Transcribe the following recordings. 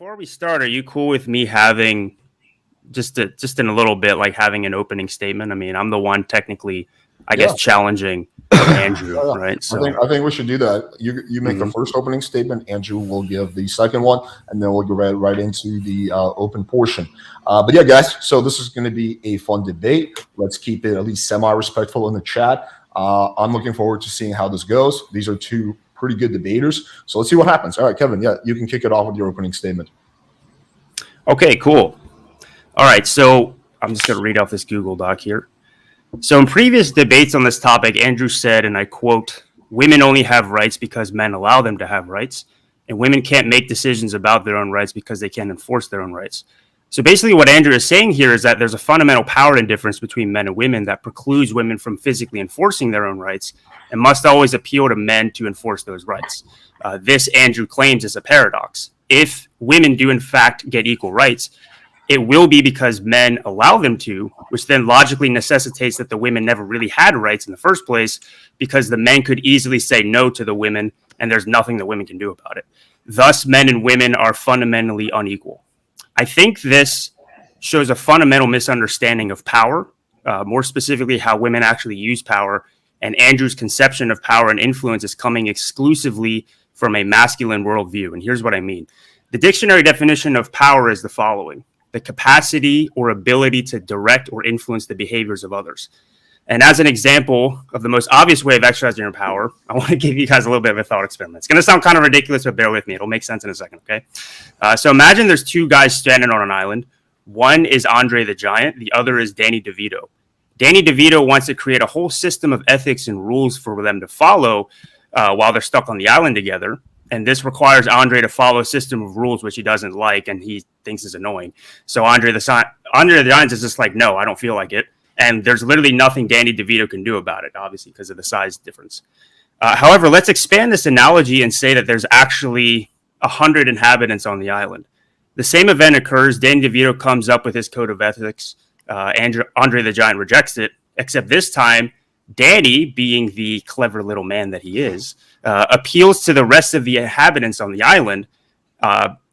Before we start, are you cool with me having just in a little bit, like having an opening statement? I mean, I'm the one technically, I guess, Yeah, challenging Andrew, yeah. right? I think we should do that. You make the Mhm. first opening statement. Andrew will give the second one, and then we'll go right into the open portion. But yeah, guys. So this is going to be a fun debate. Let's keep it at least semi-respectful in the chat. I'm looking forward to seeing how this goes. These are two pretty good debaters. So let's see what happens. All right, Kevin. Yeah, you can kick it off with your opening statement. Okay, cool. All right, so I'm just going to read off this Google Doc here. So in previous debates on this topic, Andrew said, and I quote, "Women only have rights because men allow them to have rights, and women can't make decisions about their own rights because they can't enforce their own rights." So basically, what Andrew is saying here is that there's a fundamental power indifference between men and women that precludes women from physically enforcing their own rights and must always appeal to men to enforce those rights. This, Andrew claims, is a paradox. If women do in fact get equal rights, it will be because men allow them to, which then logically necessitates that the women never really had rights in the first place because the men could easily say no to the women and there's nothing the women can do about it. Thus, men and women are fundamentally unequal. I think this shows a fundamental misunderstanding of power, more specifically how women actually use power, and Andrew's conception of power and influence is coming exclusively from a masculine worldview. And here's what I mean. The dictionary definition of power is the following: the capacity or ability to direct or influence the behaviors of others. And as an example of the most obvious way of exercising your power, I want to give you guys a little bit of a thought experiment. It's going to sound kind of ridiculous, but bear with me. It'll make sense in a second, okay? So imagine there's two guys standing on an island. One is Andre the Giant. The other is Danny DeVito. Danny DeVito wants to create a whole system of ethics and rules for them to follow while they're stuck on the island together. And this requires Andre to follow a system of rules which he doesn't like and he thinks is annoying. So Andre the Giant is just like, no, I don't feel like it. And there's literally nothing Danny DeVito can do about it, obviously, because of the size difference. However, let's expand this analogy and say that there's actually 100 inhabitants on the island. The same event occurs. Danny DeVito comes up with his code of ethics. Andre the Giant rejects it, except this time, Danny, being the clever little man that he is, appeals to the rest of the inhabitants on the island.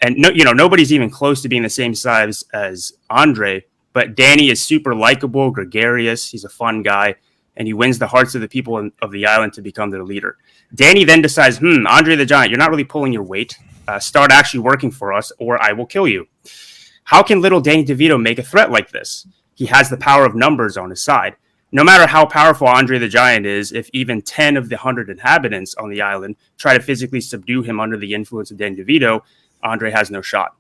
Nobody's even close to being the same size as Andre, but Danny is super likable, gregarious. He's a fun guy, and he wins the hearts of the people of the island to become their leader. Danny then decides, Andre the Giant, you're not really pulling your weight. Start actually working for us, or I will kill you. How can little Danny DeVito make a threat like this? He has the power of numbers on his side. No matter how powerful Andre the Giant is, if even 10 of the 100 inhabitants on the island try to physically subdue him under the influence of Danny DeVito, Andre has no shot.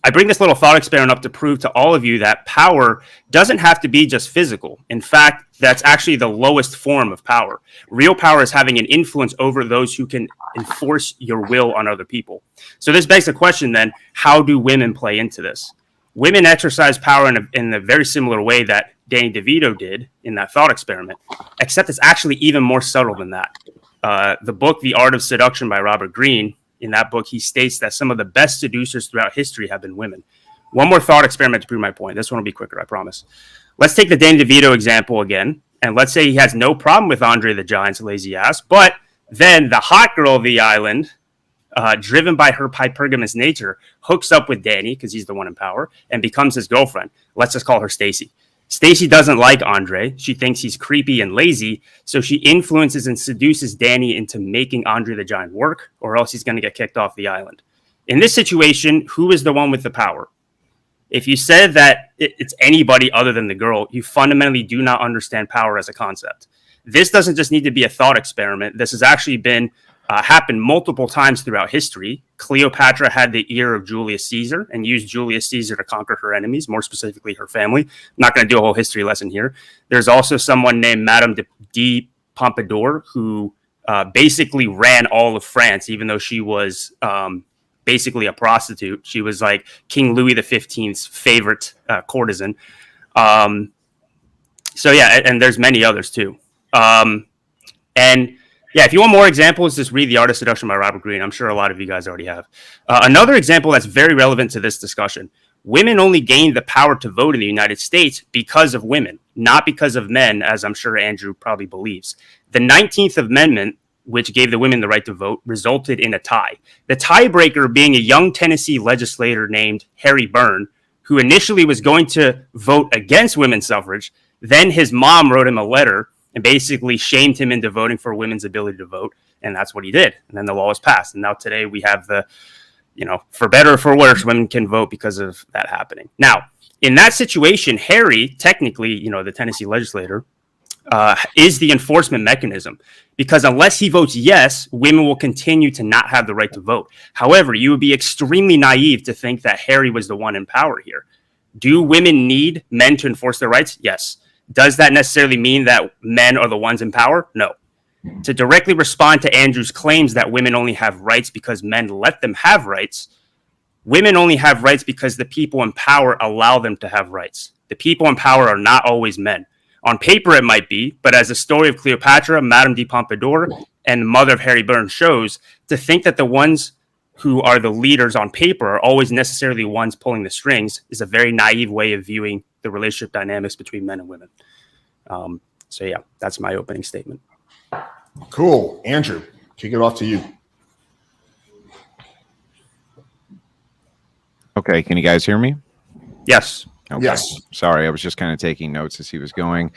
I bring this little thought experiment up to prove to all of you that power doesn't have to be just physical. In fact, that's actually the lowest form of power. Real power is having an influence over those who can enforce your will on other people. So this begs the question then, how do women play into this? Women exercise power in a very similar way that Danny DeVito did in that thought experiment, except it's actually even more subtle than that. The book, The Art of Seduction by Robert Greene, in that book, he states that some of the best seducers throughout history have been women. One more thought experiment to prove my point. This one will be quicker, I promise. Let's take the Danny DeVito example again, and let's say he has no problem with Andre the Giant's lazy ass, but then the hot girl of the island, driven by her hypergamous nature, hooks up with Danny, because he's the one in power, and becomes his girlfriend. Let's just call her Stacy. Stacy doesn't like Andre. She thinks he's creepy and lazy, so she influences and seduces Danny into making Andre the Giant work, or else he's going to get kicked off the island. In this situation, who is the one with the power? If you said that it's anybody other than the girl, you fundamentally do not understand power as a concept. This doesn't just need to be a thought experiment. This has actually been happened multiple times throughout history. Cleopatra had the ear of Julius Caesar and used Julius Caesar to conquer her enemies, more specifically her family. I'm not going to do a whole history lesson here. There's also someone named Madame de Pompadour who basically ran all of France, even though she was basically a prostitute. She was like King Louis XV's favorite courtesan. And there's many others too. If you want more examples, just read The Art of Seduction by Robert Greene. I'm sure a lot of you guys already have. Another example that's very relevant to this discussion. Women only gained the power to vote in the United States because of women, not because of men, as I'm sure Andrew probably believes. The 19th Amendment which gave the women the right to vote, resulted in a tie. The tiebreaker being a young Tennessee legislator named Harry Byrne, who initially was going to vote against women's suffrage. Then his mom wrote him a letter and basically shamed him into voting for women's ability to vote. And that's what he did. And then the law was passed. And now today we have the, for better or for worse, women can vote because of that happening. Now, in that situation, Harry, technically, the Tennessee legislator, is the enforcement mechanism, because unless he votes yes, women will continue to not have the right to vote. However, you would be extremely naive to think that Harry was the one in power here. Do women need men to enforce their rights? Yes. Does that necessarily mean that men are the ones in power? No. To directly respond to Andrew's claims that women only have rights because men let them have rights, women only have rights because the people in power allow them to have rights. The people in power are not always men. On paper, it might be, but as the story of Cleopatra, Madame de Pompadour, and the mother of Harry Byrne shows, to think that the ones who are the leaders on paper are always necessarily ones pulling the strings is a very naive way of viewing the relationship dynamics between men and women. So yeah, that's my opening statement. Cool. Andrew, kick it off to you. Okay, can you guys hear me? Yes. Okay. Yes. Sorry, I was just kind of taking notes as he was going.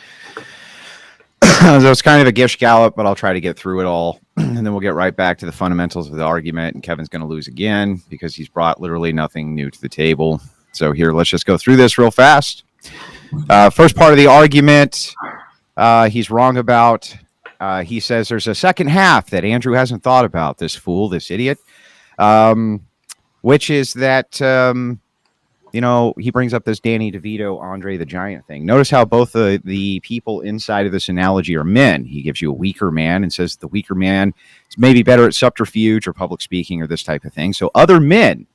That was kind of a gish gallop, but I'll try to get through it all. And then we'll get right back to the fundamentals of the argument. And Kevin's going to lose again because he's brought literally nothing new to the table. So here, let's just go through this real fast. First part of the argument, he's wrong about. He says there's a second half that Andrew hasn't thought about, this fool, this idiot, which is that... he brings up this Danny DeVito, Andre the Giant thing. Notice how both the people inside of this analogy are men. He gives you a weaker man and says the weaker man is maybe better at subterfuge or public speaking or this type of thing. So other men,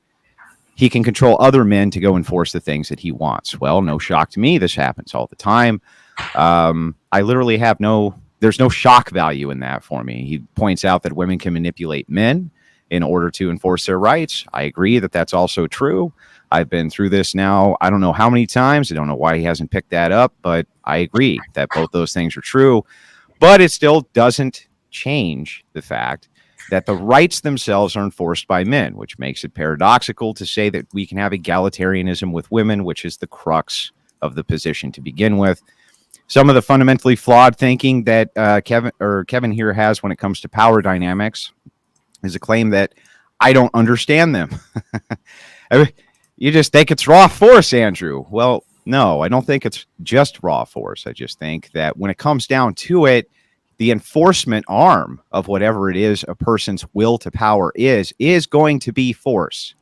he can control other men to go enforce the things that he wants. Well, no shock to me. This happens all the time. I literally have there's no shock value in that for me. He points out that women can manipulate men in order to enforce their rights. I agree that that's also true. I've been through this now, I don't know how many times. I don't know why he hasn't picked that up, but I agree that both those things are true. But it still doesn't change the fact that the rights themselves are enforced by men, which makes it paradoxical to say that we can have egalitarianism with women, which is the crux of the position to begin with. Some of the fundamentally flawed thinking that Kevin here has when it comes to power dynamics is a claim that I don't understand them. You just think it's raw force, Andrew. Well, no, I don't think it's just raw force. I just think that when it comes down to it, the enforcement arm of whatever it is a person's will to power is going to be force.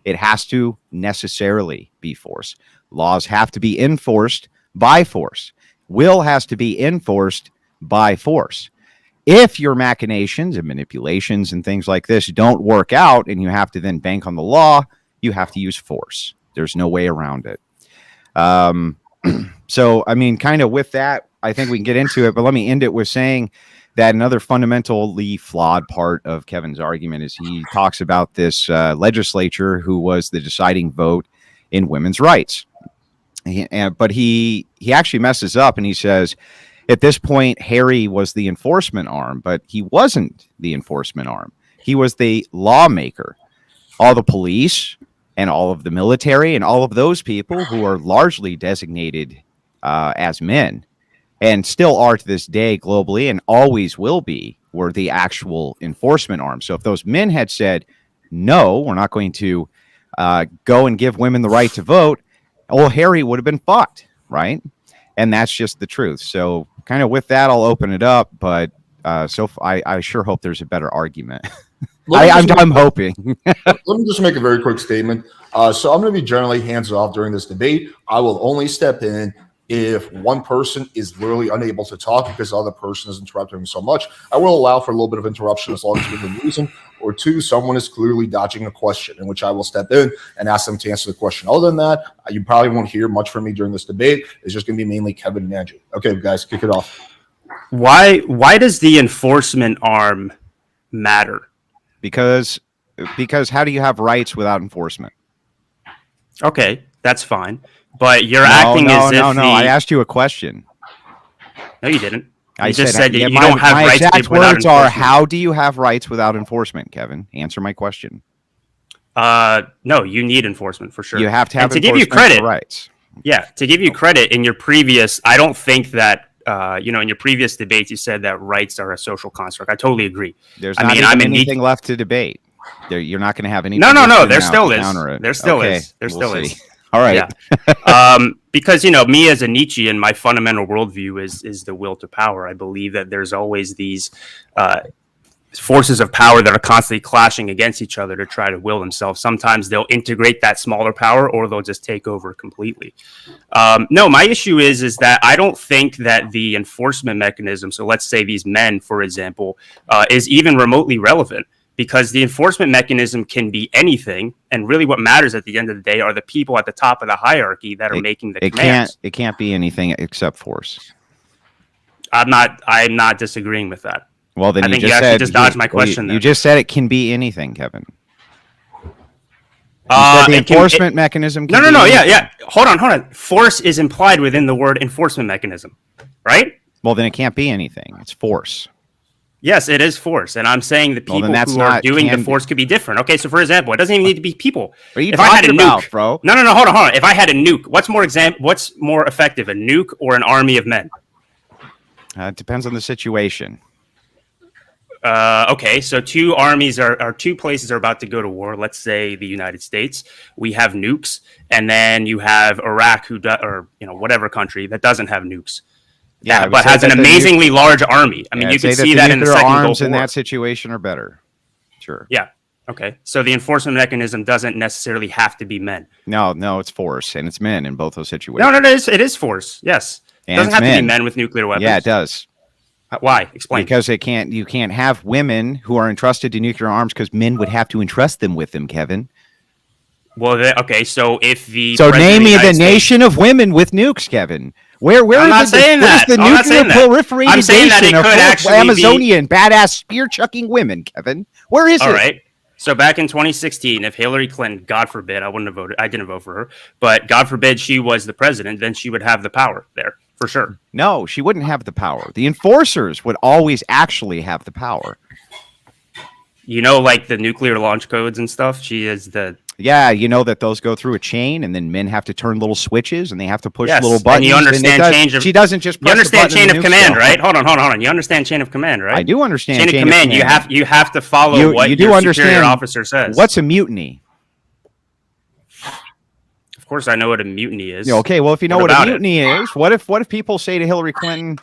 It has to necessarily be force. Laws have to be enforced by force. Will has to be enforced by force. If your machinations and manipulations and things like this don't work out and you have to then bank on the law, you have to use force. There's no way around it. So, I mean, kind of with that, I think we can get into it, but let me end it with saying that another fundamentally flawed part of Kevin's argument is he talks about this legislature who was the deciding vote in women's rights. But he actually messes up and he says, at this point, Harry was the enforcement arm, but he wasn't the enforcement arm. He was the lawmaker. All the police and all of the military and all of those people who are largely designated as men and still are to this day globally and always will be, were the actual enforcement arm. So if those men had said, no, we're not going to go and give women the right to vote, well, Harry would have been fucked, right? And that's just the truth. So kind of with that, I'll open it up, but I sure hope there's a better argument. I'm hoping. Let me just make a very quick statement. So I'm going to be generally hands off during this debate. I will only step in if one person is literally unable to talk because the other person is interrupting so much. I will allow for a little bit of interruption as long as within reason. Or two, someone is clearly dodging a question, in which I will step in and ask them to answer the question. Other than that, you probably won't hear much from me during this debate. It's just going to be mainly Kevin and Andrew. Okay, guys, kick it off. Why does the enforcement arm matter? Because how do you have rights without enforcement? Okay, that's fine. But you're acting as if... No, I asked you a question. No, you didn't. You just said that yeah, you don't have my rights exact without words are, enforcement. how do you have rights without enforcement, Kevin? Answer my question. No, you need enforcement for sure. You have to have and to give enforcement you credit, for rights. Yeah, to give you credit, in your previous, I don't think that in your previous debates, you said that rights are a social construct. I totally agree. There's not even anything left to debate. You're not going to have any. No. There still is. There still is. There still is. All right. Yeah. Because me as a Nietzschean, my fundamental worldview is the will to power. I believe that there's always these forces of power that are constantly clashing against each other to try to will themselves. Sometimes they'll integrate that smaller power, or they'll just take over completely. No, my issue is that I don't think that the enforcement mechanism, so let's say these men, for example, is even remotely relevant, because the enforcement mechanism can be anything, and really what matters at the end of the day are the people at the top of the hierarchy that are making the commands. It can't be anything except force. I'm not disagreeing with that. Well, then I think you actually just dodged my question. You just said it can be anything, Kevin. You said the enforcement mechanism. No. Yeah. Hold on. Force is implied within the word enforcement mechanism, right? Well, then it can't be anything. It's force. Yes, it is force, and I'm saying the people who are doing the force could be different. Okay, so for example, it doesn't even need to be people. What are you talking about, bro? No, hold on. If I had a nuke, what's more effective, a nuke or an army of men? It depends on the situation. Okay, so two armies are two places are about to go to war. Let's say the United States. We have nukes, and then you have Iraq, or whatever country that doesn't have nukes. Yeah, but has an amazingly large army. I mean, you can see that in the second Gulf War. Arms in that situation are better. Sure. Yeah. Okay. So the enforcement mechanism doesn't necessarily have to be men. No, it's force, and it's men in both those situations. No, it is force. Yes. It doesn't have to be men with nuclear weapons. Yeah, it does. Why? Explain. Because you can't have women who are entrusted to nuclear arms, because men would have to entrust them with them, Kevin. Well, okay. So if the name me the nation of women with nukes, Kevin. Where's the nuclear proliferation I'm saying that it could actually Amazonian badass spear chucking women, Kevin? Where is it? All right. So back in 2016, if Hillary Clinton, God forbid, I didn't vote for her, but God forbid she was the president, then she would have the power there for sure. No, she wouldn't have the power. The enforcers would always actually have the power. Like the nuclear launch codes and stuff. She is the. Yeah, that those go through a chain, and then men have to turn little switches, and they have to push little buttons. And you understand she doesn't just. You understand chain of command, right? Hold on. You understand chain of command, right? I do understand chain of command. You have to follow what your superior officer says. What's a mutiny? Of course, I know what a mutiny is. Okay, well, if you know what a mutiny is, what if people say to Hillary Clinton?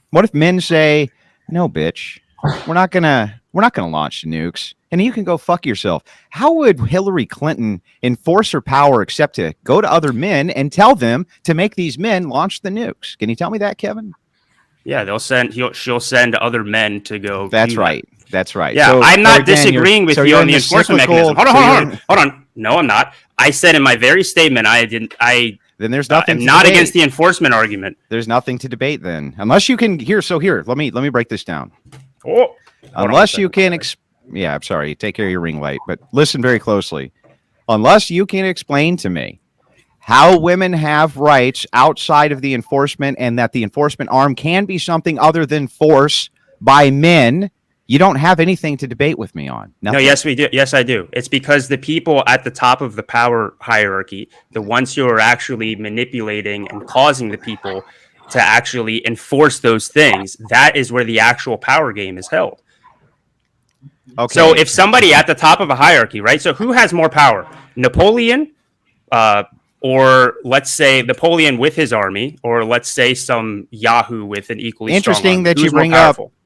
What if men say, "No, bitch, we're not gonna launch the nukes, and you can go fuck yourself"? How would Hillary Clinton enforce her power except to go to other men and tell them to make these men launch the nukes? Can you tell me that, Kevin? Yeah, she'll send other men to go. That's right. That's right. Yeah, so, I'm not disagreeing with you on the enforcement mechanism. Hold on. No, I'm not. I said in my very statement, then there's nothing. I'm not against the enforcement argument. There's nothing to debate then, unless you can. Here, let me break this down. Oh, unless you can. Yeah, I'm sorry. Take care of your ring light, but listen very closely. Unless you can explain to me how women have rights outside of the enforcement, and that the enforcement arm can be something other than force by men, you don't have anything to debate with me on. Nothing. No, yes, we do. Yes, I do. It's because the people at the top of the power hierarchy, the ones who are actually manipulating and causing the people to actually enforce those things, that is where the actual power game is held. Okay. So if somebody at the top of a hierarchy, right? So who has more power? Napoleon, or let's say Napoleon with his army, or let's say some Yahoo with an equally strong army.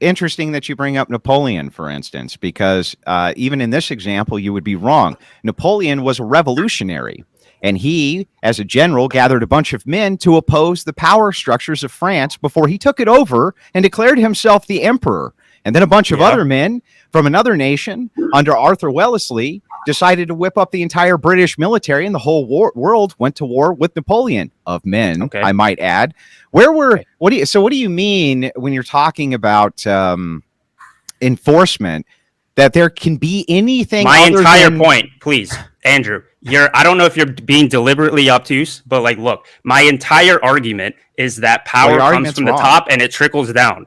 Interesting that you bring up Napoleon, for instance, because even in this example, you would be wrong. Napoleon was a revolutionary, and he, as a general, gathered a bunch of men to oppose the power structures of France before he took it over and declared himself the emperor. And then a bunch of other men from another nation under Arthur Wellesley decided to whip up the entire British military, and the whole world went to war with Napoleon of men, I might add. What do you mean when you're talking about enforcement, that there can be anything? My entire point, please, Andrew, I don't know if you're being deliberately obtuse, but look, my entire argument is that power comes from the top and it trickles down.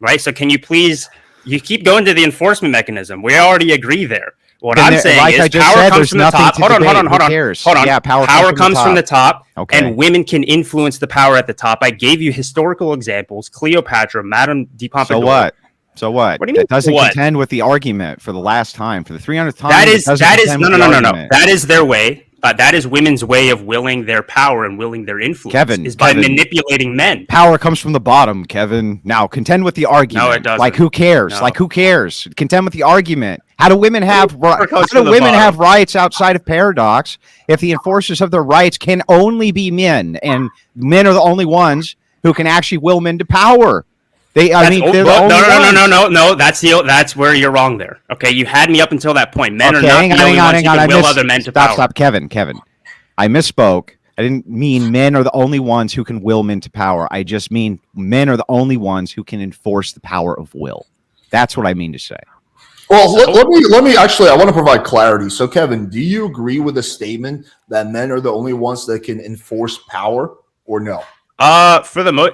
right? So can you please, you keep going to the enforcement mechanism. We already agree there. What And I'm then, saying like I is just power said, comes there's from the nothing top. to Hold on. debate. Who cares? Yeah, power comes from the top. Okay. And women can influence the power at the top. I gave you historical examples: Cleopatra, Madame de Pompadour. So what? So what? What do you mean? That doesn't What? contend with the argument for the last time, for the 300th time. That is it doesn't contend no with no the no no no. argument. That is their way. That is women's way of willing their power and willing their influence. Kevin, is by manipulating men. Power comes from the bottom, Kevin. Now contend with the argument. No, it doesn't. Like who cares? No. Like who cares? Contend with the argument. How do women have bottom. rights outside of paradox if the enforcers of their rights can only be men, and men are the only ones who can actually will men to power? They're the only ones. No. That's where you're wrong there. Okay, you had me up until that point. Men are not the only ones who can will other men to power. Stop, Kevin. I misspoke. I didn't mean men are the only ones who can will men to power. I just mean men are the only ones who can enforce the power of will. That's what I mean to say. Well, let me actually, I want to provide clarity. So, Kevin, do you agree with the statement that men are the only ones that can enforce power, or no?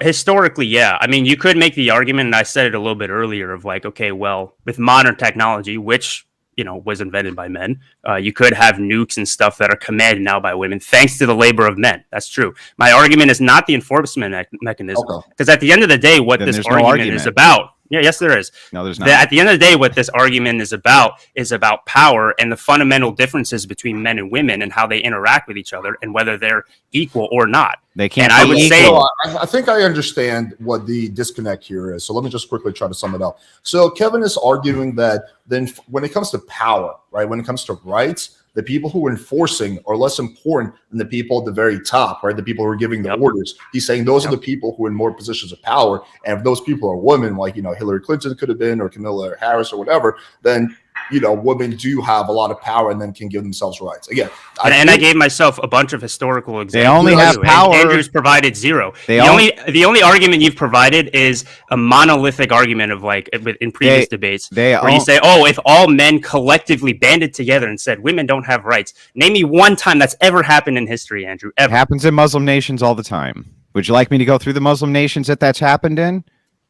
Historically, yeah. I mean, you could make the argument, and I said it a little bit earlier, of like, okay, well, with modern technology, which was invented by men, you could have nukes and stuff that are commanded now by women, thanks to the labor of men. That's true. My argument is not the enforcement mechanism, because at the end of the day, what this argument is about. Yeah, yes, there is. No, there's not. At the end of the day, what this argument is about power and the fundamental differences between men and women and how they interact with each other and whether they're equal or not. They can't. And I would say, I think I understand what the disconnect here is. So let me just quickly try to sum it up. So Kevin is arguing that then when it comes to power, right, when it comes to rights, the people who are enforcing are less important than the people at the very top, right? The people who are giving the orders. He's saying those are the people who are in more positions of power. And if those people are women, like, Hillary Clinton could have been, or Kamala Harris or whatever, then, women do have a lot of power and then can give themselves rights. Again, I gave myself a bunch of historical examples. They only have power. Andrew's provided zero. The only argument you've provided is a monolithic argument of like in previous debates where you say, oh, if all men collectively banded together and said women don't have rights. Name me one time that's ever happened in history, Andrew. Ever. It happens in Muslim nations all the time. Would you like me to go through the Muslim nations that's happened in?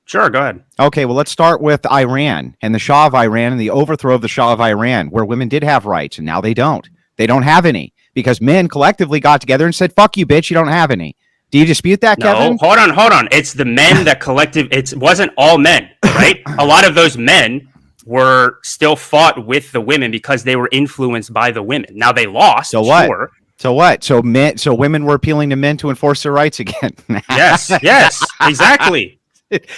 Sure, go ahead. Okay, well, let's start with Iran and the Shah of Iran and the overthrow of the Shah of Iran, where women did have rights, and now they don't. They don't have any because men collectively got together and said, fuck you, bitch, you don't have any. Do you dispute that, Kevin? No, hold on. It's the men that it wasn't all men, right? A lot of those men were still fought with the women because they were influenced by the women. Now they lost, so what? Sure. So what? So women were appealing to men to enforce their rights again. Yes, exactly.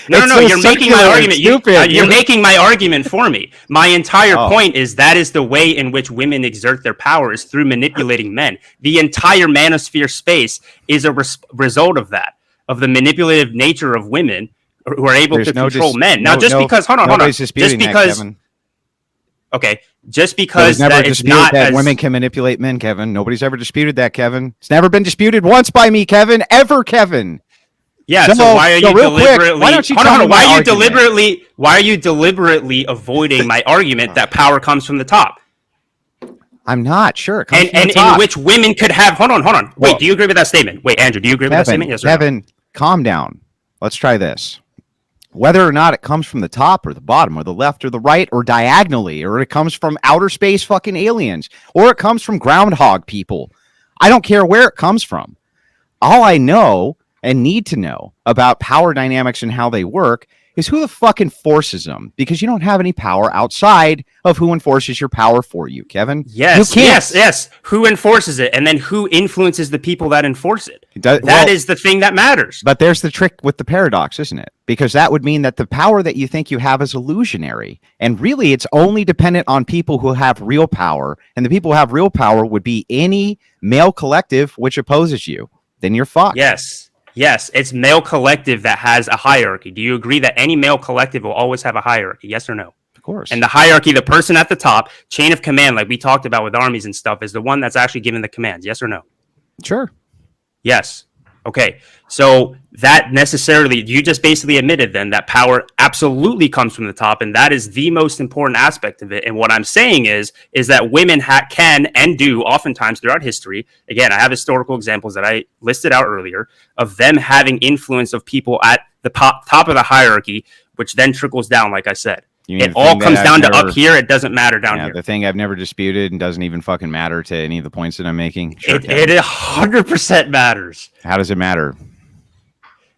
No, you're making my argument. You're making my argument for me. My entire point is that is the way in which women exert their power is through manipulating men. The entire manosphere space is a result of that, of the manipulative nature of women who are able to control men. Now, just because that it's not that women can manipulate men, Kevin. Nobody's ever disputed that, Kevin. It's never been disputed once by me, Kevin. Ever, Kevin. Yeah, so why are you deliberately? Why are you deliberately avoiding my argument that power comes from the top? I'm not sure. And in which women could have. Hold on. Wait, do you agree with that statement? Wait, Andrew, do you agree with that statement? Yes, Kevin, calm down. Let's try this. Whether or not it comes from the top or the bottom or the left or the right or diagonally, or it comes from outer space fucking aliens, or it comes from groundhog people. I don't care where it comes from. All I know and need to know about power dynamics and how they work is who the fuck enforces them, because you don't have any power outside of who enforces your power for you, Kevin. Yes. Who enforces it, and then who influences the people that enforce it. That is the thing that matters. But there's the trick with the paradox, isn't it? Because that would mean that the power that you think you have is illusionary, and really it's only dependent on people who have real power, and the people who have real power would be any male collective which opposes you. Then you're fucked. Yes, it's male collective that has a hierarchy. Do you agree that any male collective will always have a hierarchy? Yes or no? Of course. And the hierarchy, the person at the top, chain of command, like we talked about with armies and stuff, is the one that's actually giving the commands. Yes or no? Sure. Yes. Okay. So that necessarily, you just basically admitted then that power absolutely comes from the top, and that is the most important aspect of it. And what I'm saying is that women can and do oftentimes throughout history. Again, I have historical examples that I listed out earlier of them having influence of people at the top of the hierarchy, which then trickles down, like I said. You mean It the all thing comes that down I've to up never- here. It doesn't matter down Yeah, here. the thing I've never disputed and doesn't even fucking matter to any of the points that I'm making. Sure, It 100% matters. How does it matter?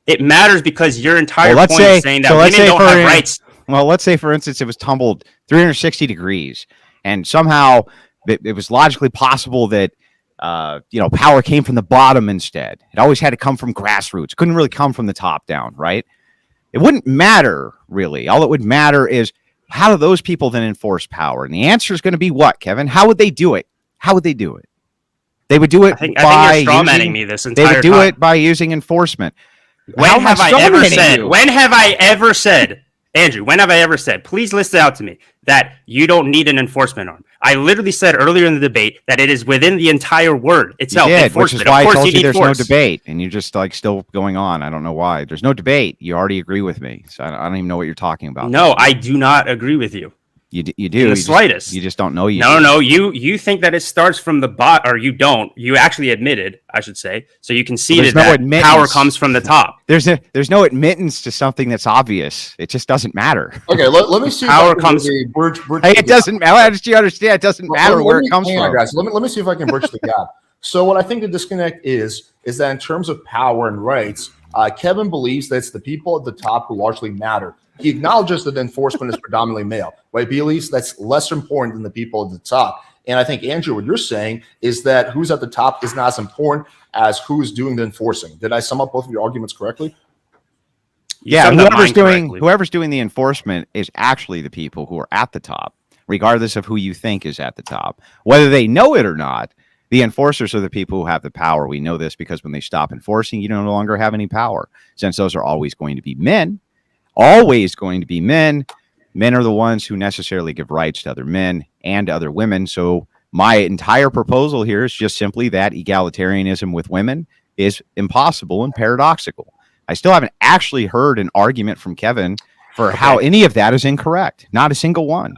It matters because your entire Well, let's point say- is saying that so let's women say don't for have in- rights. Well, let's say, for instance, it was tumbled 360 degrees, and somehow it was logically possible that power came from the bottom instead. It always had to come from grassroots. It couldn't really come from the top down, right? It wouldn't matter, really. All it would matter is, how do those people then enforce power? And the answer is going to be what, Kevin? How would they do it? How would they do it? They would do it I think by you're strawmanning using, me this they entire would do time. it by using enforcement. When How am have I strawmanning ever said? you? When have I ever said, Andrew? When have I ever said? Please list it out to me that you don't need an enforcement arm. I literally said earlier in the debate that it is within the entire word itself. You did, which is Enforcement. why Of I course, told you you need there's force. no debate, and you're just like still going on. I don't know why. There's no debate. You already agree with me, so I don't even know what you're talking about. No, I do not agree with you. You do. In the You just- slightest. You just don't know. No. You think that it starts from the bot, or you don't. You actually admitted, I should say. So you conceded no that admittance. power comes from the top. There's no admittance to something that's obvious. It just doesn't matter. Okay, let me see. Power if I can comes- maybe bridge Hey, it doesn't matter. You understand? It doesn't matter Let where me- it comes hang on, from. guys. Let me see if I can bridge the gap. So what I think the disconnect is that in terms of power and rights, Kevin believes that it's the people at the top who largely matter. He acknowledges that enforcement is predominantly male, right? He believes that's less important than the people at the top. And I think, Andrew, what you're saying is that who's at the top is not as important as who's doing the enforcing. Did I sum up both of your arguments correctly? You Yeah, summed up whoever's mine doing correctly. the enforcement is actually the people who are at the top, regardless of who you think is at the top, whether they know it or not. The enforcers are the people who have the power. We know this because when they stop enforcing, you no longer have any power, since those are always going to be men. Always going to be men. Men are the ones who necessarily give rights to other men and other women. So my entire proposal here is just simply that egalitarianism with women is impossible and paradoxical. I still haven't actually heard an argument from Kevin for how any of that is incorrect. Not a single one.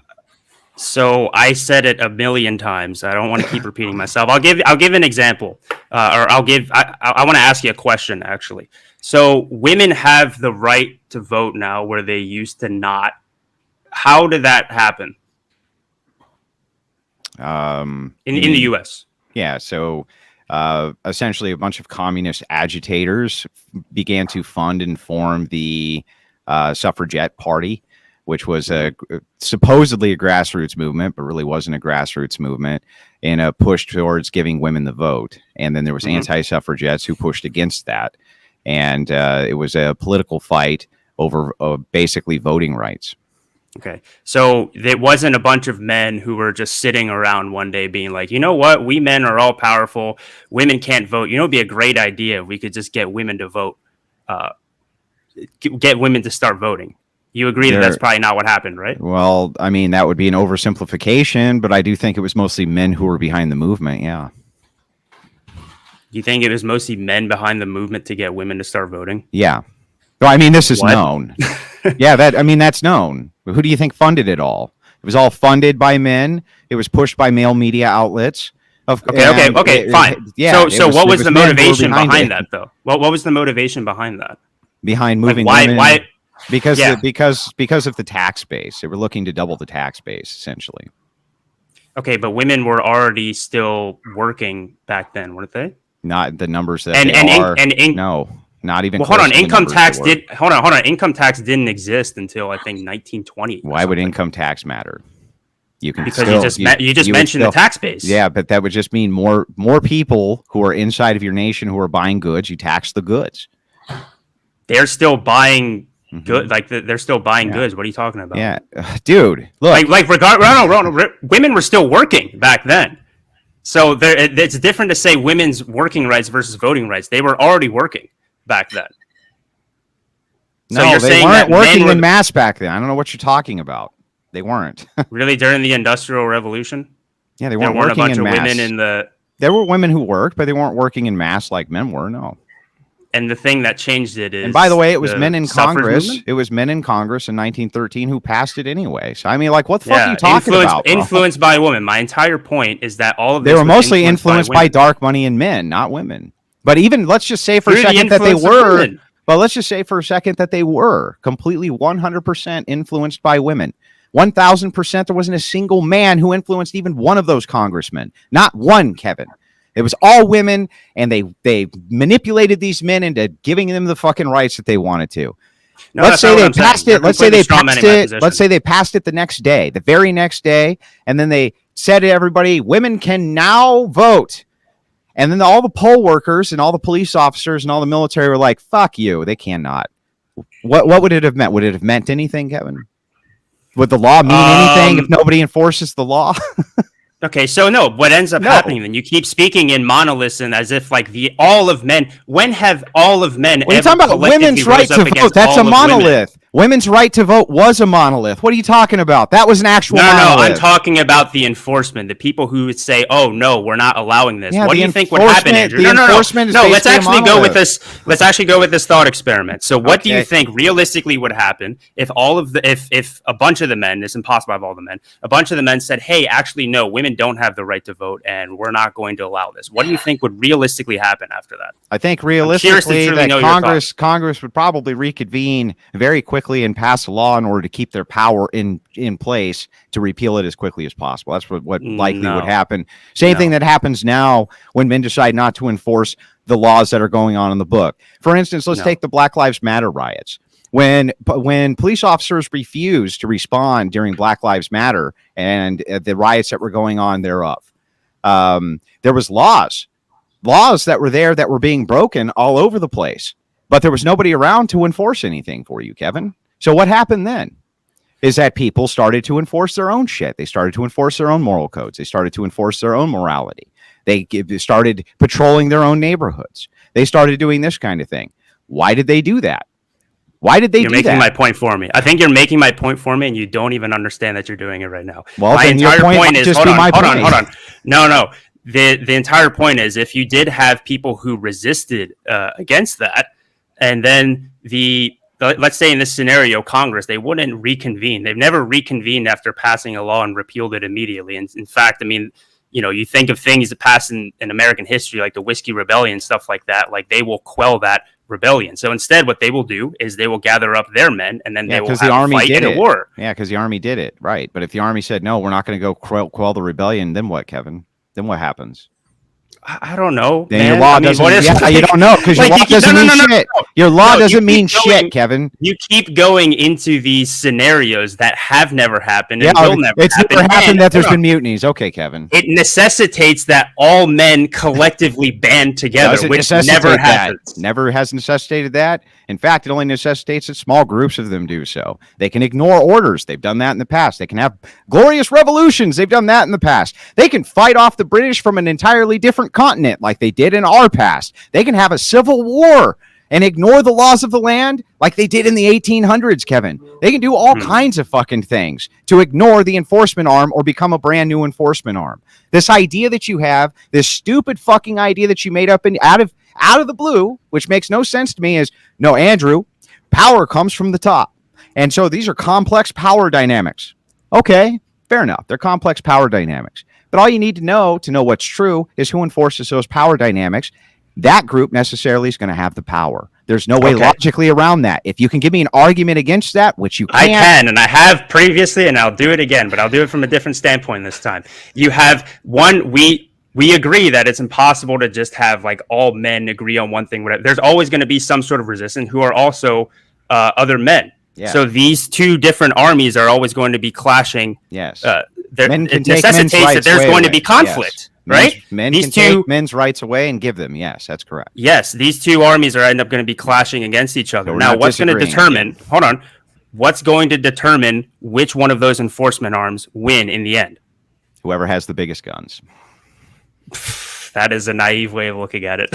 So I said it a million times. I don't want to keep repeating myself. I'll give an example, I want to ask you a question actually. So women have the right to vote now where they used to not. How did that happen in the U.S.? Yeah, so essentially a bunch of communist agitators began to fund and form the suffragette party, which was supposedly a grassroots movement, but really wasn't a grassroots movement, in a push towards giving women the vote. And then there was anti-suffragettes who pushed against that. And it was a political fight over basically voting rights. Okay, so it wasn't a bunch of men who were just sitting around one day being like, you know what, we men are all powerful, women can't vote. You know, it'd be a great idea if we could just get women to vote, get women to start voting. You agree that that's probably not what happened, right? Well, I mean, that would be an oversimplification, but I do think it was mostly men who were behind the movement, yeah. You think it was mostly men behind the movement to get women to start voting? Yeah. Well, I mean, this is What? known. Yeah, that's known. Who do you think funded it all? It was all funded by men. It was pushed by male media outlets. Okay, fine. Yeah. So what was the men who were motivation behind it. that, though? What was the motivation behind that? Behind moving Like, women? why? Because Yeah. because of the tax base. They were looking to double the tax base, essentially. Okay, but women were already still working back then, weren't they? Not the numbers that And- they and in- are. and in- no, not even. Well, hold close on. to the Income numbers tax they were. did. Hold on. Income tax didn't exist until I think 1920. or Why would something. income tax matter? You can Because still, you just would mentioned still- the tax base. Yeah, but that would just mean more people who are inside of your nation who are buying goods. You tax the goods. They're still buying good. Like they're still buying Yeah. goods. What are you talking about? Yeah, dude. Look, Women were still working back then. So it's different to say women's working rights versus voting rights. They were already working back then. So no, you're they saying weren't that men working were in mass back then. I don't know what you're talking about. They weren't. really during the Industrial Revolution. Yeah, they There weren't weren't a working bunch in of mass. women in the. There were women who worked, but they weren't working in mass like men were. No. And the thing that changed it is. And by the way, it was the men in suffrage Congress. movement? It was men in Congress in 1913 who passed it anyway. So I mean, like, what the fuck are you talking influenced, about? Bro? Influenced by women. My entire point is that all of They this were was mostly influenced by women. dark money and men, not women. But even let's just say for a Through the second that they influence of were. women. But let's just say for a second that they were completely 100% influenced by women. 1,000%, there wasn't a single man who influenced even one of those congressmen. Not one, Kevin. It was all women, and they manipulated these men into giving them the fucking rights that they wanted to. No, let's say they passed it. Let's say they passed it. Position. Let's say they passed it the next day, the very next day, and then they said to everybody, "Women can now vote." And then all the poll workers and all the police officers and all the military were like, "Fuck you, they cannot." What would it have meant? Would it have meant anything, Kevin? Would the law mean anything if nobody enforces the law? Okay, so no, what ends up happening then? You keep speaking in monoliths and as if like all of men. When have all of men? When you're talking about women's right to vote, that's a monolith. Women's right to vote was a monolith. What are you talking about? That was an actual monolith. No, I'm talking about the enforcement, the people who would say, "Oh no, we're not allowing this." Yeah, what do you think would happen, Andrew? No. Let's actually go with this. Let's actually go with this thought experiment. So, what do you think realistically would happen if all of the if a bunch of the men, it's impossible to have all the men, a bunch of the men said, "Hey, actually, no, women don't have the right to vote, and we're not going to allow this." What do you think would realistically happen after that? I think realistically that Congress would probably reconvene very quickly and pass a law in order to keep their power in place to repeal it as quickly as possible. That's what likely would happen. Same thing that happens now when men decide not to enforce the laws that are going on in the book. For instance, let's take the Black Lives Matter riots. When police officers refused to respond during Black Lives Matter and the riots that were going on thereof, there was laws that were there that were being broken all over the place. But there was nobody around to enforce anything for you, Kevin. So what happened then is that people started to enforce their own shit. They started to enforce their own moral codes. They started to enforce their own morality. They started patrolling their own neighborhoods. They started doing this kind of thing. Why did they do that? Why did they do that? You're making my point for me. I think you're making my point for me, and you don't even understand that you're doing it right now. Well, my entire point is, hold on. No. The entire point is if you did have people who resisted against that, and then let's say in this scenario, Congress, they wouldn't reconvene. They've never reconvened after passing a law and repealed it immediately. And in fact, I mean, you think of things that pass in American history, like the Whiskey Rebellion, stuff like that, like they will quell that rebellion. So instead, what they will do is they will gather up their men and then they will have a fight in a war. Yeah, because the army did it, right. But if the army said, no, we're not going to go quell the rebellion, then what, Kevin? Then what happens? I don't know. Then your law doesn't. You don't know because your law doesn't mean shit. Your law doesn't mean shit, Kevin. You keep going into these scenarios that have never happened and will never happen. It's never happened that there's been mutinies. Okay, Kevin. It necessitates that all men collectively band together, which never happens. Never has necessitated that. In fact, it only necessitates that small groups of them do so. They can ignore orders. They've done that in the past. They can have glorious revolutions. They've done that in the past. They can fight off the British from an entirely different continent like they did in our past. They can have a civil war and ignore the laws of the land like they did in the 1800s, Kevin. They can do all kinds of fucking things to ignore the enforcement arm or become a brand new enforcement arm. This idea that you have, this stupid fucking idea that you made up out of the blue, which makes no sense to me, is, no, Andrew, power comes from the top. And so these are complex power dynamics. Okay, fair enough. They're complex power dynamics. But all you need to know what's true is who enforces those power dynamics. That group necessarily is going to have the power. There's no way logically around that. If you can give me an argument against that, which you can't. I can, and I have previously, and I'll do it again, but I'll do it from a different standpoint this time. You have one, we agree that it's impossible to just have like all men agree on one thing. Whatever. There's always going to be some sort of resistance who are also other men. Yeah. So these two different armies are always going to be clashing. Yes. It necessitates that there's going to be conflict, right? Men can take men's rights away and give them. Yes, that's correct. Yes, these two armies are end up going to be clashing against each other. Now, what's going to determine? Hold on. What's going to determine which one of those enforcement arms win in the end? Whoever has the biggest guns. That is a naive way of looking at it.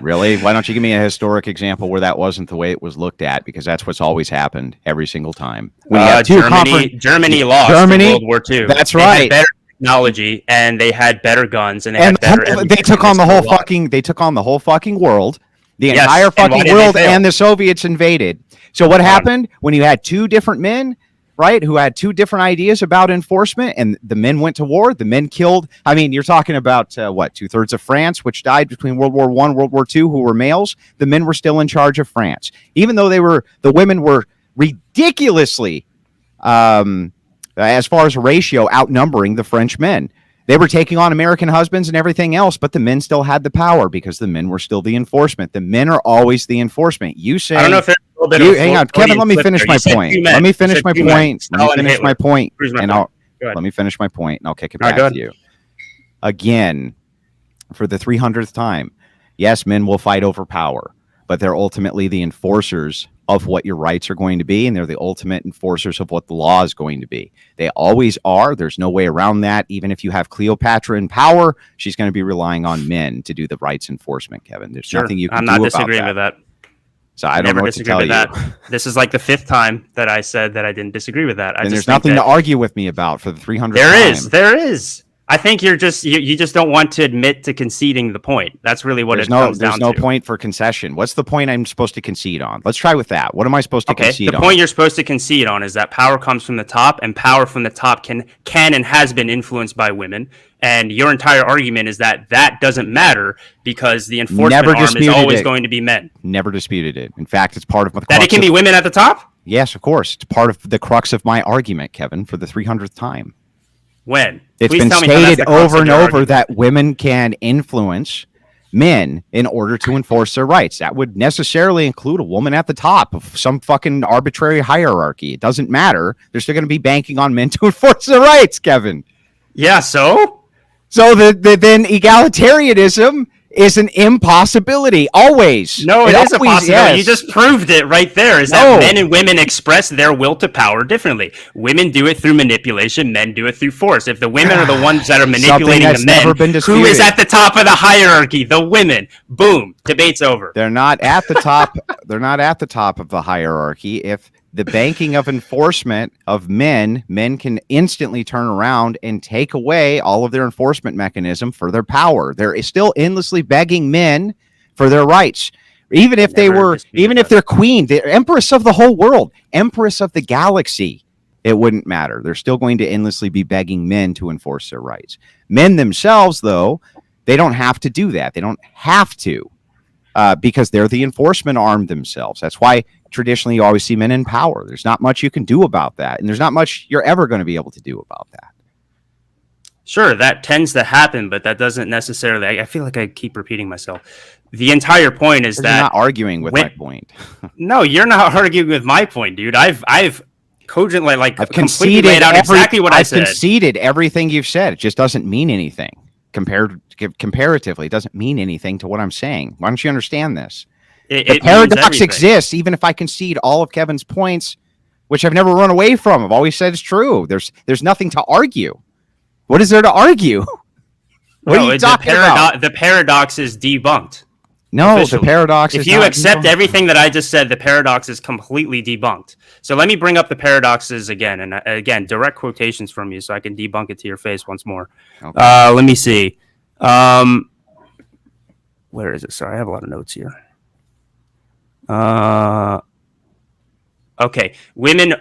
Really? Why don't you give me a historic example where that wasn't the way it was looked at? Because that's what's always happened every single time. Germany lost in World War II. That's right. They had better technology and they had better guns and they took on the whole fucking world. The entire fucking world, and the Soviets invaded. So what happened when you had two different men? right, who had two different ideas about enforcement, and the men went to war. The men killed. I mean, you're talking about what, 2/3 of France, which died between World War I, World War II, who were males. The men were still in charge of France, even though the women were ridiculously, as far as ratio, outnumbering the French men. They were taking on American husbands and everything else, but the men still had the power because the men were still the enforcement. The men are always the enforcement. You say, I don't know if there's a little bit of hang on, Kevin, let me finish my point. Let me finish my point. Let me finish my point. Let me finish my point, and I'll kick it back to you. Again, for the 300th time, yes, men will fight over power, but they're ultimately the enforcers of what your rights are going to be, and they're the ultimate enforcers of what the law is going to be. They always are. There's no way around that. Even if you have Cleopatra in power, she's going to be relying on men to do the rights enforcement, Kevin. There's nothing you can do about that. I'm not disagreeing with that. So I don't know what to tell you. This is like the 5th time that I said that I didn't disagree with that. And there's nothing to argue with me about for the 300th time. There is. I think you just don't want to admit to conceding the point. That's really what it comes down to. There's no point for concession. What's the point I'm supposed to concede on? Let's try with that. What am I supposed to concede on? The point you're supposed to concede on is that power comes from the top, and power from the top can and has been influenced by women. And your entire argument is that doesn't matter because the enforcement arm is always going to be men. Never disputed it. In fact, it's part of that it can be women at the top? Yes, of course. It's part of the crux of my argument, Kevin, for the 300th time. When? It's been stated over and over that women can influence men in order to enforce their rights. That would necessarily include a woman at the top of some fucking arbitrary hierarchy. It doesn't matter. They're still going to be banking on men to enforce their rights, Kevin. Yeah, so then egalitarianism is an impossibility, always. No, it is a possibility. Yes. You just proved it right there, is that men and women express their will to power differently. Women do it through manipulation, men do it through force. If the women are the ones that are manipulating the men, who is at the top of the hierarchy? The women. Boom. Debate's over. They're not at the top. They're not at the top of the hierarchy. If the banking of enforcement of men can instantly turn around and take away all of their enforcement mechanism for their power. They're still endlessly begging men for their rights. Even if they're queen, the empress of the whole world, empress of the galaxy, it wouldn't matter. They're still going to endlessly be begging men to enforce their rights. Men themselves, though, they don't have to do that. They don't have to because they're the enforcement arm themselves. That's why traditionally you always see men in power. There's not much you can do about that, and there's not much you're ever going to be able to do about that. Sure, that tends to happen, but that doesn't necessarily. I feel like I keep repeating myself. The entire point is that you're not arguing with my point. No, you're not arguing with my point, dude. I've cogently I've conceded laid out exactly what I said. I've conceded everything you've said. It just doesn't mean anything comparatively. It doesn't mean anything to what I'm saying. Why don't you understand this? The paradox exists, even if I concede all of Kevin's points, which I've never run away from. I've always said it's true. There's nothing to argue. What is there to argue? What are you talking about? The paradox is debunked. No, officially. The paradox is if you accept everything that I just said, the paradox is completely debunked. So let me bring up the paradoxes again. And again, direct quotations from you so I can debunk it to your face once more. Okay. Let me see. Where is it? Sorry, I have a lot of notes here. Okay. Women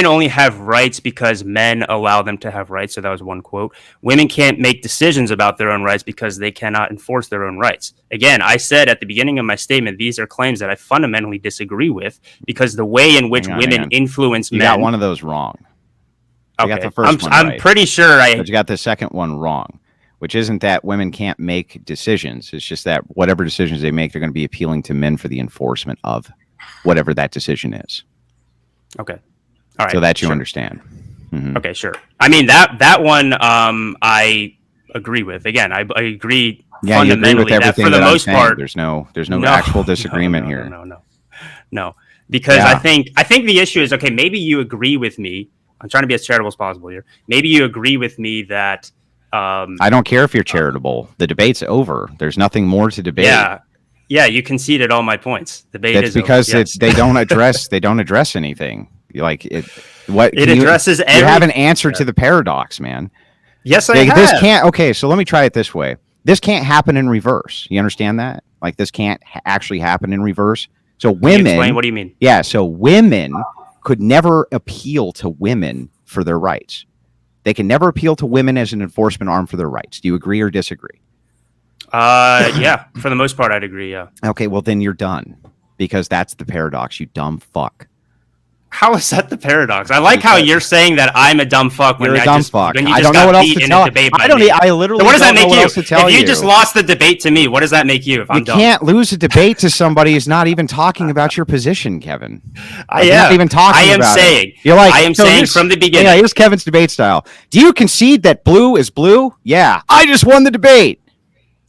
only have rights because men allow them to have rights. So that was one quote. Women can't make decisions about their own rights because they cannot enforce their own rights. Again, I said at the beginning of my statement, these are claims that I fundamentally disagree with because the way in which women influence men. You got one of those wrong. Okay. You got the first one I'm pretty sure but you got the second one wrong, which isn't that women can't make decisions. It's just that whatever decisions they make, they're going to be appealing to men for the enforcement of whatever that decision is. Okay. All right. So that you understand. Mm-hmm. Okay, sure. I mean, that one I agree with. Again, I agree fundamentally you agree with everything that for the most saying. part. There's no actual disagreement here. No. Because I think the issue is, okay, maybe you agree with me. I'm trying to be as charitable as possible here. Maybe you agree with me that I don't care if you're charitable. The debate's over. There's nothing more to debate. Yeah, you conceded all my points. That's because they don't address anything. Like it addresses everything. You haven't answered to the paradox, man. Yes, I have. This can't. Okay, so let me try it this way. This can't happen in reverse. You understand that? Like this can't actually happen in reverse. So women. Explain what do you mean? Yeah. So women could never appeal to women for their rights. They can never appeal to women as an enforcement arm for their rights. Do you agree or disagree? Yeah, for the most part, I'd agree. Yeah. Okay, well then you're done, because that's the paradox, you dumb fuck. How is that the paradox? I like how you're saying that I'm a dumb fuck when You're a I dumb just fuck. when you I just don't know what got else beat to in tell. a debate by I don't. me. I literally So what does don't that know make what you? else to tell If you just lost the debate to me, what does that make you? If I'm You dumb, can't lose a debate to somebody who's not even talking about your position, Kevin. I You're not even talking I am about saying. it. You're like, I am so saying here's- from the beginning. Yeah, here's Kevin's debate style. Do you concede that blue is blue? Yeah, I just won the debate.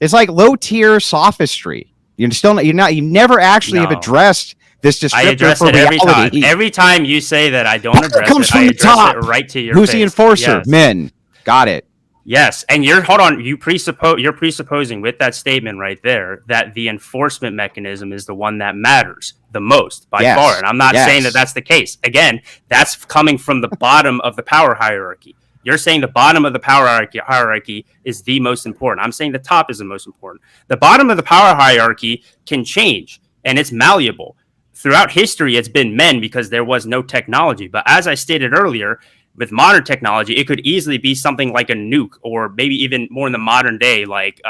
It's like low tier sophistry. You're still you never actually have No. addressed this I descriptor address for it every time. reality. Every time you say that I don't Power address comes it, from I the address top. it right to your Who's face. the enforcer? Yes. Men. Got it. Yes, and you're hold on. You're presupposing with that statement right there that the enforcement mechanism is the one that matters the most by Yes. far. And I'm not Yes. saying that that's the case. Again, that's coming from the bottom of the power hierarchy. You're saying the bottom of the power hierarchy is the most important. I'm saying the top is the most important. The bottom of the power hierarchy can change, and it's malleable. Throughout history, it's been men because there was no technology. But as I stated earlier, with modern technology, it could easily be something like a nuke, or maybe even more in the modern day, like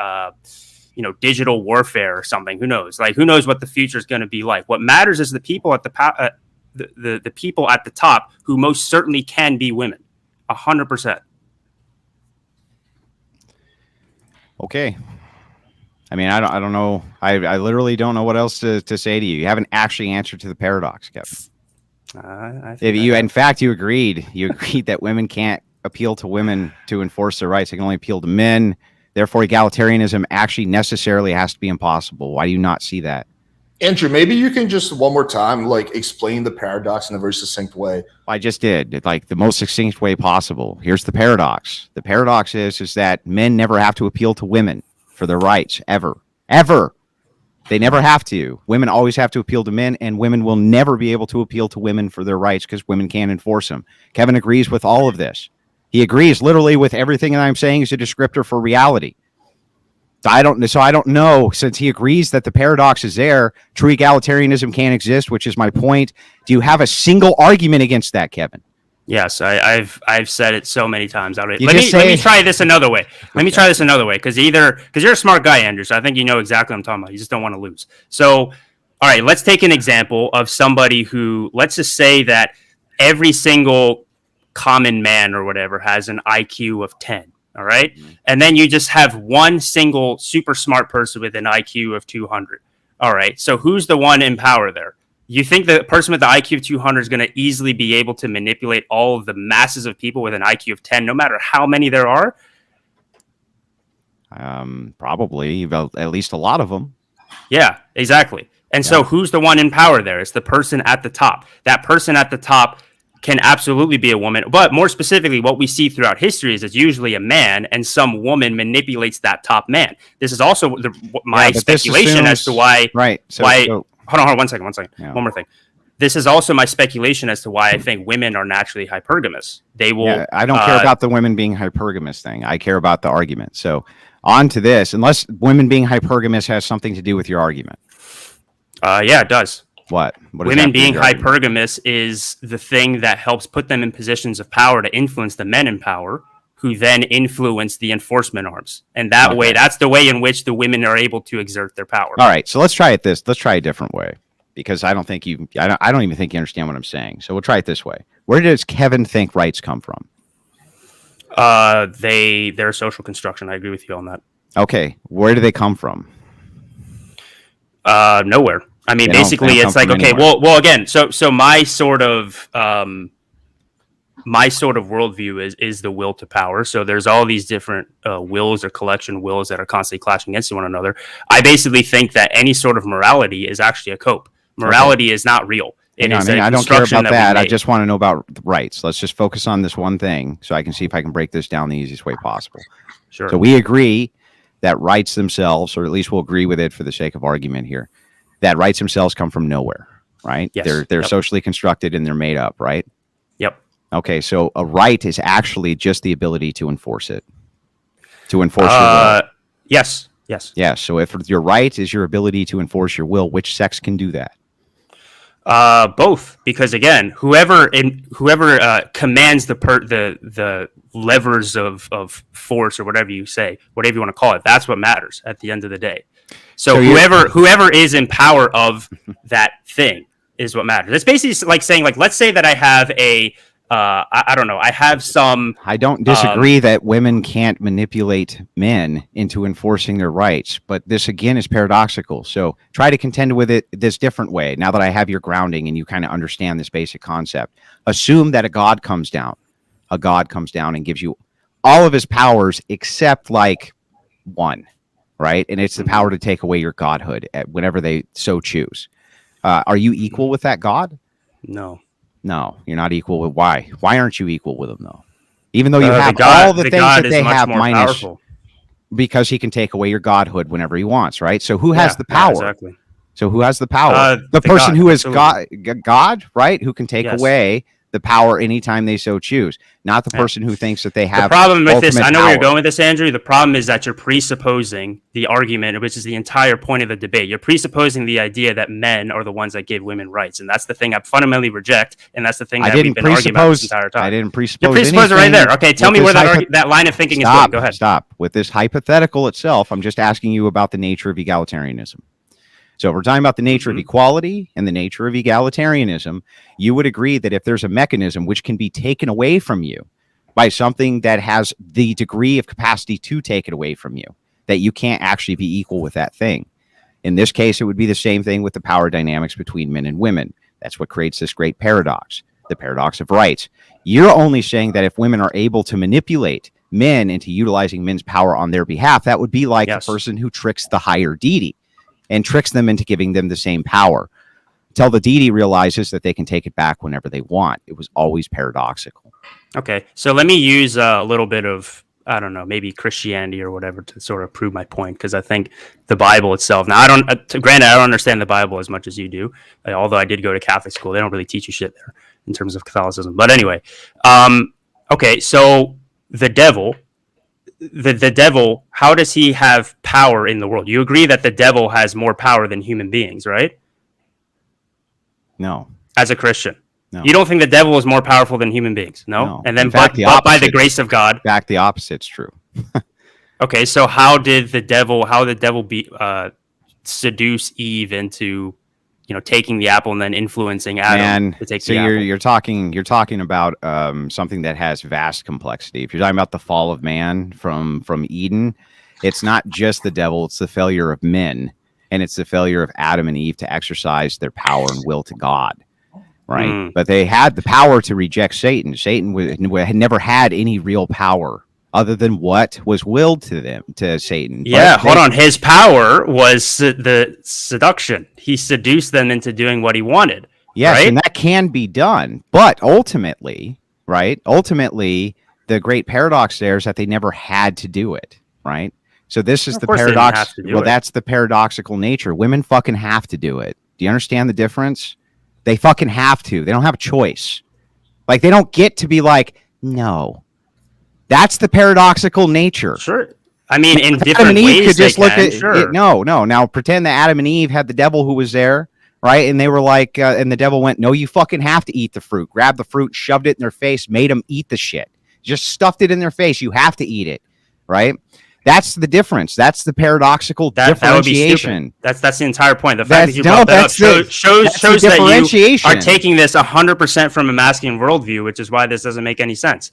digital warfare or something. Who knows? Like, who knows what the future is going to be like? What matters is the people at the people at the top, who most certainly can be women, 100%. Okay. I mean, I don't know. I literally don't know what else to say to you. You haven't actually answered to the paradox, Kevin. In fact, you agreed that women can't appeal to women to enforce their rights. They can only appeal to men. Therefore, egalitarianism actually necessarily has to be impossible. Why do you not see that? Andrew, maybe you can just one more time, like, explain the paradox in a very succinct way. I just did, like, the most succinct way possible. Here's the paradox. The paradox is that men never have to appeal to women for their rights, ever. They never have to. Women always have to appeal to men, and women will never be able to appeal to women for their rights because women can't enforce them. Kevin agrees with all of this. He agrees literally with everything that I'm saying is a descriptor for reality. I don't know, since he agrees that the paradox is there, true egalitarianism can't exist, which is my point. Do you have a single argument against that, Kevin? Yes, I've said it so many times already. Let me try this another way. Let me try this another way, because you're a smart guy, Andrew, so I think you know exactly what I'm talking about. You just don't want to lose. So, all right, let's take an example of somebody who, let's just say that every single common man or whatever has an IQ of 10. All right. Mm-hmm. And then you just have one single super smart person with an IQ of 200. All right. So who's the one in power there? You think the person with the IQ of 200 is going to easily be able to manipulate all of the masses of people with an IQ of 10, no matter how many there are? Probably, at least a lot of them. Yeah, exactly. And so who's the one in power there? It's the person at the top. That person at the top can absolutely be a woman. But more specifically, what we see throughout history is it's usually a man, and some woman manipulates that top man. This is also my speculation as to why. Right. Hold on, one second. Yeah. One more thing. This is also my speculation as to why I think women are naturally hypergamous. They will. Yeah, I don't care about the women being hypergamous thing. I care about the argument. So on to this, unless women being hypergamous has something to do with your argument. Yeah, it does. What women being hypergamous is the thing that helps put them in positions of power to influence the men in power, who then influence the enforcement arms. And that way, that's the way in which the women are able to exert their power. All right, so let's try it Let's try a different way, because I don't even think you understand what I'm saying. So we'll try it this way. Where does Kevin think rights come from? They're a social construction. I agree with you on that. Okay, where do they come from? Nowhere. I mean, basically, it's like, okay, well, again, so my sort of worldview is the will to power. So there's all these different wills or collection wills that are constantly clashing against one another. I basically think that any sort of morality is actually a cope. Morality is not real. I don't care about that. I just want to know about rights. Let's just focus on this one thing so I can see if I can break this down the easiest way possible. Sure. So we agree that rights themselves, or at least we'll agree with it for the sake of argument here, that rights themselves come from nowhere, right? Yes. They're socially constructed and they're made up, right? Yep. Okay, so a right is actually just the ability to enforce it, to enforce your will. Yes. Yeah, so if your right is your ability to enforce your will, which sex can do that? Both, because again, whoever commands the levers of force or whatever you say, whatever you want to call it, that's what matters at the end of the day. So whoever is in power of that thing is what matters. It's basically like saying, like, let's say that I have a I don't know, I have some. I don't disagree that women can't manipulate men into enforcing their rights, but this again is paradoxical. So try to contend with it this different way. Now that I have your grounding and you kind of understand this basic concept, assume that a god comes down and gives you all of his powers except like one, right? And it's the power to take away your godhood whenever they so choose. Are you equal with that god? No, you're not equal with. Why aren't you equal with him though? Even though you have all the things that they have, minus powerful. Because he can take away your godhood whenever he wants, right? So who has the power? Exactly. So who has the power? The person who is God, right? Who can take away the power anytime they so choose, not the person who thinks that they have. The problem with this, I know where you're going with this, Andrew. The problem is that you're presupposing the argument, which is the entire point of the debate. You're presupposing the idea that men are the ones that give women rights, and that's the thing I fundamentally reject, and that's the thing that we've been arguing about this entire time. I didn't presuppose. You're presupposing right there. Okay, tell me where that line of thinking is going. Go ahead. Stop. With this hypothetical itself, I'm just asking you about the nature of egalitarianism. So if we're talking about the nature of equality and the nature of egalitarianism, you would agree that if there's a mechanism which can be taken away from you by something that has the degree of capacity to take it away from you, that you can't actually be equal with that thing. In this case, it would be the same thing with the power dynamics between men and women. That's what creates this great paradox, the paradox of rights. You're only saying that if women are able to manipulate men into utilizing men's power on their behalf, that would be like the person who tricks the higher deity and tricks them into giving them the same power until the deity realizes that they can take it back whenever they want. It was always paradoxical. Okay, so let me use a little bit of, I don't know, maybe Christianity or whatever to sort of prove my point, because I think the Bible itself, now granted, I don't understand the Bible as much as you do, although I did go to Catholic school. They don't really teach you shit there in terms of Catholicism. But anyway, okay, so the devil, how does he have power in the world? You agree that the devil has more power than human beings, right? No. As a Christian. No. You don't think the devil is more powerful than human beings? No. And then but by the grace of God. In fact, the opposite's true. Okay, so how did the devil seduce Eve into taking the apple and then influencing Adam to take the apple? You're talking about something that has vast complexity. If you're talking about the fall of man from Eden, it's not just the devil, it's the failure of men, and it's the failure of Adam and Eve to exercise their power and will to God, right? But they had the power to reject Satan. Satan had never had any real power other than what was willed to Satan. Yeah, hold on. His power was the seduction. He seduced them into doing what he wanted. Yes, right? And that can be done. But ultimately, right? Ultimately, the great paradox there is that they never had to do it, right? So this is the paradox. Well, that's the paradoxical nature. Women fucking have to do it. Do you understand the difference? They fucking have to. They don't have a choice. Like, they don't get to be like, no. That's the paradoxical nature. Sure. I mean, in different Adam and Eve ways, could just look at sure. No. Now pretend that Adam and Eve had the devil who was there, right? And they were like, and the devil went, no, you fucking have to eat the fruit. Grabbed the fruit, shoved it in their face, made them eat the shit. Just stuffed it in their face. You have to eat it, right? That's the difference. That's the paradoxical differentiation. That's the entire point. The fact that you brought that up shows that you are taking this 100% from a masculine worldview, which is why this doesn't make any sense.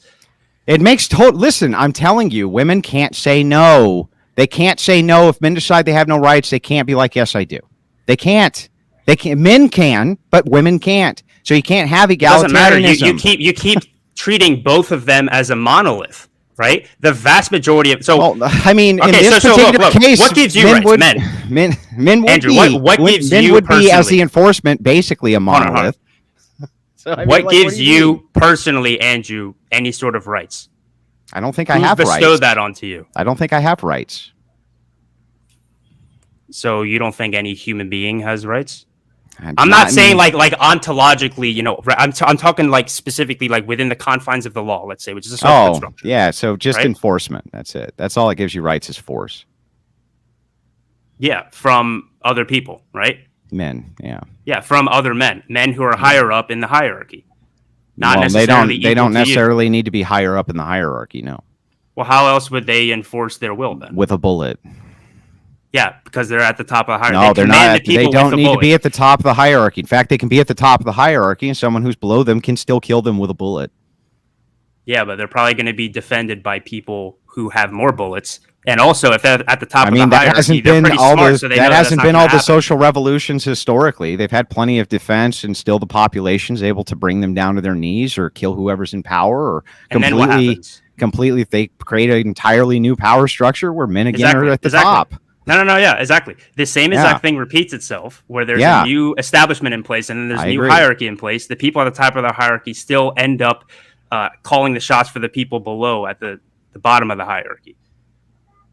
It makes total. Listen, I'm telling you, women can't say no. They can't say no if men decide they have no rights. They can't be like, yes, I do. They can't. They can. Men can, but women can't. So you can't have egalitarianism. It doesn't matter. You keep treating both of them as a monolith, right? The vast majority of I mean, in this particular case, what gives you rights? Men would Andrew, be. What gives men you would personally? Be as the enforcement, basically a monolith. So, what gives you personally, Andrew, any sort of rights? I don't think I have rights. Who bestowed that onto you? I don't think I have rights. So you don't think any human being has rights? I'm not saying like ontologically, I'm talking like specifically like within the confines of the law, let's say, which is a social construction. Yeah, so just enforcement. That's it. That's all it gives you rights is force. Yeah, from other people, right? Men, yeah. Yeah, from other men who are higher up in the hierarchy. Not Well, necessarily they don't equal to you. necessarily need to be higher up in the hierarchy, no. Well, how else would they enforce their will then? With a bullet. Yeah, because they're at the top of the hierarchy. No, they're not. They don't need to bullet. be at the top of the hierarchy. In fact, they can be at the top of the hierarchy, and someone who's below them can still kill them with a bullet. Yeah, but they're probably going to be defended by people who have more bullets. And also, if they're at the top of the hierarchy, they're pretty smart, so they know that hasn't been all the happen. social revolutions historically. They've had plenty of defense, and still the population's able to bring them down to their knees or kill whoever's in power, or And then what happens? completely, if they create an entirely new power structure where men again are at the top. No, yeah, exactly. The same exact thing repeats itself, where there's a new establishment in place and then there's a new hierarchy in place. The people at the top of the hierarchy still end up calling the shots for the people below at the bottom of the hierarchy.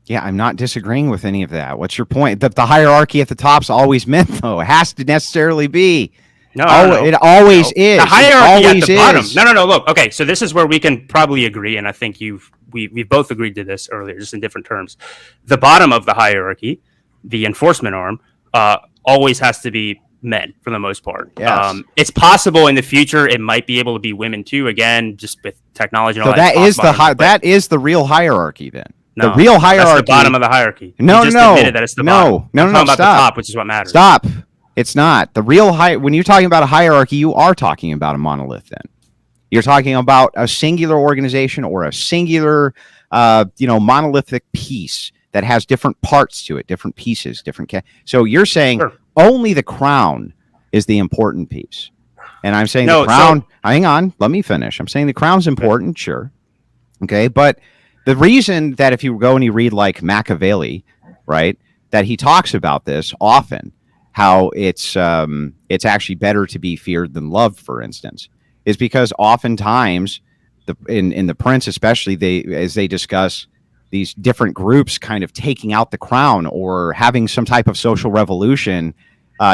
Yeah, I'm not disagreeing with any of that. What's your point? The hierarchy at the top's always meant, though. It has to necessarily be. No, it always is. The hierarchy at the bottom. Is. No. Look, okay, so this is where we can probably agree, and I think we've both agreed to this earlier, just in different terms. The bottom of the hierarchy, the enforcement arm, always has to be men for the most part. Yes. It's possible in the future it might be able to be women too. Again, just with technology and all so that. That is the real hierarchy then. No, the real hierarchy. That's the bottom of the hierarchy. No, you just admitted that it's the bottom. No, about stop. the top, which is what matters. Stop. It's not. The real when you're talking about a hierarchy, you are talking about a monolith then. You're talking about a singular organization or a singular monolithic piece that has different parts to it, different pieces, so you're saying only the crown is the important piece. And I'm saying the crown, hang on, let me finish. I'm saying the crown's important, sure. Okay, but the reason that if you go and you read like Machiavelli, right, that he talks about this often, how it's actually better to be feared than loved, for instance, is because oftentimes in the Prince especially, as they discuss these different groups kind of taking out the crown or having some type of social revolution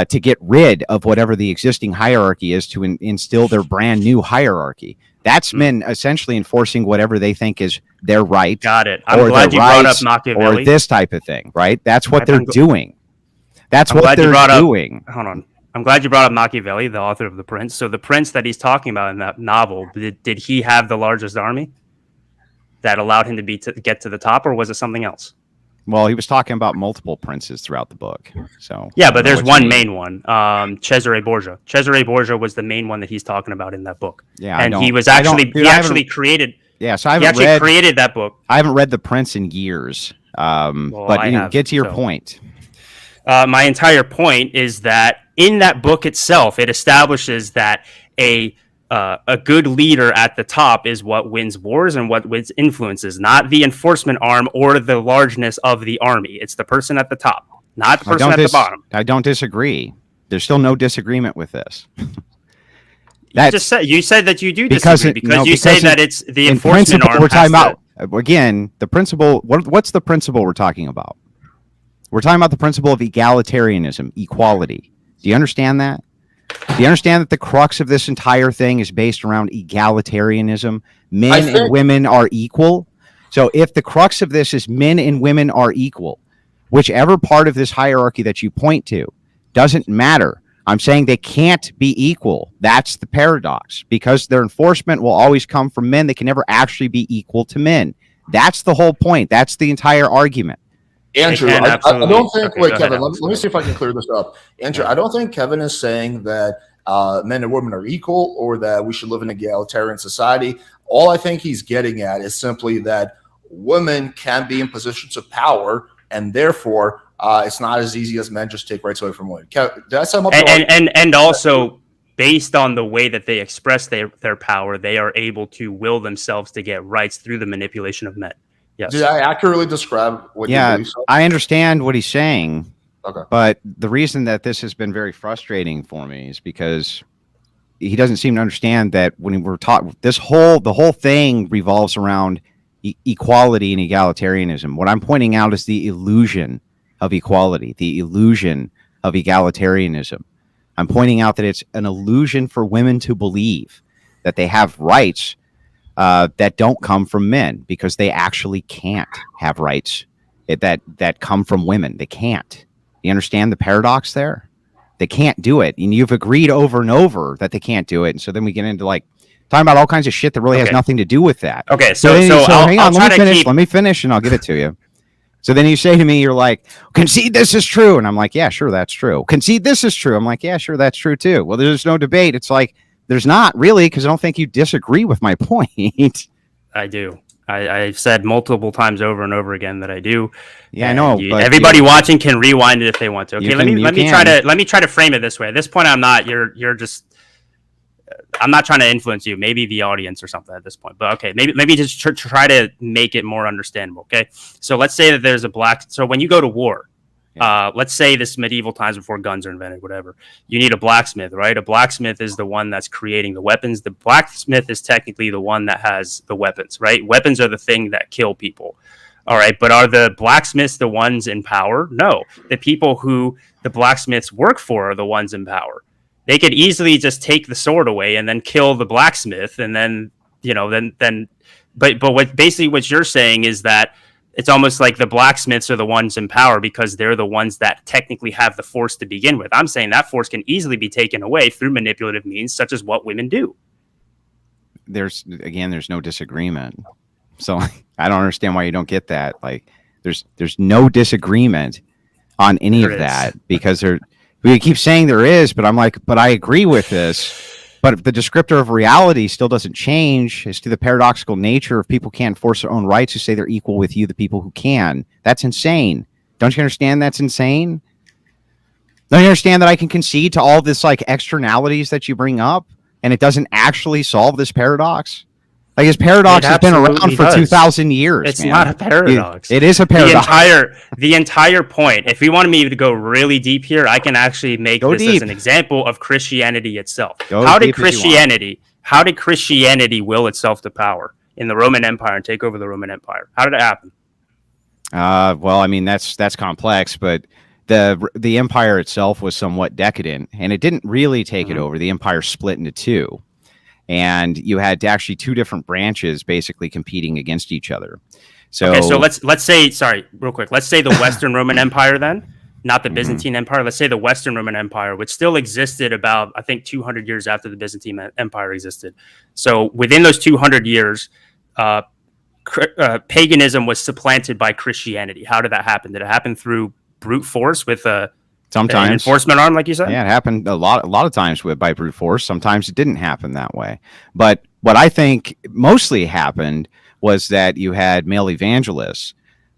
to get rid of whatever the existing hierarchy is to instill their brand new hierarchy. That's men essentially enforcing whatever they think is their right. Got it. I'm glad you brought up Machiavelli. Or this type of thing, right? That's what they're doing. That's what they're doing. Hold on. I'm glad you brought up Machiavelli, the author of The Prince. So the prince that he's talking about in that novel, did he have the largest army that allowed him to get to the top, or was it something else? Well, he was talking about multiple princes throughout the book. So yeah, but there's one main one, Cesare Borgia. Cesare Borgia was the main one that he's talking about in that book. Yeah, and he was actually created. Yeah, so I haven't created that book. I haven't read The Prince in years. But get to your point. My entire point is that in that book itself, it establishes that a good leader at the top is what wins wars and what wins influences, not the enforcement arm or the largeness of the army. It's the person at the top, not the person at the bottom. I don't disagree. There's still no disagreement with this. You said that you do disagree because you say that it's the enforcement arm. We're talking about again the principle. What's the principle we're talking about? We're talking about the principle of egalitarianism, equality. Do you understand that? Do you understand that the crux of this entire thing is based around egalitarianism? Men and women are equal. So if the crux of this is men and women are equal, whichever part of this hierarchy that you point to doesn't matter. I'm saying they can't be equal. That's the paradox. Because their enforcement will always come from men, they can never actually be equal to men. That's the whole point. That's the entire argument. Andrew, I don't think, wait, Kevin, let me see if I can clear this up. Andrew, I don't think Kevin is saying that men and women are equal or that we should live in an egalitarian society. All I think he's getting at is simply that women can be in positions of power, and therefore it's not as easy as men just take rights away from women. Did I sum up? And also, based on the way that they express their power, they are able to will themselves to get rights through the manipulation of men. Yes. Did I accurately describe what you believe? I understand what he's saying. Okay. But the reason that this has been very frustrating for me is because he doesn't seem to understand that when we're talking, the whole thing revolves around equality and egalitarianism. What I'm pointing out is the illusion of equality, the illusion of egalitarianism. I'm pointing out that it's an illusion for women to believe that they have rights that don't come from men, because they actually can't have rights that come from women. They can't. You understand the paradox there? They can't do it. And you've agreed over and over that they can't do it. And so then we get into like talking about all kinds of shit that really has nothing to do with that. Okay. So hang on, let me finish and I'll give it to you. So then you say to me, you're like, concede this is true. And I'm like, yeah, sure, that's true. Concede this is true. I'm like, yeah, sure, that's true too. Well, there's no debate. It's like, there's not really, because I don't think you disagree with my point. I do. I've said multiple times over and over again that I do. Yeah, I know. Everybody watching can rewind it if they want to. Okay, let me try to frame it this way. At this point, I'm not. You're just. I'm not trying to influence you. Maybe the audience or something at this point. But okay, maybe just try to make it more understandable. Okay, so let's say that there's a black. So when you go to war, let's say this medieval times before guns are invented, whatever. You need a blacksmith, right? A blacksmith is the one that's creating the weapons. The blacksmith is technically the one that has the weapons, right? Weapons are the thing that kill people. All right, but are the blacksmiths the ones in power? No, the people who the blacksmiths work for are the ones in power. They could easily just take the sword away and then kill the blacksmith, and then but what you're saying is that it's almost like the blacksmiths are the ones in power because they're the ones that technically have the force to begin with. I'm saying that force can easily be taken away through manipulative means, such as what women do. There's no disagreement. So I don't understand why you don't get that. Like, there's no disagreement on any of that because we keep saying there is, but I'm like, but I agree with this. But the descriptor of reality still doesn't change as to the paradoxical nature of people can't force their own rights who say they're equal with you, the people who can. That's insane. Don't you understand that's insane? Don't you understand that I can concede to all this like externalities that you bring up and it doesn't actually solve this paradox? Like, his paradox has been around for 2,000 years. It's not a paradox. It is a paradox. The entire point. If we wanted me to go really deep here, I can actually make this as an example of Christianity itself. How did Christianity will itself to power in the Roman Empire and take over the Roman Empire? How did it happen? Well, I mean, that's complex, but the empire itself was somewhat decadent, and it didn't really take it over. The empire split into two. And you had actually two different branches basically competing against each other. So let's say, sorry, real quick. Let's say the Western Roman Empire then, not the Byzantine Empire. Let's say the Western Roman Empire, which still existed about, I think, 200 years after the Byzantine Empire existed. So within those 200 years, paganism was supplanted by Christianity. How did that happen? Did it happen through brute force with sometimes an enforcement arm, like you said? Yeah, it happened a lot of times by brute force. Sometimes it didn't happen that way. But what I think mostly happened was that you had male evangelists,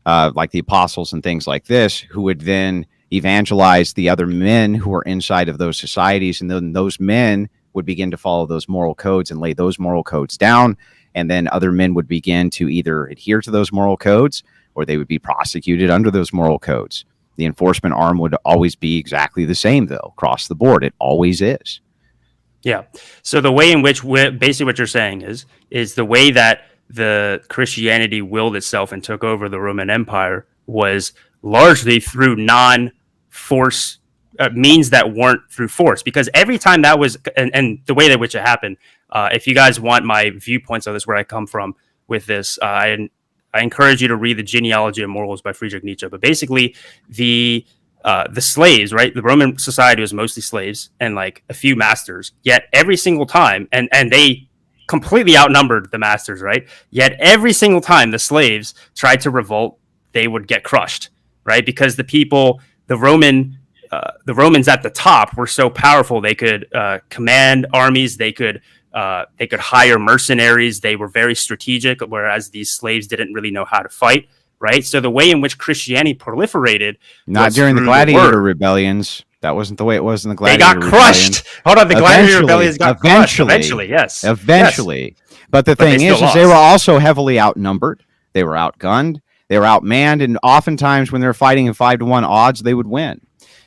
like the apostles and things like this, who would then evangelize the other men who were inside of those societies, and then those men would begin to follow those moral codes and lay those moral codes down, and then other men would begin to either adhere to those moral codes or they would be prosecuted under those moral codes. The enforcement arm would always be exactly the same, though, across the board. It always is. Yeah. So the way in which basically what you're saying is the way that the Christianity willed itself and took over the Roman Empire was largely through non-force means that weren't through force. Because every time that was, and the way that which it happened, if you guys want my viewpoints on this, where I come from with this, I encourage you to read The Genealogy of Morals by Friedrich Nietzsche. But basically, the slaves, right? The Roman society was mostly slaves and like a few masters. Yet every single time, and they completely outnumbered the masters, right? Yet every single time the slaves tried to revolt, they would get crushed, right? Because the Romans at the top were so powerful, they could command armies, they could hire mercenaries. They were very strategic, whereas these slaves didn't really know how to fight, right? So the way in which Christianity proliferated, not during the gladiator rebellions. That wasn't the way it was in the gladiator rebellions. They got crushed. Hold on, the gladiator rebellions got crushed. Eventually, yes. Eventually. Yes. But the thing is they were also heavily outnumbered. They were outgunned. They were outmanned. And oftentimes when they're fighting in 5-to-1 odds, they would win.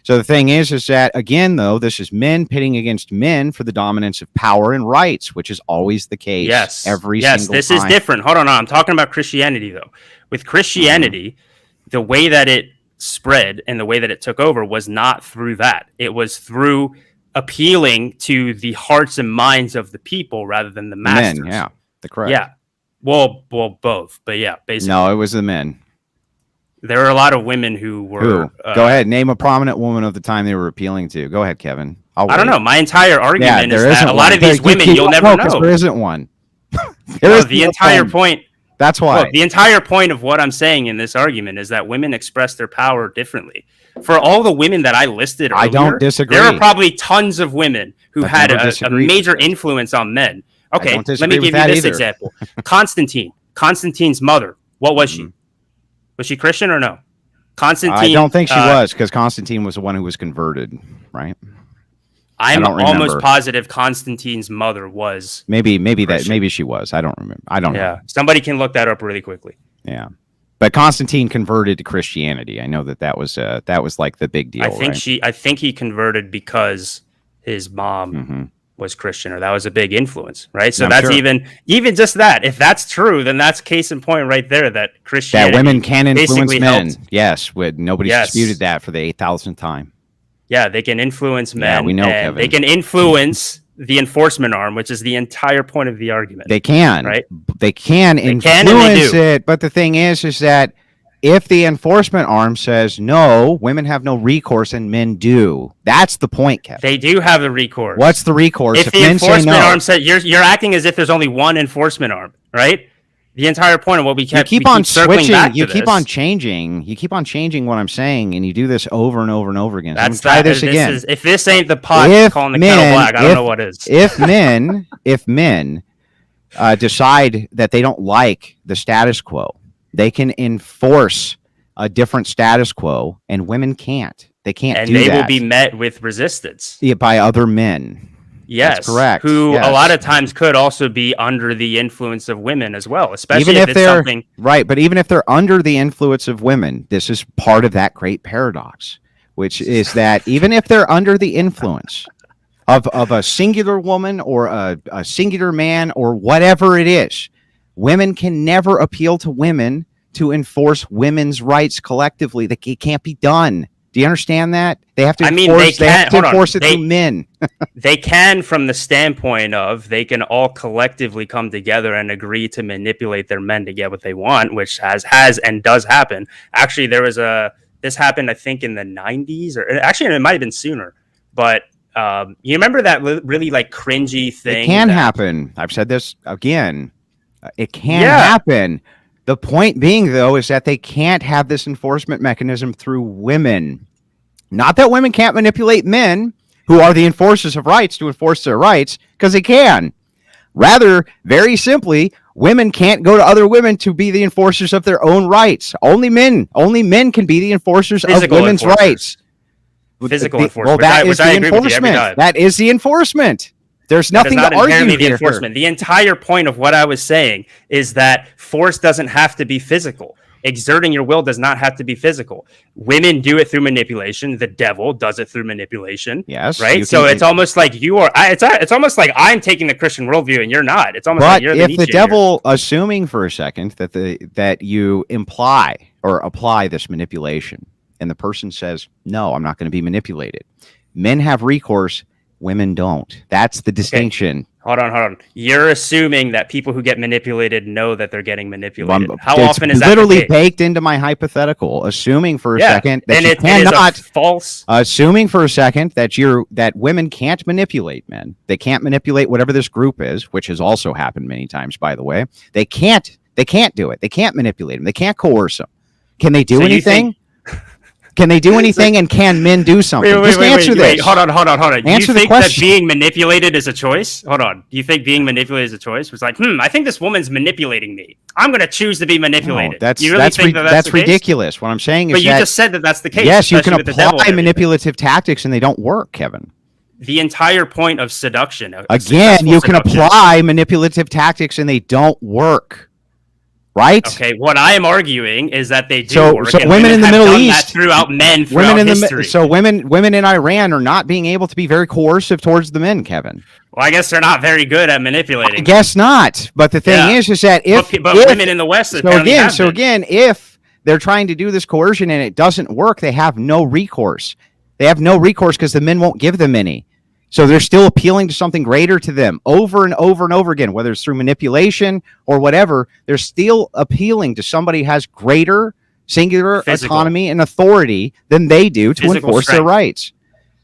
So the thing is that, again, though, this is men pitting against men for the dominance of power and rights, which is always the case. Yes. Every single time. Yes, this is different. Hold on. I'm talking about Christianity, though. With Christianity, the way that it spread and the way that it took over was not through that. It was through appealing to the hearts and minds of the people rather than the masters. Men, yeah. Correct. Yeah. Well, both. But yeah, basically. No, it was the men. There are a lot of women who were. Who? Go ahead. Name a prominent woman of the time they were appealing to. Go ahead, Kevin. I don't know. My entire argument is that a lot of these women you'll never know. There isn't one. The entire point. That's why. Look, the entire point of what I'm saying in this argument is that women express their power differently. For all the women that I listed earlier, I don't disagree. There are probably tons of women who had a major influence on men. Okay, let me give you this example. Constantine's mother. What was she? Was she Christian or no? Constantine. I don't think she was, because Constantine was the one who was converted, right? I'm almost positive Constantine's mother was. Maybe she was. I don't remember. I don't know. Yeah, somebody can look that up really quickly. Yeah, but Constantine converted to Christianity. I know that was like the big deal. I think he converted because his mom was Christian, or that was a big influence, right? So that's sure. even just that. If that's true, then that's case in point right there. That Christianity, that women can influence men. Helped. Yes, nobody's disputed that for the 8,000th time. Yeah, they can influence men. Yeah, we know, Kevin. They can influence the enforcement arm, which is the entire point of the argument. They can, right? They can influence it, but the thing is that if the enforcement arm says no, women have no recourse and men do. That's the point, Kevin. They do have the recourse. What's the recourse? If the enforcement arm says you're acting as if there's only one enforcement arm, right? The entire point of what we keep on switching. You keep on changing. You keep on changing what I'm saying, and you do this over and over and over again. That's try this again. If this ain't the pot calling the kettle black, I don't know what is. If men decide that they don't like the status quo, they can enforce a different status quo, and women can't. They can't do that. And they will be met with resistance by other men. Yes, that's correct. Who a lot of times could also be under the influence of women as well, especially even if it's something right. But even if they're under the influence of women, this is part of that great paradox, which is that even if they're under the influence of a singular woman or a singular man or whatever it is, women can never appeal to women to enforce women's rights collectively. It can't be done. Do you understand that? They have to enforce it through men. They can, from the standpoint of they can all collectively come together and agree to manipulate their men to get what they want, which has and does happen. Actually, this happened, I think, in the 90s, or actually it might have been sooner. But you remember that really like cringy thing? It can happen. I've said this again. It can happen. The point being, though, is that they can't have this enforcement mechanism through women. Not that women can't manipulate men who are the enforcers of rights to enforce their rights, because they can. Rather, very simply, women can't go to other women to be the enforcers of their own rights. Only men can be the enforcers of women's rights. Physical enforcement. Well, that is the enforcement. That is the enforcement. There's nothing to argue here. The entire point of what I was saying is that force doesn't have to be physical. Exerting your will does not have to be physical. Women do it through manipulation. The devil does it through manipulation. Yes. Right. So it's almost like you are. It's almost like I'm taking the Christian worldview and you're not. It's almost like you're the Nietzsche. But if the devil, assuming for a second that you imply or apply this manipulation, and the person says, "No, I'm not going to be manipulated." Men have recourse. Women don't. That's the distinction. Okay. Hold on. You're assuming that people who get manipulated know that they're getting manipulated. How often is that literally baked into my hypothetical? Assuming for a second that you cannot false. Assuming for a second that women can't manipulate men. They can't manipulate whatever this group is, which has also happened many times, by the way. They can't do it. They can't manipulate them. They can't coerce them. Can they do anything? Can they do anything, and can men do something? Just answer this. Hold on. Do you think that being manipulated is a choice? Hold on. Do you think being manipulated is a choice? It's like, I think this woman's manipulating me. I'm going to choose to be manipulated. No, that's ridiculous. What I'm saying is But you just said that that's the case. Yes, you can apply manipulative tactics, and they don't work, Kevin. The entire point of seduction. Again, you can apply manipulative tactics, and they don't work. Right. Okay. What I am arguing is that they do work. So women in the Middle East, throughout history. So women in Iran are not being able to be very coercive towards the men, Kevin. Well, I guess they're not very good at manipulating. I guess not. But the thing is that if women in the West, again, if they're trying to do this coercion and it doesn't work, they have no recourse. They have no recourse because the men won't give them any. So they're still appealing to something greater to them over and over and over again, whether it's through manipulation or whatever. They're still appealing to somebody who has greater singular Physical. autonomy and authority than they do to Physical enforce their strength. rights.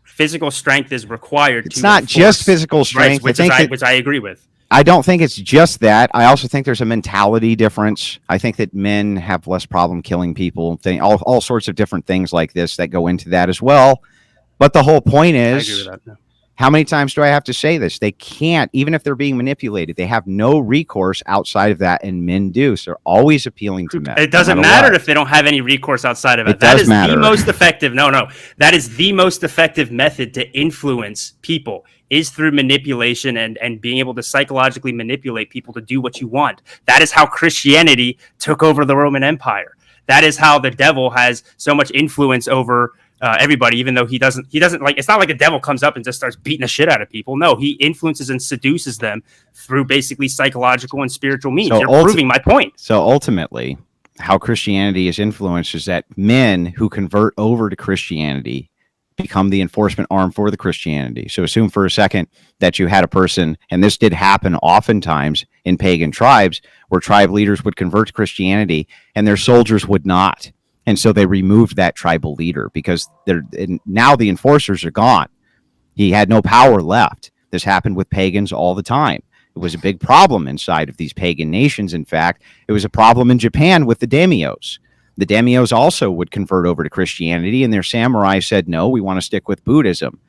Physical strength is required. It's to not enforce just physical strength. rights, which I agree with. I don't think it's just that. I also think there's a mentality difference. I think that men have less problem killing people. All sorts of different things like this that go into that as well. But the whole point I agree is, with that. No. how many times do I have to say this? They can't, even if they're being manipulated, they have no recourse outside of that, and men do. So they're always appealing to men. It doesn't matter if they don't have any recourse outside of it. It That does is matter. the most effective. That is the most effective method to influence people, is through manipulation and being able to psychologically manipulate people to do what you want. That is how Christianity took over the Roman Empire. That is how the devil has so much influence over everybody, even though he doesn't like, it's not like the devil comes up and just starts beating the shit out of people. No, he influences and seduces them through basically psychological and spiritual means. So You're proving my point. So ultimately, how Christianity is influenced is that men who convert over to Christianity become the enforcement arm for the Christianity. So assume for a second that you had a person, and this did happen oftentimes in pagan tribes, where tribe leaders would convert to Christianity and their soldiers would not. And so they removed that tribal leader because now the enforcers are gone. He had no power left. This happened with pagans all the time. It was a big problem inside of these pagan nations. In fact, it was a problem in Japan with the daimyos. The daimyos also would convert over to Christianity, and their samurai said, no, we want to stick with Buddhism.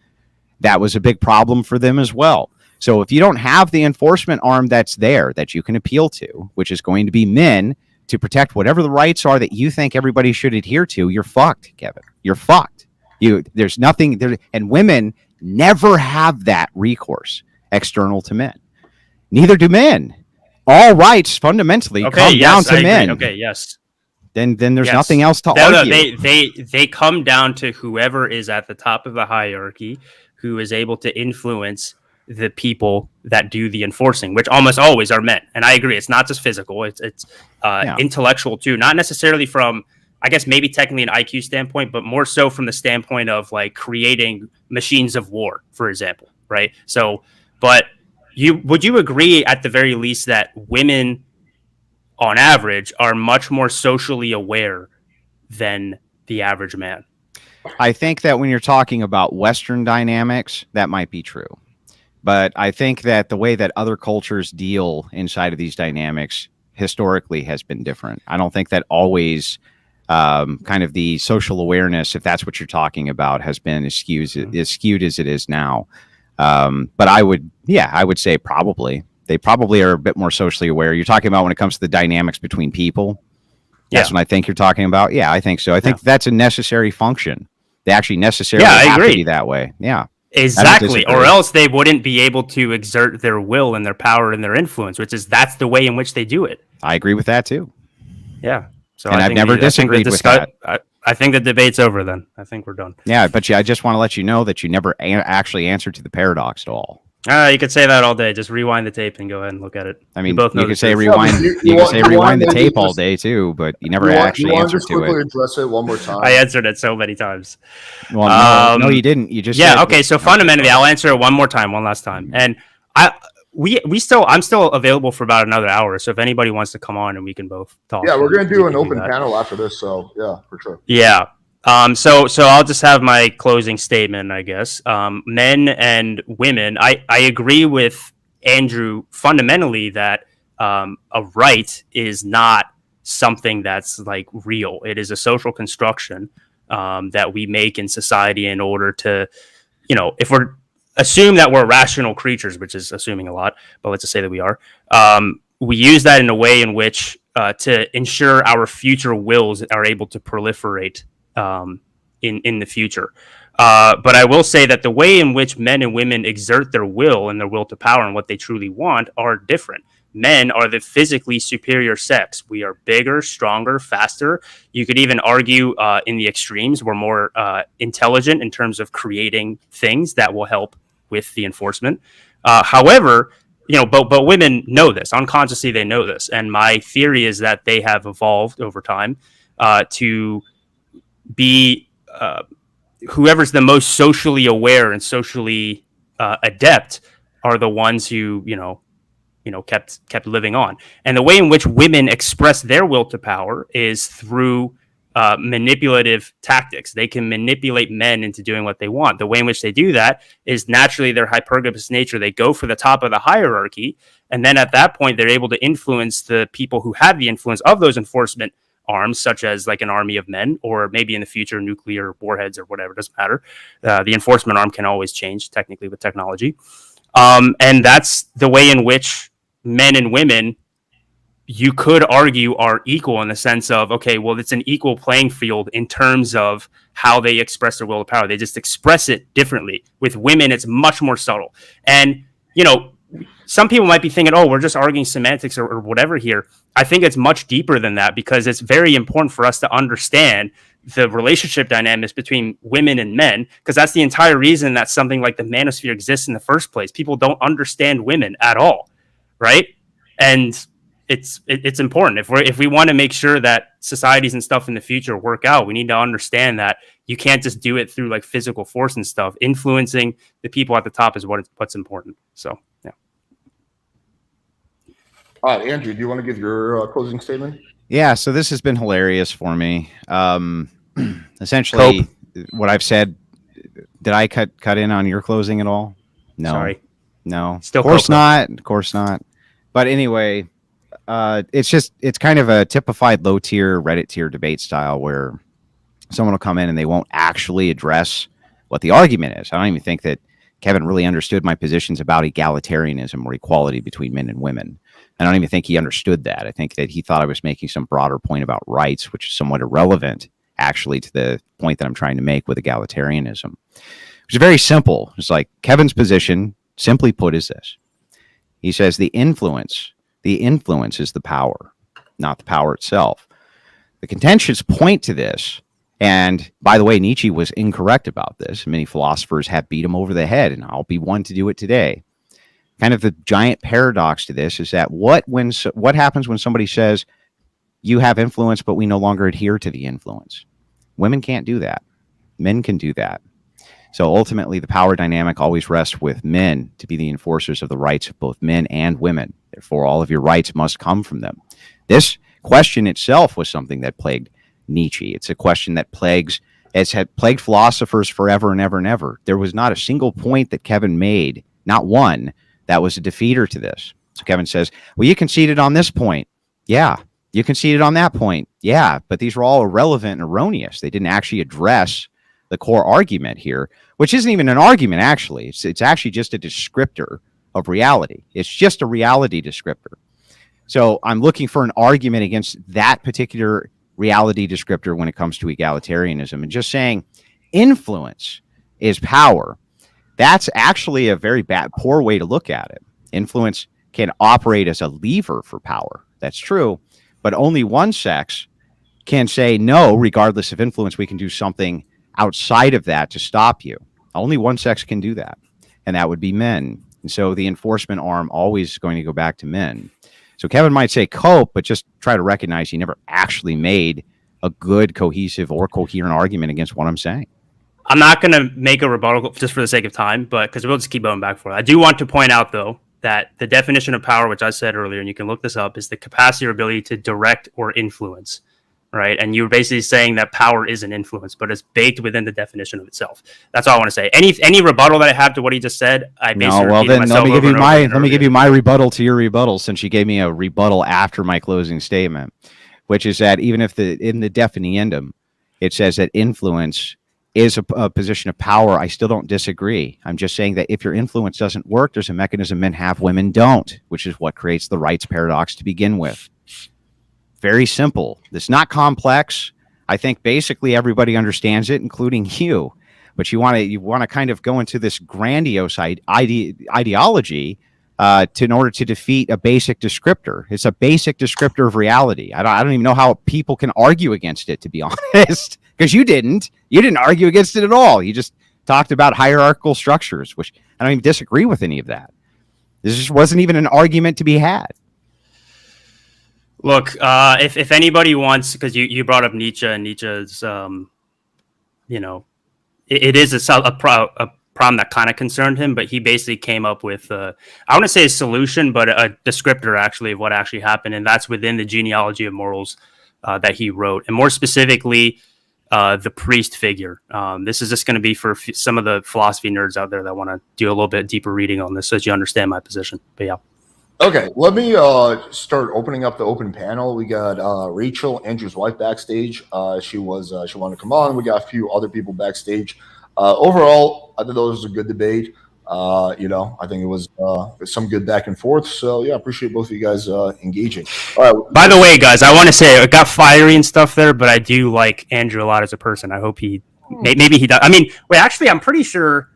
That was a big problem for them as well. So if you don't have the enforcement arm that's there that you can appeal to, which is going to be men, to protect whatever the rights are that you think everybody should adhere to, you're fucked, Kevin. You're fucked. There's nothing there, and women never have that recourse external to men. Neither do men. All rights fundamentally come down to men. Okay, yes. Then there's nothing else to argue. They come down to whoever is at the top of the hierarchy, who is able to influence the people that do the enforcing, which almost always are men. And I agree, it's not just physical, it's intellectual too. Not necessarily from, I guess maybe technically an IQ standpoint, but more so from the standpoint of like creating machines of war, for example, right? So, but would you agree at the very least that women on average are much more socially aware than the average man? I think that when you're talking about Western dynamics, that might be true. But I think that the way that other cultures deal inside of these dynamics historically has been different. I don't think that always kind of the social awareness, if that's what you're talking about, has been as skewed as it is now. But I would say probably. They probably are a bit more socially aware. You're talking about when it comes to the dynamics between people. That's what I think you're talking about. Yeah, I think so. I think that's a necessary function. They actually necessarily have to be that way. Yeah. Exactly, or else they wouldn't be able to exert their will and their power and their influence, that's the way in which they do it. I agree with that too. Yeah. So and I've never disagreed with that. I think the debate's over then. I think we're done. Yeah, but I just want to let you know that you never actually answered to the paradox at all. You could say that all day. Just rewind the tape and go ahead and look at it. I mean, you could say rewind. You could say rewind the tape all day too, but you never actually answered to it. Address it one more time. I answered it so many times. Well, no, you didn't. You just okay. So fundamentally, I'll answer it one last time, and I'm still available for about another hour. So if anybody wants to come on and we can both talk. Yeah, we're gonna do an open panel after this. So yeah, for sure. Yeah. So I'll just have my closing statement, I guess. Men and women, I agree with Andrew fundamentally that a right is not something that's like real. It is a social construction that we make in society in order to, if we're assume that we're rational creatures, which is assuming a lot, but let's just say that we are. We use that in a way in which to ensure our future wills are able to proliferate in the future. But I will say that the way in which men and women exert their will and their will to power and what they truly want are different. Men are the physically superior sex. We are bigger, stronger, faster. You could even argue in the extremes, we're more intelligent in terms of creating things that will help with the enforcement. However, but women know this. Unconsciously, they know this. And my theory is that they have evolved over time to be whoever's the most socially aware and socially adept are the ones who kept living on. And the way in which women express their will to power is through manipulative tactics. They can manipulate men into doing what they want. The way in which they do that is naturally their hypergamous nature. They go for the top of the hierarchy, and then at that point, they're able to influence the people who have the influence of those enforcement arms, such as like an army of men, or maybe in the future, nuclear warheads or whatever, doesn't matter. The enforcement arm can always change technically with technology. And that's the way in which men and women, you could argue, are equal in the sense of, okay, well, it's an equal playing field in terms of how they express their will to power. They just express it differently. With women, it's much more subtle. And, you know, some people might be thinking, oh, we're just arguing semantics or whatever here. I think it's much deeper than that, because it's very important for us to understand the relationship dynamics between women and men, because that's the entire reason that something like the manosphere exists in the first place. People don't understand women at all, right? And it's important. If we want to make sure that societies and stuff in the future work out, we need to understand that you can't just do it through like physical force and stuff. Influencing the people at the top is what's important. So, yeah. All right, Andrew, do you want to give your closing statement? Yeah, so this has been hilarious for me. Essentially, what I've said, did I cut in on your closing at all? No. Sorry. No. Still of course not. Of course not. But anyway, it's kind of a typified low tier Reddit tier debate style where someone will come in and they won't actually address what the argument is. I don't even think that Kevin really understood my positions about egalitarianism or equality between men and women. I don't even think he understood that. I think that he thought I was making some broader point about rights, which is somewhat irrelevant, actually, to the point that I'm trying to make with egalitarianism. It's very simple. It's like Kevin's position, simply put, is this. He says the influence is the power, not the power itself. The contentions point to this. And by the way, Nietzsche was incorrect about this. Many philosophers have beat him over the head, and I'll be one to do it today. Kind of the giant paradox to this is that what happens when somebody says you have influence, but we no longer adhere to the influence? Women can't do that. Men can do that. So ultimately, the power dynamic always rests with men to be the enforcers of the rights of both men and women. Therefore, all of your rights must come from them. This question itself was something that plagued Nietzsche. It's a question that has had plagued philosophers forever and ever and ever. There was not a single point that Kevin made, not one, that was a defeater to this. So Kevin says, well, you conceded on this point. Yeah. You conceded on that point. Yeah. But these were all irrelevant and erroneous. They didn't actually address the core argument here, which isn't even an argument, actually. It's actually just a descriptor of reality. It's just a reality descriptor. So I'm looking for an argument against that particular reality descriptor when it comes to egalitarianism, and just saying influence is power. That's actually a very poor way to look at it. Influence can operate as a lever for power. That's true. But only one sex can say, no, regardless of influence, we can do something outside of that to stop you. Only one sex can do that. And that would be men. And so the enforcement arm always is going to go back to men. So Kevin might say cope, but just try to recognize he never actually made a good, cohesive, or coherent argument against what I'm saying. I'm not going to make a rebuttal just for the sake of time, but because we'll just keep going back for it. I do want to point out, though, that the definition of power, which I said earlier, and you can look this up, is the capacity or ability to direct or influence, right? And you're basically saying that power is an influence, but it's baked within the definition of itself. That's all I want to say. Any rebuttal that I have to what he just said, I basically let me give you my rebuttal to your rebuttal, since you gave me a rebuttal after my closing statement, which is that even if in the definiendum it says that influence is a position of power, I still don't disagree. I'm just saying that if your influence doesn't work, there's a mechanism men have, women don't, which is what creates the rights paradox to begin with. Very simple. It's not complex. I think basically everybody understands it, including you. But you want to kind of go into this grandiose ideology in order to defeat a basic descriptor. It's a basic descriptor of reality. I don't even know how people can argue against it, to be honest, because you didn't argue against it at all. You just talked about hierarchical structures, which I don't even disagree with any of that. This just wasn't even an argument to be had. Look, if anybody wants, because you brought up Nietzsche, and Nietzsche's, it is a problem that kind of concerned him, but he basically came up with, I want to say a solution, but a descriptor actually of what actually happened, and that's within the genealogy of morals that he wrote, and more specifically, the priest figure. This is just going to be for some of the philosophy nerds out there that want to do a little bit deeper reading on this, so that you understand my position. But yeah. Okay, let me start opening up the open panel. We got Rachel, Andrew's wife, backstage. She wanted to come on. We got a few other people backstage. Overall, I thought it was a good debate. I think it was some good back and forth. So yeah, I appreciate both of you guys engaging. All right. By the way, guys, I want to say it got fiery and stuff there, but I do like Andrew a lot as a person. I hope maybe he does. I mean, wait, actually, I'm pretty sure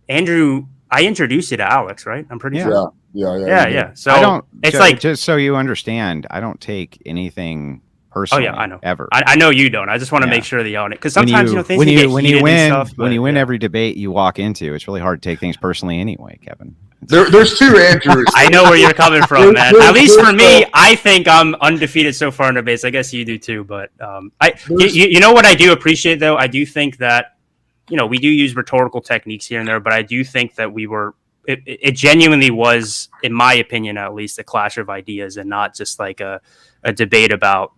Andrew. I introduced you to Alex, right? I'm pretty sure. Yeah. So I don't. It's just so you understand, I don't take anything personally. I know. Ever. I know you don't. I just want to make sure that you own it, because sometimes things when get when heated you win and stuff, when you win every debate you walk into, it's really hard to take things personally anyway, Kevin. There's two Andrews. I know where you're coming from, man. At least for me, I think I'm undefeated so far in debates. I guess you do too, but you know what I do appreciate though? I do think that we do use rhetorical techniques here and there, but I do think that it genuinely was, in my opinion at least, a clash of ideas and not just like a debate about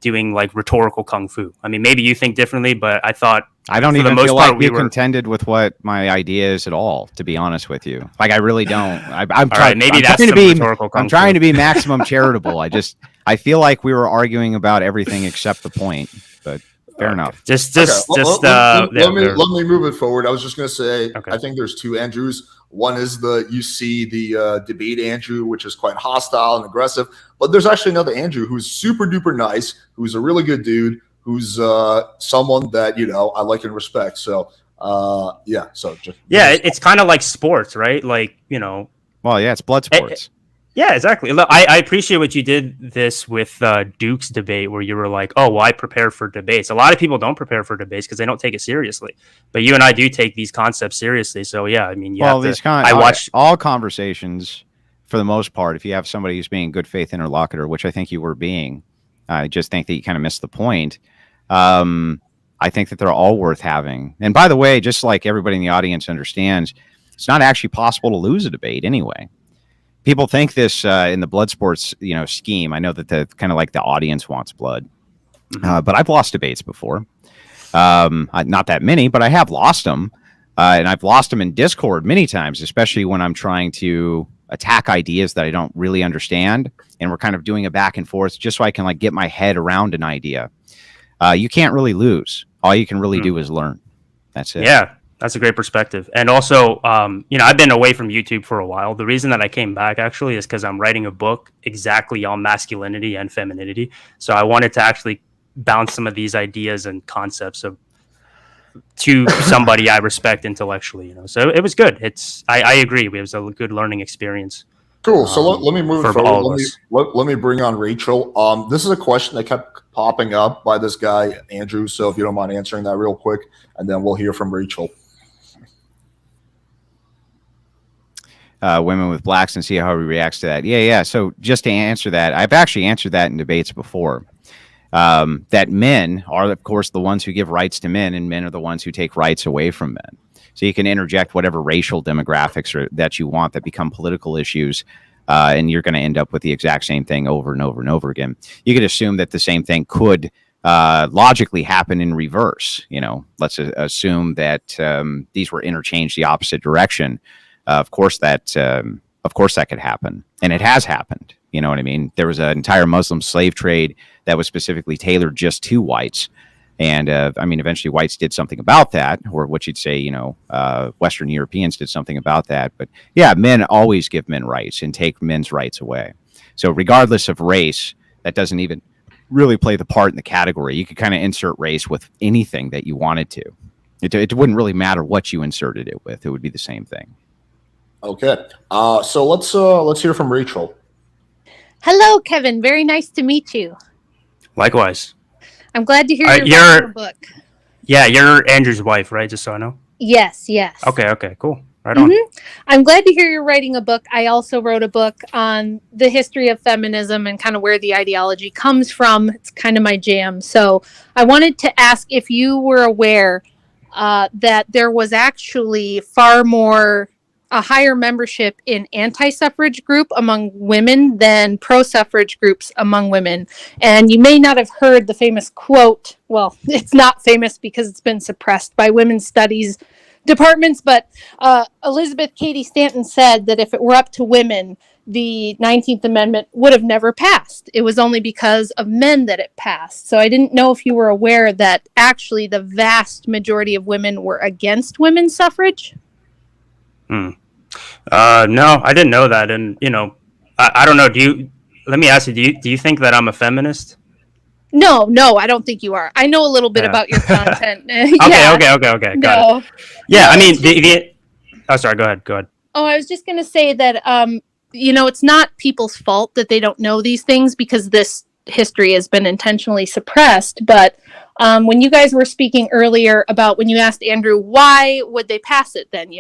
doing like rhetorical kung fu. I mean, maybe you think differently, but I thought I don't even feel like we contended with what my idea is at all, to be honest with you. Like, I really don't. I'm trying to be maximum charitable. I feel like we were arguing about everything except the point, but fair enough. Let me move it forward. I was just going to say, I think there's two Andrews. One is the debate Andrew, which is quite hostile and aggressive. But there's actually another Andrew who's super duper nice, who's a really good dude, who's someone that I like and respect. So it's kind of like sports, right? Like Well, yeah, it's blood sports. Yeah, exactly. Look, I appreciate what you did this with Duke's debate, where you were like, oh, well, I prepare for debates. A lot of people don't prepare for debates because they don't take it seriously. But you and I do take these concepts seriously. So, yeah, I mean, I watch all conversations for the most part. If you have somebody who's being a good faith interlocutor, which I think you were being, I just think that you kind of missed the point. I think that they're all worth having. And by the way, just like everybody in the audience understands, it's not actually possible to lose a debate anyway. People think this in the blood sports, scheme. I know that the kind of like the audience wants blood, but I've lost debates before. Not that many, but I have lost them, and I've lost them in Discord many times, especially when I'm trying to attack ideas that I don't really understand, and we're kind of doing a back and forth just so I can like get my head around an idea. You can't really lose. All you can really do is learn. That's it. Yeah. That's a great perspective. And also, I've been away from YouTube for a while. The reason that I came back actually is because I'm writing a book exactly on masculinity and femininity. So I wanted to actually bounce some of these ideas and concepts to somebody I respect intellectually. So it was good. I agree. It was a good learning experience. Cool. So let me move forward. Let me bring on Rachel. This is a question that kept popping up by this guy, Andrew. So if you don't mind answering that real quick, and then we'll hear from Rachel. Women with blacks and see how he reacts to that. Yeah. So just to answer that, I've actually answered that in debates before. That men are, of course, the ones who give rights to men, and men are the ones who take rights away from men. So you can interject whatever racial demographics that you want that become political issues, and you're going to end up with the exact same thing over and over and over again. You could assume that the same thing could logically happen in reverse. Let's assume that these were interchanged the opposite direction. Of course that could happen, and it has happened. You know what I mean? There was an entire Muslim slave trade that was specifically tailored just to whites, and eventually whites did something about that, or what you'd say, Western Europeans did something about that. But yeah, men always give men rights and take men's rights away. So regardless of race, that doesn't even really play the part in the category. You could kind of insert race with anything that you wanted to. It wouldn't really matter what you inserted it with. It would be the same thing. Okay. So let's hear from Rachel. Hello, Kevin. Very nice to meet you. Likewise. I'm glad to hear your book. Yeah, you're Andrew's wife, right? Just so I know. Yes. Okay, cool. Right on. I'm glad to hear you're writing a book. I also wrote a book on the history of feminism and kind of where the ideology comes from. It's kind of my jam. So I wanted to ask if you were aware that there was actually far more a higher membership in anti-suffrage group among women than pro-suffrage groups among women. And you may not have heard the famous quote. Well, it's not famous because it's been suppressed by women's studies departments, but Elizabeth Cady Stanton said that if it were up to women, the 19th Amendment would have never passed. It was only because of men that it passed. So I didn't know if you were aware that actually the vast majority of women were against women's suffrage. No, I didn't know that. And, I don't know. Let me ask you, do you think that I'm a feminist? No, I don't think you are. I know a little bit about your content. Okay. No. Got it. Yeah, I mean, oh, sorry, go ahead. Oh, I was just going to say that, it's not people's fault that they don't know these things because this history has been intentionally suppressed. But when you guys were speaking earlier about when you asked Andrew, why would they pass it then?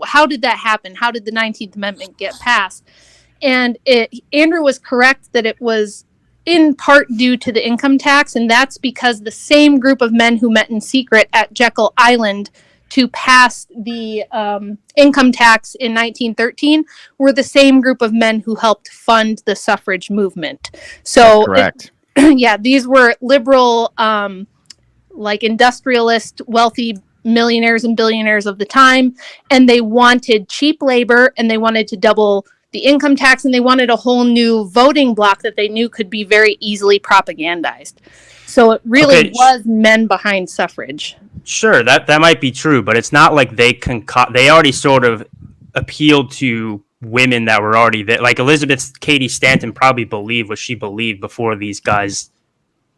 How did that happen? How did the 19th Amendment get passed? And Andrew was correct that it was in part due to the income tax, and that's because the same group of men who met in secret at Jekyll Island to pass the income tax in 1913 were the same group of men who helped fund the suffrage movement. So, correct. These were liberal, industrialist, wealthy millionaires and billionaires of the time, and they wanted cheap labor, and they wanted to double the income tax, and they wanted a whole new voting bloc that they knew could be very easily propagandized. So it really was men behind suffrage. Sure, that might be true, but it's not like they already sort of appealed to women that were already there. Like Elizabeth Cady Stanton probably believed what she believed before these guys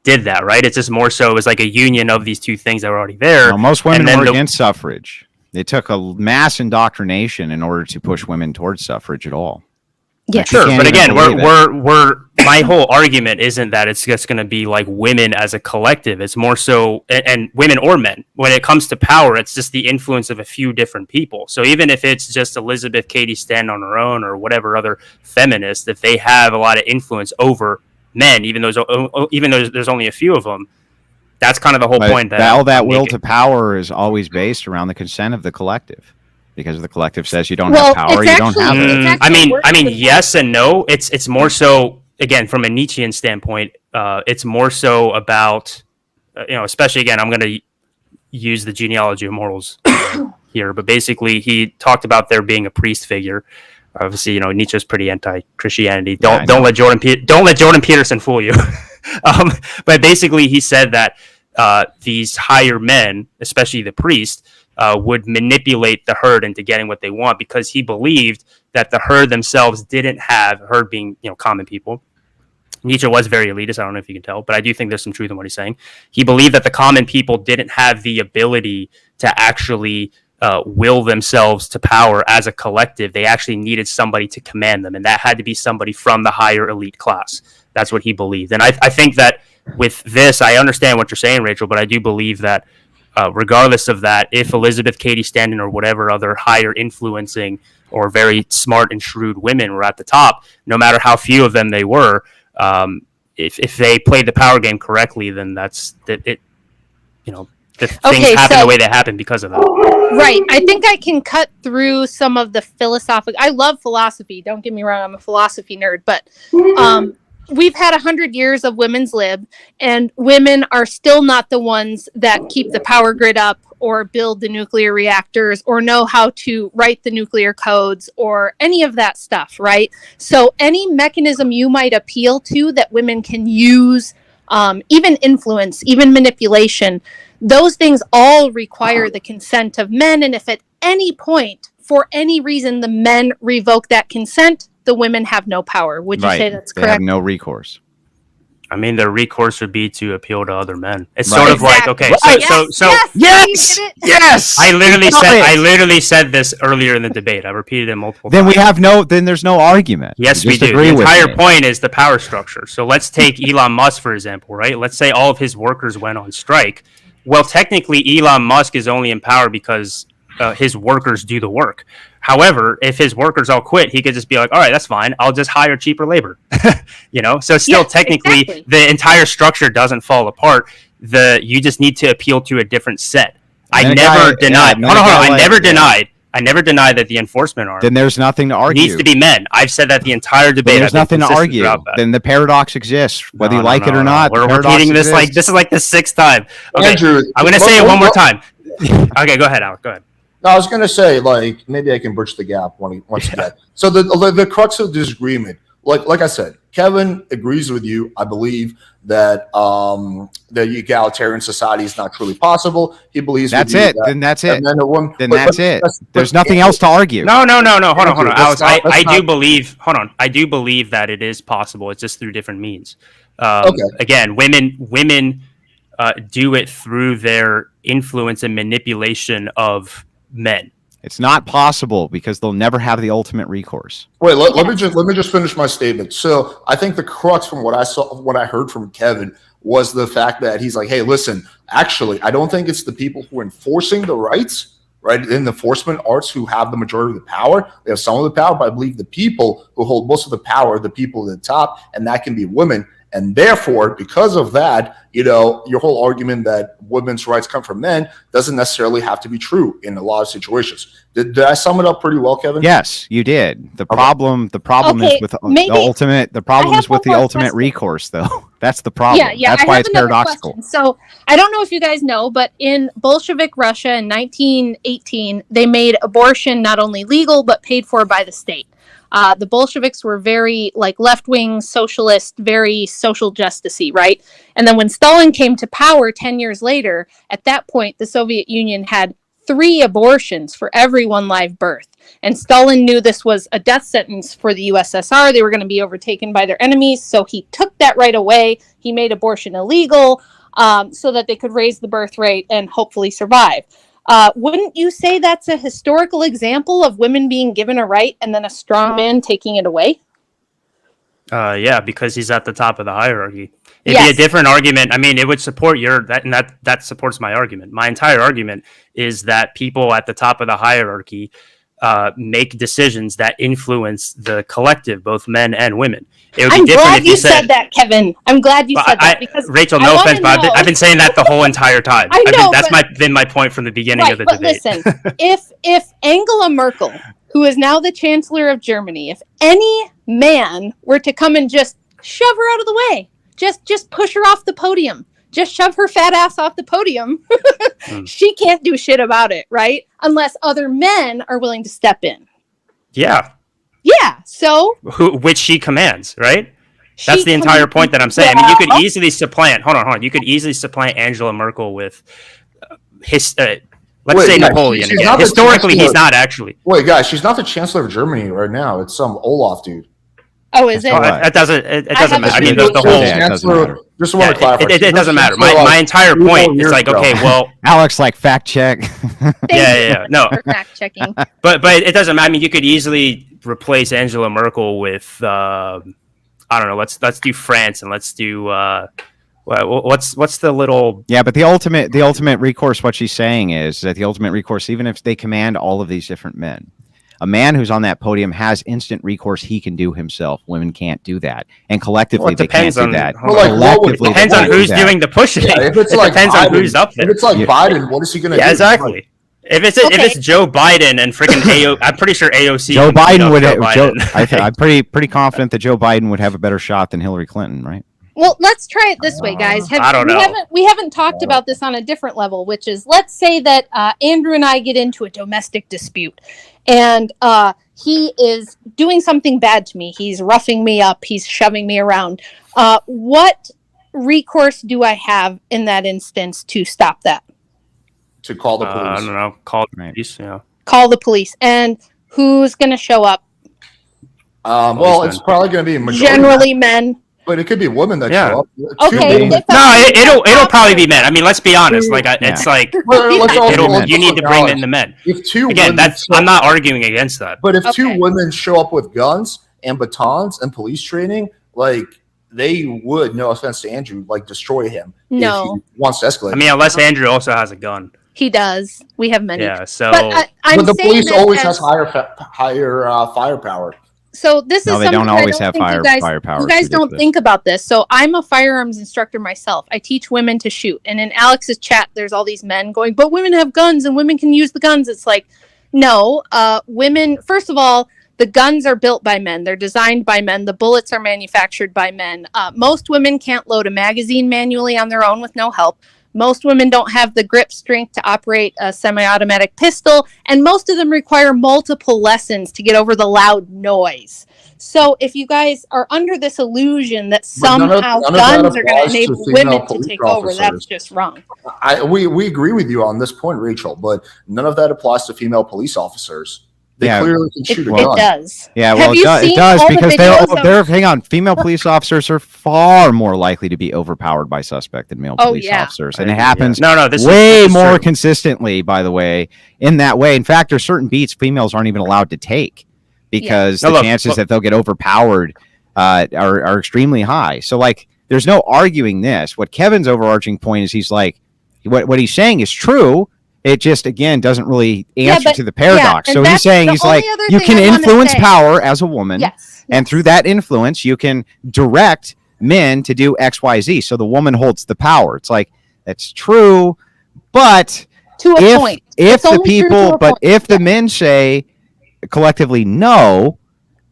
did that, right? It's just more so it was like a union of these two things that were already there. Well, most women were against suffrage. They took a mass indoctrination in order to push women towards suffrage at all. Yeah, sure, but again, we're my whole argument isn't that it's just going to be like women as a collective. It's more so, and women or men. When it comes to power, it's just the influence of a few different people. So even if it's just Elizabeth Cady Stanton on her own or whatever other feminist, if they have a lot of influence over men, even though there's only a few of them, that's kind of the whole point. All that will to power is always based around the consent of the collective. Because the collective says you don't have power, you don't have it. I mean, yes and no. It's more so, again, from a Nietzschean standpoint, it's more so about, especially, again, I'm going to use the genealogy of morals here, but basically he talked about there being a priest figure. Obviously, Nietzsche's pretty anti-Christianity. Don't let Jordan Peterson fool you. But basically he said that these higher men, especially the priest, would manipulate the herd into getting what they want because he believed that the herd themselves didn't have, herd being, common people. Nietzsche was very elitist. I don't know if you can tell, but I do think there's some truth in what he's saying. He believed that the common people didn't have the ability to actually will themselves to power as a collective. They actually needed somebody to command them, and that had to be somebody from the higher elite class. That's what he believed. And I think that with this, I understand what you're saying, Rachel, but I do believe that regardless of that, if Elizabeth Cady Stanton or whatever other higher influencing or very smart and shrewd women were at the top, no matter how few of them they were, if they played the power game correctly, then things happen the way they happen because of that. Right. I think I can cut through some of the philosophical. I love philosophy. Don't get me wrong. I'm a philosophy nerd, but we've had 100 years of women's lib, and women are still not the ones that keep the power grid up or build the nuclear reactors or know how to write the nuclear codes or any of that stuff, right? So any mechanism you might appeal to that women can use, even influence, even manipulation, those things all require the consent of men. And if at any point, for any reason, the men revoke that consent, the women have no power. Would you say that's correct? They have no recourse. I mean, their recourse would be to appeal to other men. It's sort of like, okay, yes. I literally said this earlier in the debate. I repeated it multiple times. Then then there's no argument. Yes, we do. The entire point is the power structure. So let's take Elon Musk, for example, right? Let's say all of his workers went on strike. Well, technically, Elon Musk is only in power because his workers do the work. However, if his workers all quit, he could just be like, all right, that's fine. I'll just hire cheaper labor. So still technically exactly. The entire structure doesn't fall apart. You just need to appeal to a different set. I never denied I never denied that the enforcement arm Then there's nothing to argue. needs to be men. I've said that the entire debate. Then there's I've been nothing to consistent argue. throughout that. Then the paradox exists, whether you like it or not. We're the paradox repeating this like exists. this is like the 6th time. Okay, Andrew, I'm going to say it one more time. Okay, go ahead, Alex. Go ahead. No, I was going to say, like, maybe I can bridge the gap once again. So the crux of disagreement, like I said, Kevin agrees with you. I believe that the egalitarian society is not truly possible. He believes That's with you it. that Then that's it. men and women. Then that's it. There's nothing Andrew, else to argue. No. Hold on, Alex. I not- do believe. Hold on. I do believe that it is possible. It's just through different means. Okay. Again, women do it through their influence and manipulation of men. It's not possible because they'll never have the ultimate recourse. Wait, let me just finish my statement. So I think the crux from what I heard from Kevin was the fact that he's like, hey, listen, actually, I don't think it's the people who are enforcing the rights, right, in the enforcement arts who have the majority of the power. They have some of the power, but I believe the people who hold most of the power are the people at the top, and that can be women. And therefore, because of that, your whole argument that women's rights come from men doesn't necessarily have to be true in a lot of situations. Did I sum it up pretty well, Kevin? Yes, you did. The problem is with the ultimate. The problem is with the ultimate recourse, though. That's the problem. Yeah. That's why it's paradoxical. Question. So I don't know if you guys know, but in Bolshevik Russia in 1918, they made abortion not only legal but paid for by the state. The Bolsheviks were very left-wing socialist, very social justice-y, right? And then when Stalin came to power 10 years later, at that point, the Soviet Union had 3 abortions for every 1 live birth. And Stalin knew this was a death sentence for the USSR. They were going to be overtaken by their enemies. So he took that right away. He made abortion illegal so that they could raise the birth rate and hopefully survive. Wouldn't you say that's a historical example of women being given a right and then a strong man taking it away? Yeah, because he's at the top of the hierarchy. It'd be a different argument. I mean, it would support that supports my argument. My entire argument is that people at the top of the hierarchy make decisions that influence the collective, both men and women. It would be I'm different glad if you said that, Kevin. I'm glad you said that because Rachel, no offense, but I've been saying that the whole entire time. I know, that's been my point from the beginning of the debate. Listen, if Angela Merkel, who is now the Chancellor of Germany, if any man were to come and just shove her out of the way, just push her off the podium, just shove her fat ass off the podium, she can't do shit about it, right? Unless other men are willing to step in. Yeah. Yeah, so... Which she commands, right? That's the entire point that I'm saying. Yeah. I mean, you could easily supplant... Hold on. You could easily supplant Angela Merkel with... let's say Napoleon again. Historically, he's not actually. Wait, guys, she's not the Chancellor of Germany right now. It's some Olaf dude. Oh, is it? It doesn't matter. I mean, the whole... Just want to clarify. It doesn't matter. My entire point is like, okay, well... Alex, fact check. Yeah. No. Fact checking. But it doesn't matter. I mean, you could easily replace Angela Merkel with, I don't know, let's do France and let's do... what's the little... Yeah, but the ultimate recourse, what she's saying is that the ultimate recourse, even if they command all of these different men, a man who's on that podium has instant recourse he can do himself. Women can't do that. And collectively, they can't do that. It depends on who's doing the pushing. Yeah, if it's it like depends Biden, on who's up there. If it's like Biden, what is he going to do? Yeah, exactly. If it's Joe Biden and freaking I'm pretty sure AOC. Joe Biden would. I'm pretty confident that Joe Biden would have a better shot than Hillary Clinton, right? Well, let's try it this way, guys. I don't know. We haven't talked about this on a different level, which is, let's say that Andrew and I get into a domestic dispute, and he is doing something bad to me. He's roughing me up. He's shoving me around. What recourse do I have in that instance to stop that? To call the police. I don't know. Call the police. Yeah. Call the police. And who's going to show up? Well, it's probably going to be a majority. Generally men. But it could be women that show up. Okay. It'll probably be men. I mean, let's be honest. It's like you need to bring in the men. If two again, I'm not arguing against that. But if two women show up with guns and batons and police training, they would, no offense to Andrew, destroy him. No. If he wants to escalate. I mean, unless Andrew also has a gun. He does. We have many. Yeah. So, but the police always has higher firepower. So this is they don't always have firepower. You guys don't think about this. So I'm a firearms instructor myself. I teach women to shoot. And in Alex's chat, there's all these men going, but women have guns and women can use the guns. It's like, No, women, first of all, the guns are built by men. They're designed by men. The bullets are manufactured by men. Most women can't load a magazine manually on their own with no help. Most women don't have the grip strength to operate a semi-automatic pistol, and most of them require multiple lessons to get over the loud noise. So if you guys are under this illusion that somehow guns are going to enable women to take over, that's just wrong. We agree with you on this point, Rachel, but none of that applies to female police officers. They clearly can shoot a gun. It does. Yeah, well, it does because they're hang on. Female police officers are far more likely to be overpowered by suspect than male police officers, and it happens way more consistently. By the way, in that way, in fact, there's certain beats females aren't even allowed to take because the chances that they'll get overpowered are extremely high. So, like, there's no arguing this. What Kevin's overarching point is, he's like, what he's saying is true. It just, again, doesn't really answer to the paradox. So he's saying, you can influence power as a woman, and through that influence, you can direct men to do X, Y, Z. So the woman holds the power. It's like, that's true, but to a point. If the men say collectively no,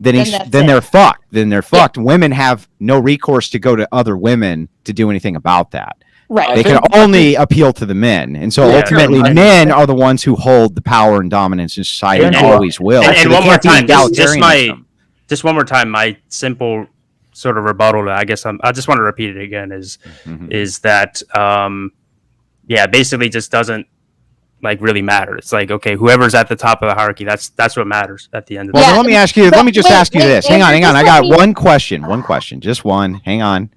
then they're fucked. Then they're fucked. Women have no recourse to go to other women to do anything about that. Right. They can only appeal to the men. And so ultimately men are the ones who hold the power and dominance in society and always will. And one more time, just one more time, my simple sort of rebuttal to, I guess I just want to repeat it again, is that, basically just doesn't like really matter. It's like, okay, whoever's at the top of the hierarchy, that's what matters at the end of the day. Let me ask you this. Hang on. I got one question, just one. Hang on.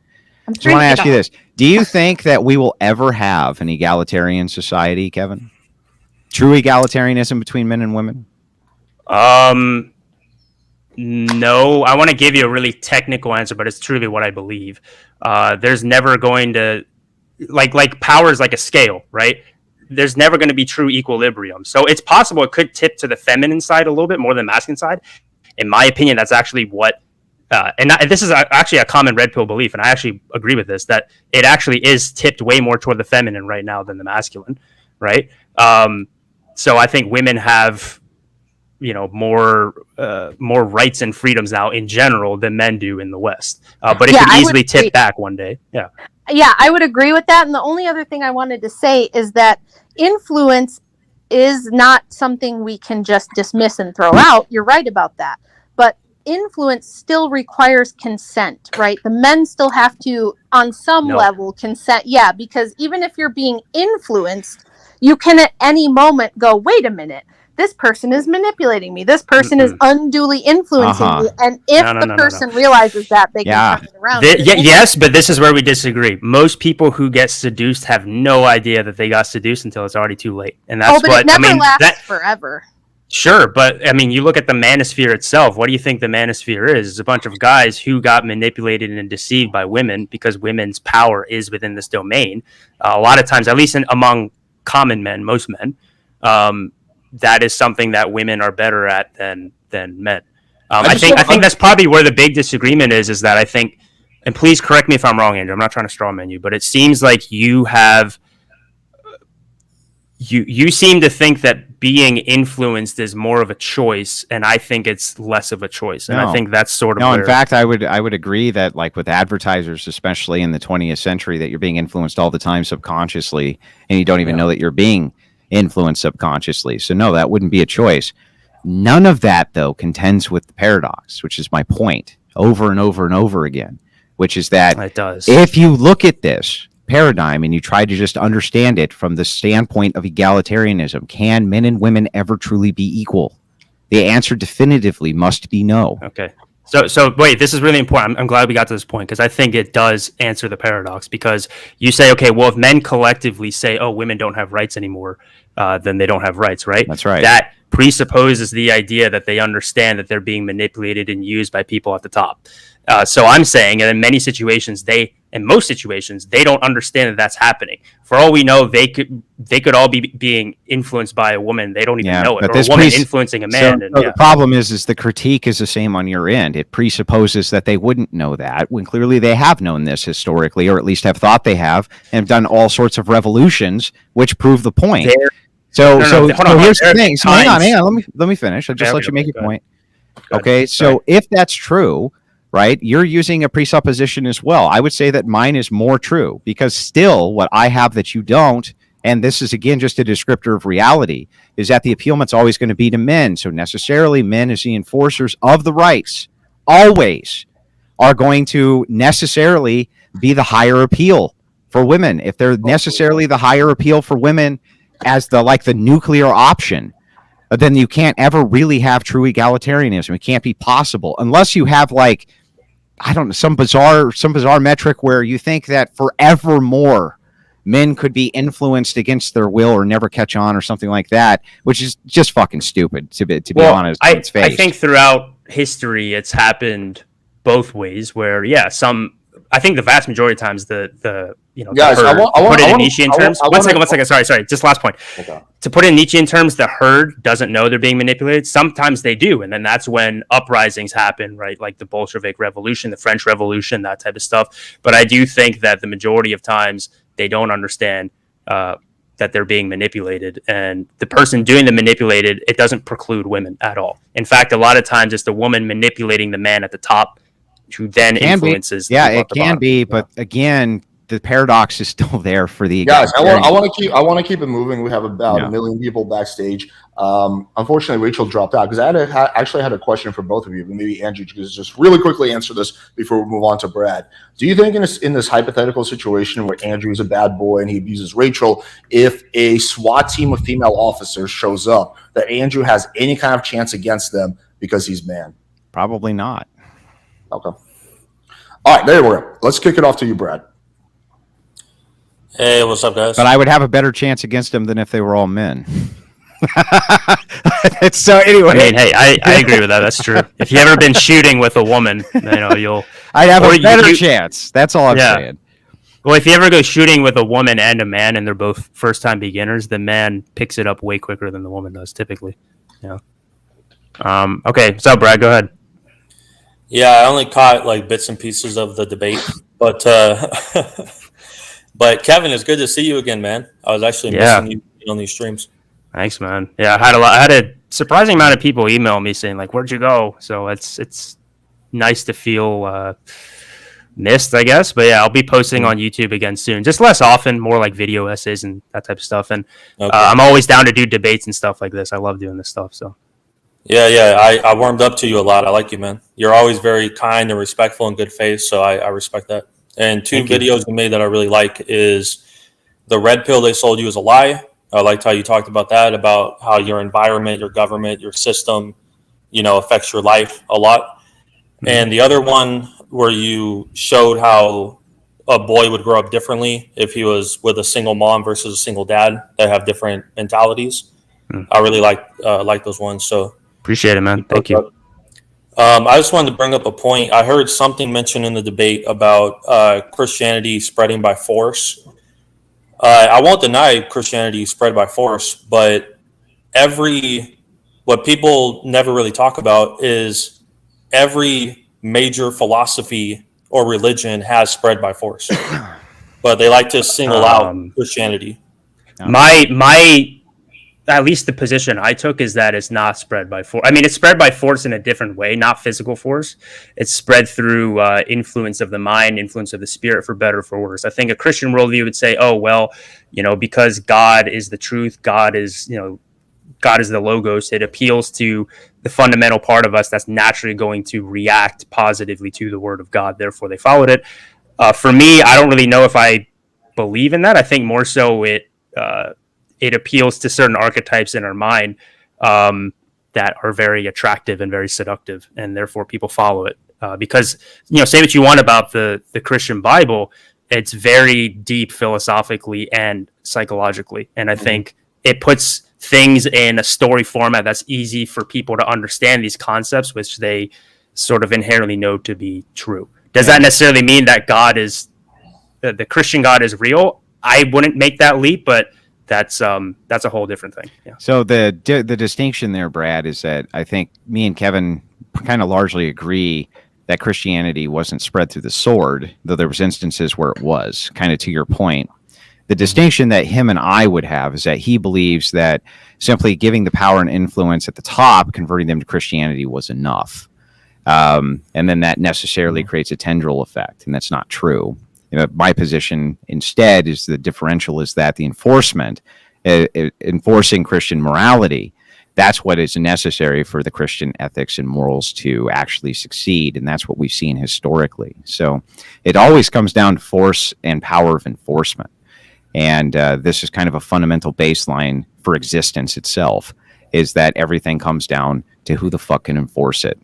I just want to ask you this. Do you think that we will ever have an egalitarian society, Kevin? True egalitarianism between men and women? No. I want to give you a really technical answer, but it's truly what I believe. There's never going to, like power is like a scale, right? There's never going to be true equilibrium. So it's possible it could tip to the feminine side a little bit more than the masculine side. In my opinion, that's actually what this is actually a common red pill belief, and I actually agree with this, that it actually is tipped way more toward the feminine right now than the masculine, right? So I think women have, more rights and freedoms now in general than men do in the West. But it could easily tip back one day. Yeah. Yeah, I would agree with that. And the only other thing I wanted to say is that influence is not something we can just dismiss and throw out. You're right about that. But influence still requires consent, right? The men still have to, on some level, consent. Yeah, because even if you're being influenced, you can at any moment go, wait a minute, this person is manipulating me. This person is unduly influencing me. And if the person realizes that, they can turn it around. Yes, but this is where we disagree. Most people who get seduced have no idea that they got seduced until it's already too late. And that's it never lasts forever. Sure, but I mean, you look at the manosphere itself. What do you think the manosphere is? It's a bunch of guys who got manipulated and deceived by women because women's power is within this domain. A lot of times, at least among common men, most men, that is something that women are better at than men. I think that's probably where the big disagreement is that I think, and please correct me if I'm wrong, Andrew, I'm not trying to strawman you, but it seems like you seem to think that being influenced is more of a choice, and I think it's less of a choice. And I think that's sort of in fact, I would agree that, like with advertisers, especially in the 20th century, that you're being influenced all the time subconsciously, and you don't even know that you're being influenced subconsciously. So no, that wouldn't be a choice. None of that, though, contends with the paradox, which is my point over and over and over again, which is that it does. If you look at this paradigm and you try to just understand it from the standpoint of egalitarianism, can men and women ever truly be equal? The answer definitively must be no. Okay. So wait, this is really important. I'm glad we got to this point because I think it does answer the paradox, because you say, okay, well, if men collectively say, oh, women don't have rights anymore, then they don't have rights, right? That's right. That presupposes the idea that they understand that they're being manipulated and used by people at the top. So I'm saying that in most situations, they don't understand that that's happening. For all we know, they could all be being influenced by a woman. They don't even know it. Or a woman influencing a man. So the problem is the critique is the same on your end. It presupposes that they wouldn't know that, when clearly they have known this historically, or at least have thought they have, and have done all sorts of revolutions which prove the point. So No, so, hold so on, here's the there are thing. So hang on. times- Let me finish. I'll just Okay, let you make your go ahead. point. Go ahead. Okay. So if that's true, right, you're using a presupposition as well. I would say that mine is more true because still what I have that you don't, and this is again just a descriptor of reality, is that the appealment's always going to be to men. So necessarily men as the enforcers of the rights always are going to necessarily be the higher appeal for women. If they're necessarily the higher appeal for women as the nuclear option, then you can't ever really have true egalitarianism. It can't be possible unless you have I don't know, some bizarre metric where you think that forevermore men could be influenced against their will or never catch on or something like that, which is just fucking stupid to be honest. On its face. I think throughout history it's happened both ways. Where I think the vast majority of times the Guys, the herd, to put it in Nietzschean terms. One second. Sorry. Just last point. Okay. To put it in Nietzschean terms, the herd doesn't know they're being manipulated. Sometimes they do, and then that's when uprisings happen, right? Like the Bolshevik Revolution, the French Revolution, that type of stuff. But I do think that the majority of times they don't understand that they're being manipulated, and the person doing the manipulated, it doesn't preclude women at all. In fact, a lot of times it's the woman manipulating the man at the top who then influences. It can be, but again, the paradox is still there for the guys. I want to keep it moving. We have about 1 million people backstage. Unfortunately, Rachel dropped out because I actually had a question for both of you. But maybe Andrew could just really quickly answer this before we move on to Brad. Do you think in this hypothetical situation where Andrew is a bad boy and he abuses Rachel, if a SWAT team of female officers shows up, that Andrew has any kind of chance against them because he's man? Probably not. Okay. All right, there we go. Let's kick it off to you, Brad. Hey, what's up, guys? But I would have a better chance against them than if they were all men. So anyway, I mean, hey, I agree with that. That's true. If you've ever been shooting with a woman, you'll. I'd have a better chance. That's all I'm saying. Well, if you ever go shooting with a woman and a man, and they're both first-time beginners, the man picks it up way quicker than the woman does, typically. Yeah. Okay, so Brad, go ahead. Yeah, I only caught bits and pieces of the debate, but but Kevin, it's good to see you again, man. I was actually missing you on these streams. Thanks, man. Yeah, I had a surprising amount of people email me saying where'd you go? So it's nice to feel missed, I guess. But yeah, I'll be posting on YouTube again soon. Just less often, more like video essays and that type of stuff. And I'm always down to do debates and stuff like this. I love doing this stuff. So yeah, I warmed up to you a lot. I like you, man. You're always very kind and respectful and good faith. So I respect that. And two videos you made that I really like is the red pill they sold you is a lie. I liked how you talked about that, about how your environment, your government, your system, affects your life a lot. Mm-hmm. And the other one where you showed how a boy would grow up differently if he was with a single mom versus a single dad that have different mentalities. Mm-hmm. I really like those ones. So appreciate it, man. Thank you. I just wanted to bring up a point. I heard something mentioned in the debate about Christianity spreading by force. I won't deny Christianity spread by force, but what people never really talk about is every major philosophy or religion has spread by force, but they like to single out Christianity. My at least the position I took is that it's not spread by force. I mean, it's spread by force in a different way, not physical force. It's spread through influence of the mind, influence of the spirit, for better or for worse. I think a Christian worldview would say, oh, well, because God is the truth, God is the logos, it appeals to the fundamental part of us that's naturally going to react positively to the word of God. Therefore, they followed it. For me, I don't really know if I believe in that. I think more so it appeals to certain archetypes in our mind that are very attractive and very seductive, and therefore people follow it. Because, say what you want about the Christian Bible, it's very deep philosophically and psychologically. And I think it puts things in a story format that's easy for people to understand these concepts, which they sort of inherently know to be true. Does that necessarily mean that God is, the Christian God is real? I wouldn't make that leap, but that's a whole different thing. Yeah. So the distinction there, Brad, is that I think me and Kevin kind of largely agree that Christianity wasn't spread through the sword, though there was instances where it was, kind of to your point. The distinction that him and I would have is that he believes that simply giving the power and influence at the top, converting them to Christianity, was enough. And then that necessarily creates a tendril effect, and that's not true. My position instead is the differential is that the enforcement, enforcing Christian morality, that's what is necessary for the Christian ethics and morals to actually succeed, and that's what we've seen historically. So it always comes down to force and power of enforcement. And this is kind of a fundamental baseline for existence itself, is that everything comes down to who the fuck can enforce it.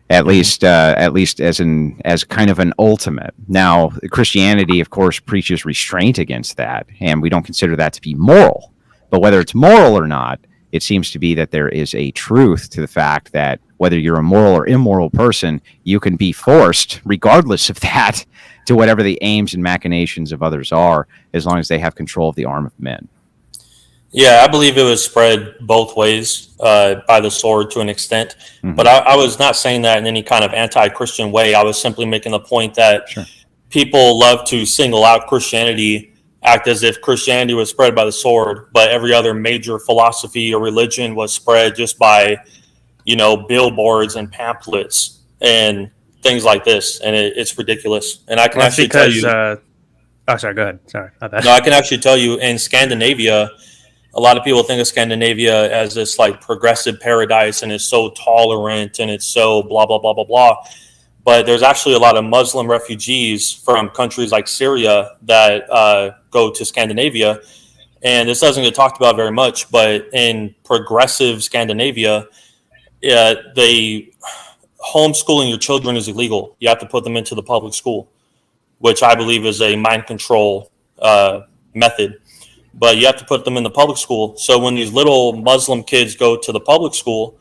At least as kind of an ultimate. Now, Christianity, of course, preaches restraint against that, and we don't consider that to be moral. But whether it's moral or not, it seems to be that there is a truth to the fact that whether you're a moral or immoral person, you can be forced, regardless of that, to whatever the aims and machinations of others are, as long as they have control of the arm of men. Yeah, I believe it was spread both ways by the sword to an extent. Mm-hmm. But I was not saying that in any kind of anti-Christian way. I was simply making the point that people love to single out Christianity, act as if Christianity was spread by the sword, but every other major philosophy or religion was spread just by, billboards and pamphlets and things like this. And it's ridiculous. And I can actually tell you... sorry, go ahead. Sorry. No, I can actually tell you in Scandinavia... A lot of people think of Scandinavia as this like progressive paradise, and it's so tolerant and it's so blah, blah, blah, blah, blah. But there's actually a lot of Muslim refugees from countries like Syria that go to Scandinavia. And this doesn't get talked about very much, but in progressive Scandinavia, homeschooling your children is illegal. You have to put them into the public school, which I believe is a mind control method. But you have to put them in the public school. So when these little Muslim kids go to the public school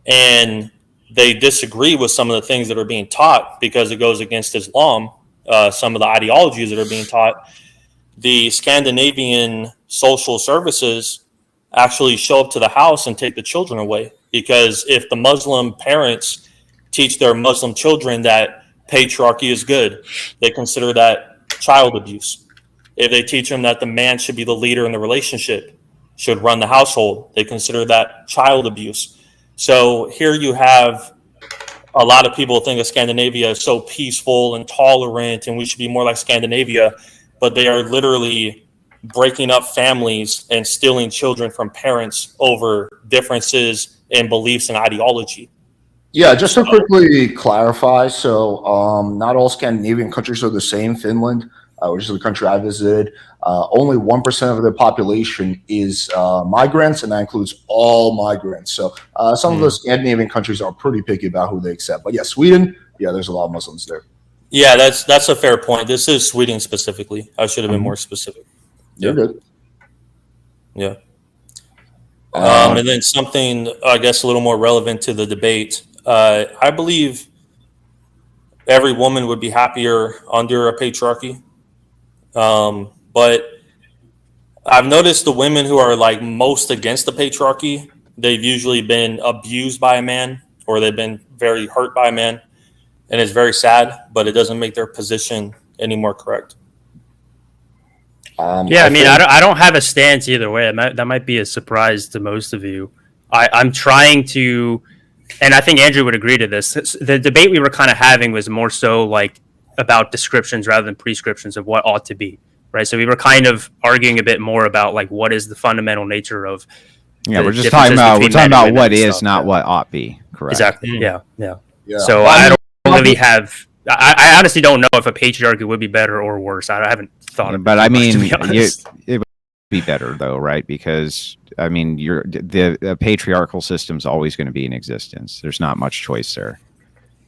and they disagree with some of the things that are being taught because it goes against Islam, some of the ideologies that are being taught, the Scandinavian social services actually show up to the house and take the children away. Because if the Muslim parents teach their Muslim children that patriarchy is good, they consider that child abuse. If they teach them that the man should be the leader in the relationship, should run the household, they consider that child abuse. So here you have a lot of people think of Scandinavia as so peaceful and tolerant, and we should be more like Scandinavia, but they are literally breaking up families and stealing children from parents over differences in beliefs and ideology. Yeah, just to quickly clarify, so not all Scandinavian countries are the same. Finland, which is the country I visited, only 1% of their population is migrants, and that includes all migrants. So some of the Scandinavian countries are pretty picky about who they accept. But yeah, Sweden, there's a lot of Muslims there. Yeah, that's a fair point. This is Sweden specifically. I should have been more specific. You're good. Yeah. And then something, I guess, a little more relevant to the debate. I believe every woman would be happier under a patriarchy. But I've noticed the women who are like most against the patriarchy, they've usually been abused by a man, or they've been very hurt by a man. And it's very sad, but it doesn't make their position any more correct. I don't have a stance either way. That might be a surprise to most of you. I'm trying to, and I think Andrew would agree to this. The debate we were kind of having was more so like about descriptions rather than prescriptions of what ought to be, right? So we were kind of arguing a bit more about like what is the fundamental nature of. Yeah, we're just talking about what is, not what ought be. Correct. Exactly. Yeah. So I don't really have. I honestly don't know if a patriarchy would be better or worse. I haven't thought about it. But I mean, it would be better though, right? Because I mean, the patriarchal system's always going to be in existence. There's not much choice there.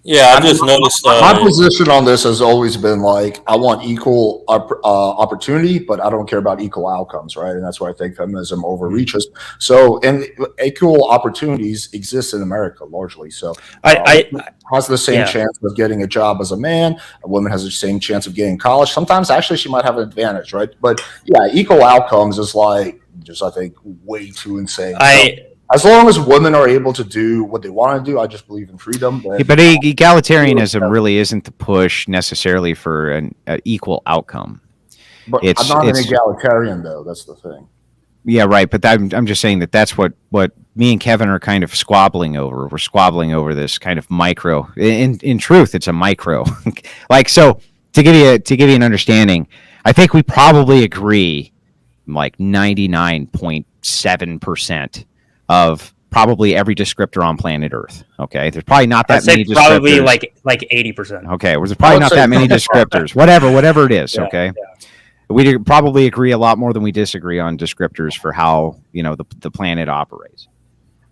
Yeah, I just noticed. My position on this has always been like, I want equal opportunity, but I don't care about equal outcomes, right? And that's why I think feminism overreaches. So, and equal opportunities exist in America largely. So, I has the same chance of getting a job as a man. A woman has the same chance of getting college. Sometimes, actually, she might have an advantage, right? But yeah, equal outcomes is like just, I think, way too insane. As long as women are able to do what they want to do, I just believe in freedom. But egalitarianism really isn't the push necessarily for an equal outcome. But It's- I'm not it's- an egalitarian, though. That's the thing. Yeah, right. But I'm just saying that's what me and Kevin are kind of squabbling over. We're squabbling over this kind of micro. In truth, it's a micro. Like, so to give you an understanding, I think we probably agree like 99.7% of probably every descriptor on planet Earth. Okay, there's probably not that I'd say many descriptors. probably like 80%. Okay, there's probably not that many descriptors. Whatever it is. Yeah, Okay. yeah. We probably agree a lot more than we disagree on descriptors for how the planet operates.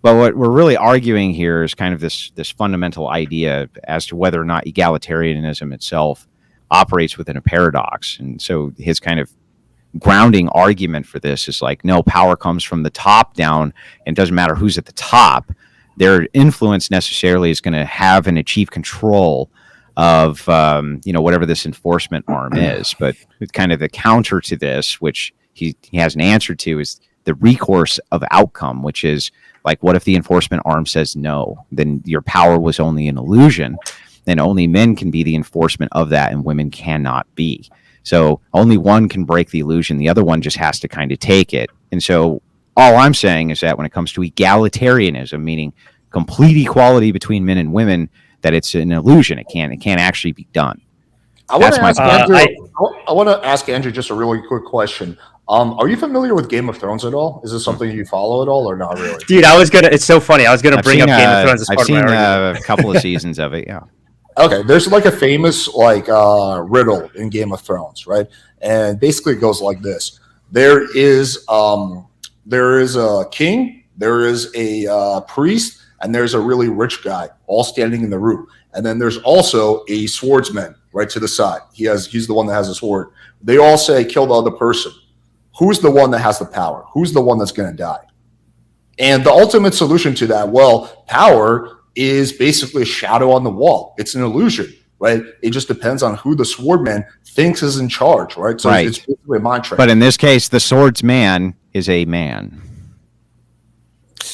But what we're really arguing here is kind of this fundamental idea as to whether or not egalitarianism itself operates within a paradox. And so his kind of grounding argument for this is like, no, power comes from the top down, and it doesn't matter who's at the top. Their influence necessarily is going to have and achieve control of whatever this enforcement arm is. But kind of the counter to this, which he has an answer to, is the recourse of outcome, which is like, what if the enforcement arm says no? Then your power was only an illusion, and only men can be the enforcement of that, and women cannot be. So only one can break the illusion. The other one just has to kind of take it. And so all I'm saying is that when it comes to egalitarianism, meaning complete equality between men and women, that it's an illusion. It can't actually be done. I want to That's ask Andrew just a really quick question. Are you familiar with Game of Thrones at all? Is this something you follow at all, or not really? Dude, it's so funny. I was gonna bring up Game of Thrones as I've part of my seen argument. a couple of seasons of it. Yeah. Okay, there's like a famous riddle in Game of Thrones, right? And basically it goes like this: there is a king, there is a priest, and there's a really rich guy, all standing in the room. And then there's also a swordsman right to the side. He's the one that has a sword. They all say, kill the other person. Who's the one that has the power? Who's the one that's going to die? And the ultimate solution to that, well, power is basically a shadow on the wall. It's an illusion, right? It just depends on who the swordman thinks is in charge, right? So Right. it's basically a mind trick. But in this case, the swordsman is a man.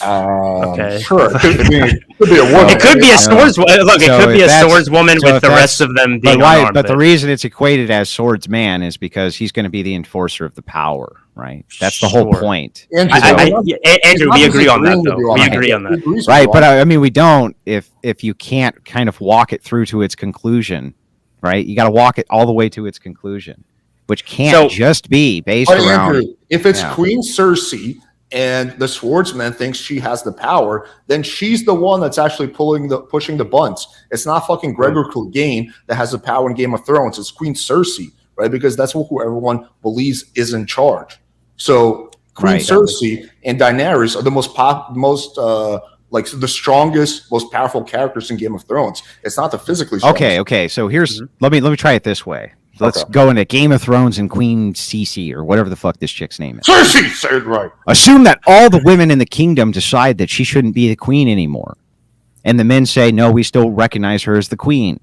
Okay. Sure. It could be a woman. It could be a swords. Look, it So could be if a that's- swordswoman so with if the that's- rest of them being But why? unarmed. But the reason it's equated as swordsman is because he's going to be the enforcer of the power, right? That's the whole Sure. point. Andrew, Andrew, we agree on that, though. We agree on that. Right, but I mean, we don't if you can't kind of walk it through to its conclusion, right? You got to walk it all the way to its conclusion, which can't just be based around. Andrew, if it's Yeah. Queen Cersei and the swordsman thinks she has the power, then she's the one that's actually pushing the buttons. It's not fucking Gregor Clegane that has the power in Game of Thrones. It's Queen Cersei, right? Because that's who everyone believes is in charge. So Queen Cersei and Daenerys are the the strongest, most powerful characters in Game of Thrones. It's not the physically strongest. Okay. So here's let me try it this way. Let's go into Game of Thrones and Queen Cece or whatever the fuck this chick's name is. Cersei, say it right. Assume that all the women in the kingdom decide that she shouldn't be the queen anymore, and the men say, "No, we still recognize her as the queen."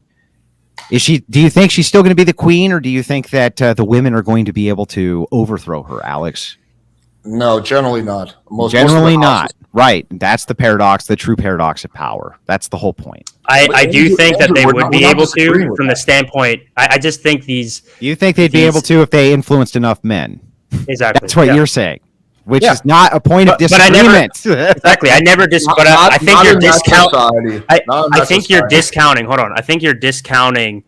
Do you think she's still going to be the queen, or do you think that the women are going to be able to overthrow her, Alex? No, generally not. Generally not. Right. That's the paradox, the true paradox of power. That's the whole point. I do think that they we're would not be able disagreeing to, with from the standpoint. I just think these. You think they'd be able to if they influenced enough men? Exactly. That's what you're saying, which Yeah. is not a point of But I never- disagreement. Exactly. I never but I think you're discounting. I think you're society. discounting. Hold on. I think you're discounting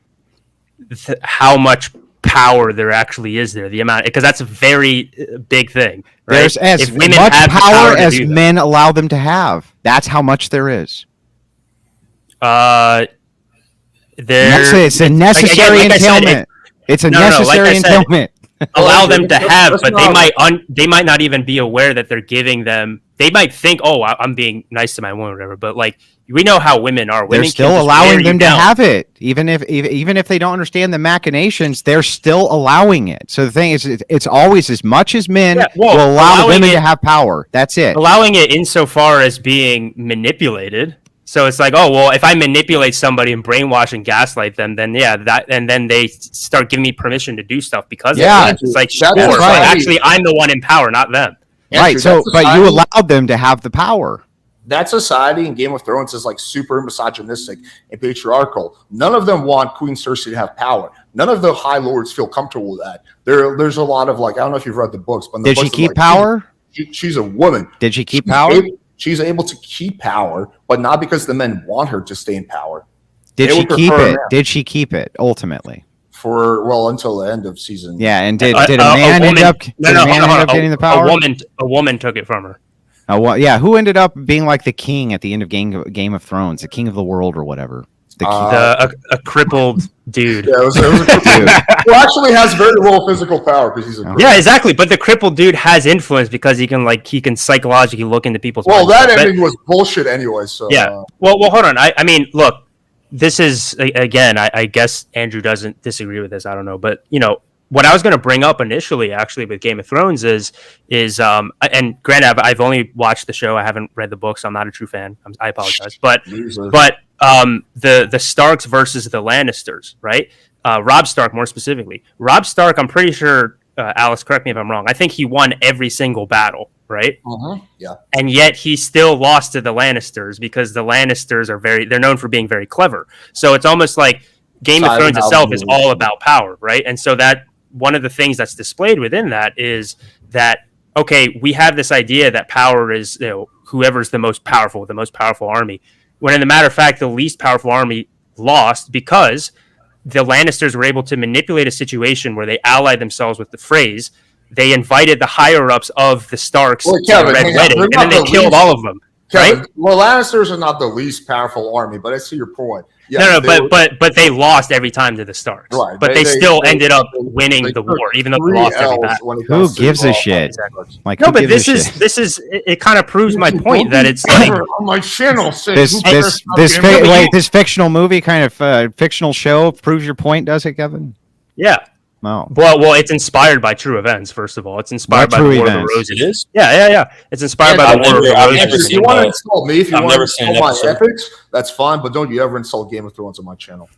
how much power there actually is there. The amount, because that's a very big thing. Right? There's as If women much have the power to as do that. men allow them to have. That's how much there is. It's a necessary like I said, entailment. It's a No, no, like necessary I said, entailment. allow them to have, That's but not- they might not even be aware that they're giving them. They might think, "Oh, I'm being nice to my woman," or whatever. But like we know how women are. Women They're can still just wear allowing you them to down. have it, even if they don't understand the machinations. They're still allowing it. So the thing is, it's always as much as men will allow the allowing women it- to have power. That's it. Allowing it insofar as being manipulated. So it's like, oh well, if I manipulate somebody and brainwash and gaslight them, then and then they start giving me permission to do stuff because Yeah, of it. It's like, that's sure, but right. actually, I'm the one in power, not them. Right. So, that's but you society. allowed them to have the power. that society in Game of Thrones is like super misogynistic and patriarchal. None of them want Queen Cersei to have power. None of the High Lords feel comfortable with that. There's a lot of like, I don't know if you've read the books, but did she keep power? She's a woman. Did she keep power? She's able to keep power, but not because the men want her to stay in power. Did she keep it? Did she keep it ultimately? Until the end of season. Yeah, and did a man end up getting the power? A woman took it from her. Yeah, who ended up being like the king at the end of Game of Thrones, the king of the world or whatever? A crippled dude. Yeah, it was a crippled dude. Who actually has very little physical power because he's a cripple. Yeah, exactly. But the crippled dude has influence because he can psychologically look into people's minds. Well, that ending was bullshit anyway. So yeah. Well, hold on. I mean, look. This is, again, I guess Andrew doesn't disagree with this. I don't know. But, what I was going to bring up initially, actually, with Game of Thrones is and granted, I've only watched the show. I haven't read the books. So I'm not a true fan. I apologize. But the Starks versus the Lannisters, right? Robb Stark, more specifically. Robb Stark, I'm pretty sure, Alice, correct me if I'm wrong. I think he won every single battle, right? Yeah. And yet he still lost to the Lannisters because the Lannisters they're known for being very clever. So it's almost like Game of Thrones itself is all about power, right? And so that one of the things that's displayed within that is that, okay, we have this idea that power is, whoever's the most powerful army. When in the matter of fact, the least powerful army lost because the Lannisters were able to manipulate a situation where they allied themselves with the Freys. They invited the higher-ups of the Starks to the Red Wedding, and then they killed all of them. Kevin, right? Well, Lannisters are not the least powerful army, but I see your point. Yes, but they lost every time to the Starks. Right. But they still ended up winning the war, even though they lost every battle. Who gives a shit? Exactly. Like, no, but this is it kind of proves my point that it's like on my channel. This fictional movie kind of fictional show proves your point, does it, Kevin? Yeah. No. Well, it's inspired by true events. First of all, it's inspired by the War of the Roses. It is. Yeah. It's inspired by the War of the Roses. If you want to insult me, if you want to insult my epics, that's fine. But don't you ever insult Game of Thrones on my channel.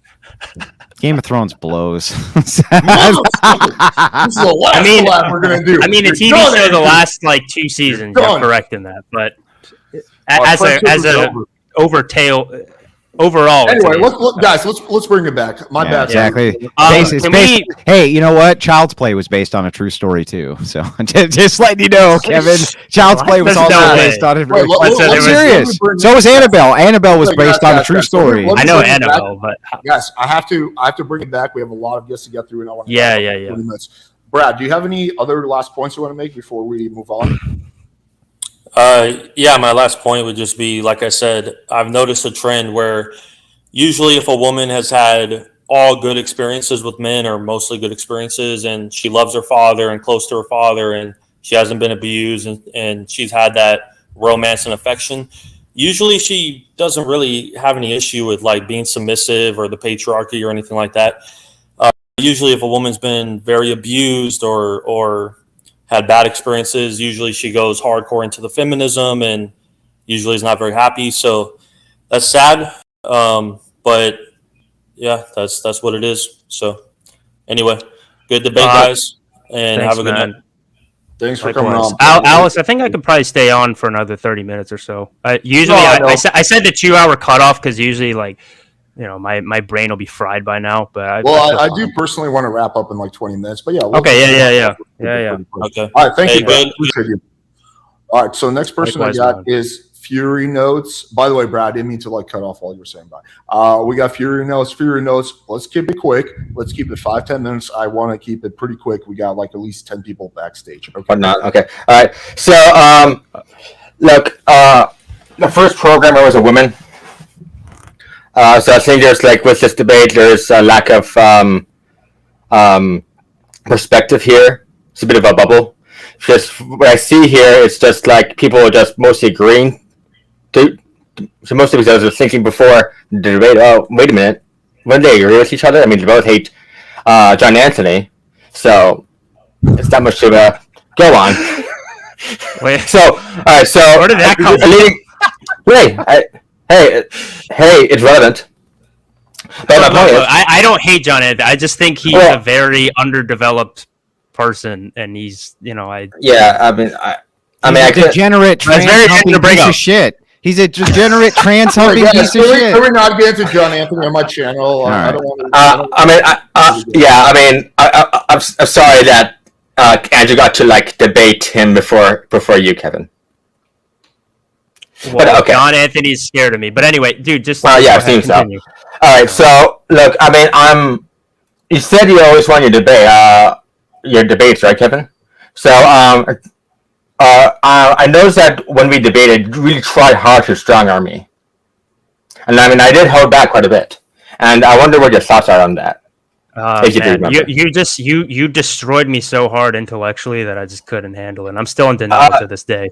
Game of Thrones blows. This is the last collab we're gonna do. I mean, the TV show, the last like 2 seasons, you're correct in that. But as a overall. Anyway, let's bring it back. My bad. Exactly. Hey, you know what? Child's Play was based on a true story too. So just letting you know, Kevin. Child's Play was also based on it. I'm serious. So was Annabelle. Annabelle was based on a true story. I know Annabelle, but yes, I have to bring it back. We have a lot of guests to get through, and I want to 30 minutes. Brad, do you have any other last points you want to make before we move on? My last point would just be, like I said, I've noticed a trend where usually if a woman has had all good experiences with men or mostly good experiences and she loves her father and close to her father and she hasn't been abused and she's had that romance and affection, usually she doesn't really have any issue with like being submissive or the patriarchy or anything like that. Usually if a woman's been very abused or had bad experiences, usually she goes hardcore into the feminism and usually is not very happy. So that's sad. But yeah, that's what it is. So anyway, good debate, guys, and have a good night. Thanks for coming on. Alice, I think I could probably stay on for another 30 minutes or so. I said the 2-hour cutoff because usually like, my brain will be fried by now. But I do personally want to wrap up in like 20 minutes. But yeah. Yeah. Okay. All right. Thank you. Appreciate you. All right. So next person I got is Fury Notes. By the way, Brad, I didn't mean to like cut off all you were saying. We got Fury Notes. Let's keep it quick. Let's keep it 5-10 minutes. I want to keep it pretty quick. We got like at least 10 people backstage. Okay. Or not. Okay. All right. So look, the first programmer was a woman. So I think there's like with this debate, there's a lack of perspective here. It's a bit of a bubble. Just what I see here, it's just like people are just mostly agreeing. So mostly because I was thinking before the debate, oh, wait a minute, when they agree with each other? I mean, they both hate John Anthony, so it's not much to go on. Wait. So, all right, so where did that come from? Hey, it's relevant. But I don't hate John Anthony. I just think he's a very underdeveloped person, and he's, he's a degenerate, piece of shit. He's a degenerate trans All right, humping guys, piece of shit. can we not get into John Anthony on my channel? I right. don't want I'm sorry that Andrew got to like debate him before you, Kevin. Well, But okay. John Anthony's scared of me. But anyway, dude, just Well, yeah, go it ahead, seems so. continue. All right, so look, I mean, you said you always want your debates, right, Kevin? So, I noticed that when we debated, you really tried hard to strong arm me, and I mean, I did hold back quite a bit, and I wonder what your thoughts are on that. Man, you destroyed me so hard intellectually that I just couldn't handle it. And I'm still in denial to this day.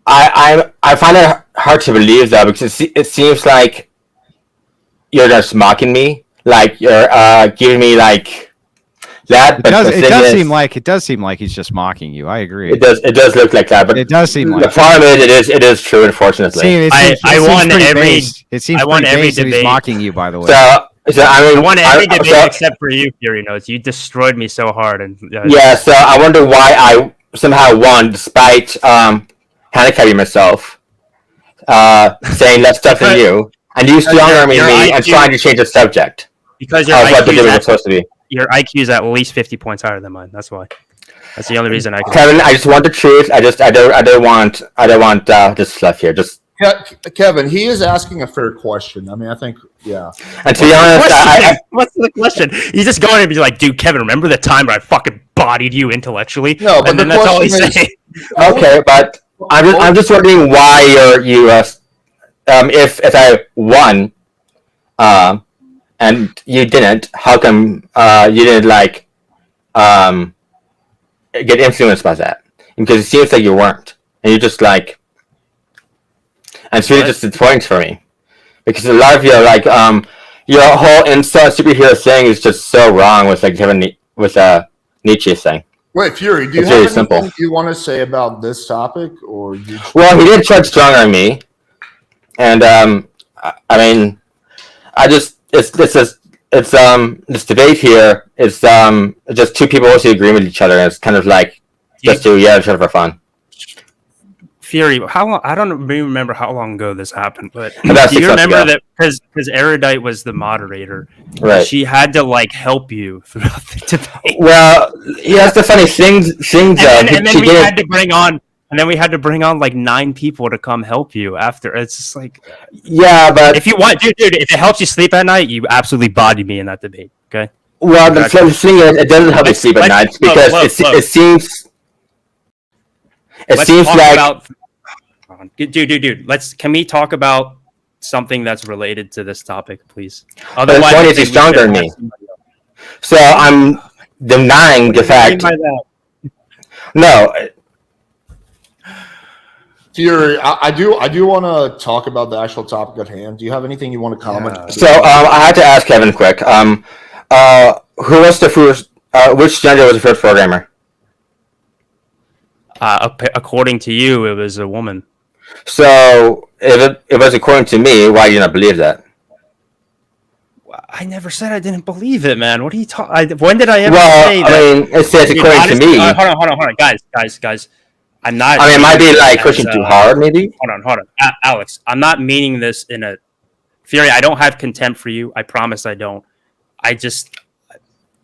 I find it hard to believe though, because it seems like you're just mocking me, like you're giving me like that. It does seem like he's just mocking you. I agree. It does look like that, but it does seem like the problem is it is true, unfortunately. I won every. It seems I won pretty every base that he's debate. mocking you. By the way, So I mean, I won every debate except for you, Fury Notes. You destroyed me so hard, and yeah. So I wonder why I somehow won despite handicapping myself, saying less stuff than you, and you strong arming me and trying to change the subject. Because your IQ is at least 50 points higher than mine. That's why. That's the only reason I can. Kevin, I just want the truth. I don't want this stuff here. Just Kevin, he is asking a fair question. I mean, I think, yeah. And to be honest, what's the question? He's just going to be like, dude, Kevin, remember the time where I fucking bodied you intellectually? No, but and that's all he's saying. Okay, but I'm just wondering why if I won, and you didn't, how come you didn't like get influenced by that? Because it seems like you weren't, and you just like. And it's really just disappointing for me, because a lot of your your whole insult superhero thing is just so wrong with like Nietzsche thing. Wait, Fury, do you have anything you want to say about this topic, or Well, he did try to strong arm me, and I mean, this debate here is just two people mostly agreeing with each other, and it's kind of like just to yell at each other for fun. Fury, how long? I don't remember how long ago this happened, but About do you remember that because Erudite was the moderator, right? She had to like help you throughout the debate. Well, yeah, that's the funny things. And then we had to bring on like 9 people to come help you after. It's just like, yeah, but if you want, dude, if it helps you sleep at night, you absolutely bodied me in that debate. Okay. Well, the thing is, it doesn't help you sleep at night because it seems. It seems like, dude. Can we talk about something that's related to this topic, please? Otherwise, the point is you're stronger than me. So I'm denying the fact. No. Fury, I do want to talk about the actual topic at hand. Do you have anything you want to comment? Yeah. So I had to ask Kevin quick. Who was the first? Which gender was the first programmer? According to you, it was a woman. So if it was according to me, why do you not believe that? I never said I didn't believe it, man. What are you talking? When did I ever say that? I mean, it says according to me. Hold on, guys. I'm not. I mean, it might be like pushing too hard, maybe. Hold on, Alex. I'm not meaning this in a Fury. I don't have contempt for you. I promise I don't. I just.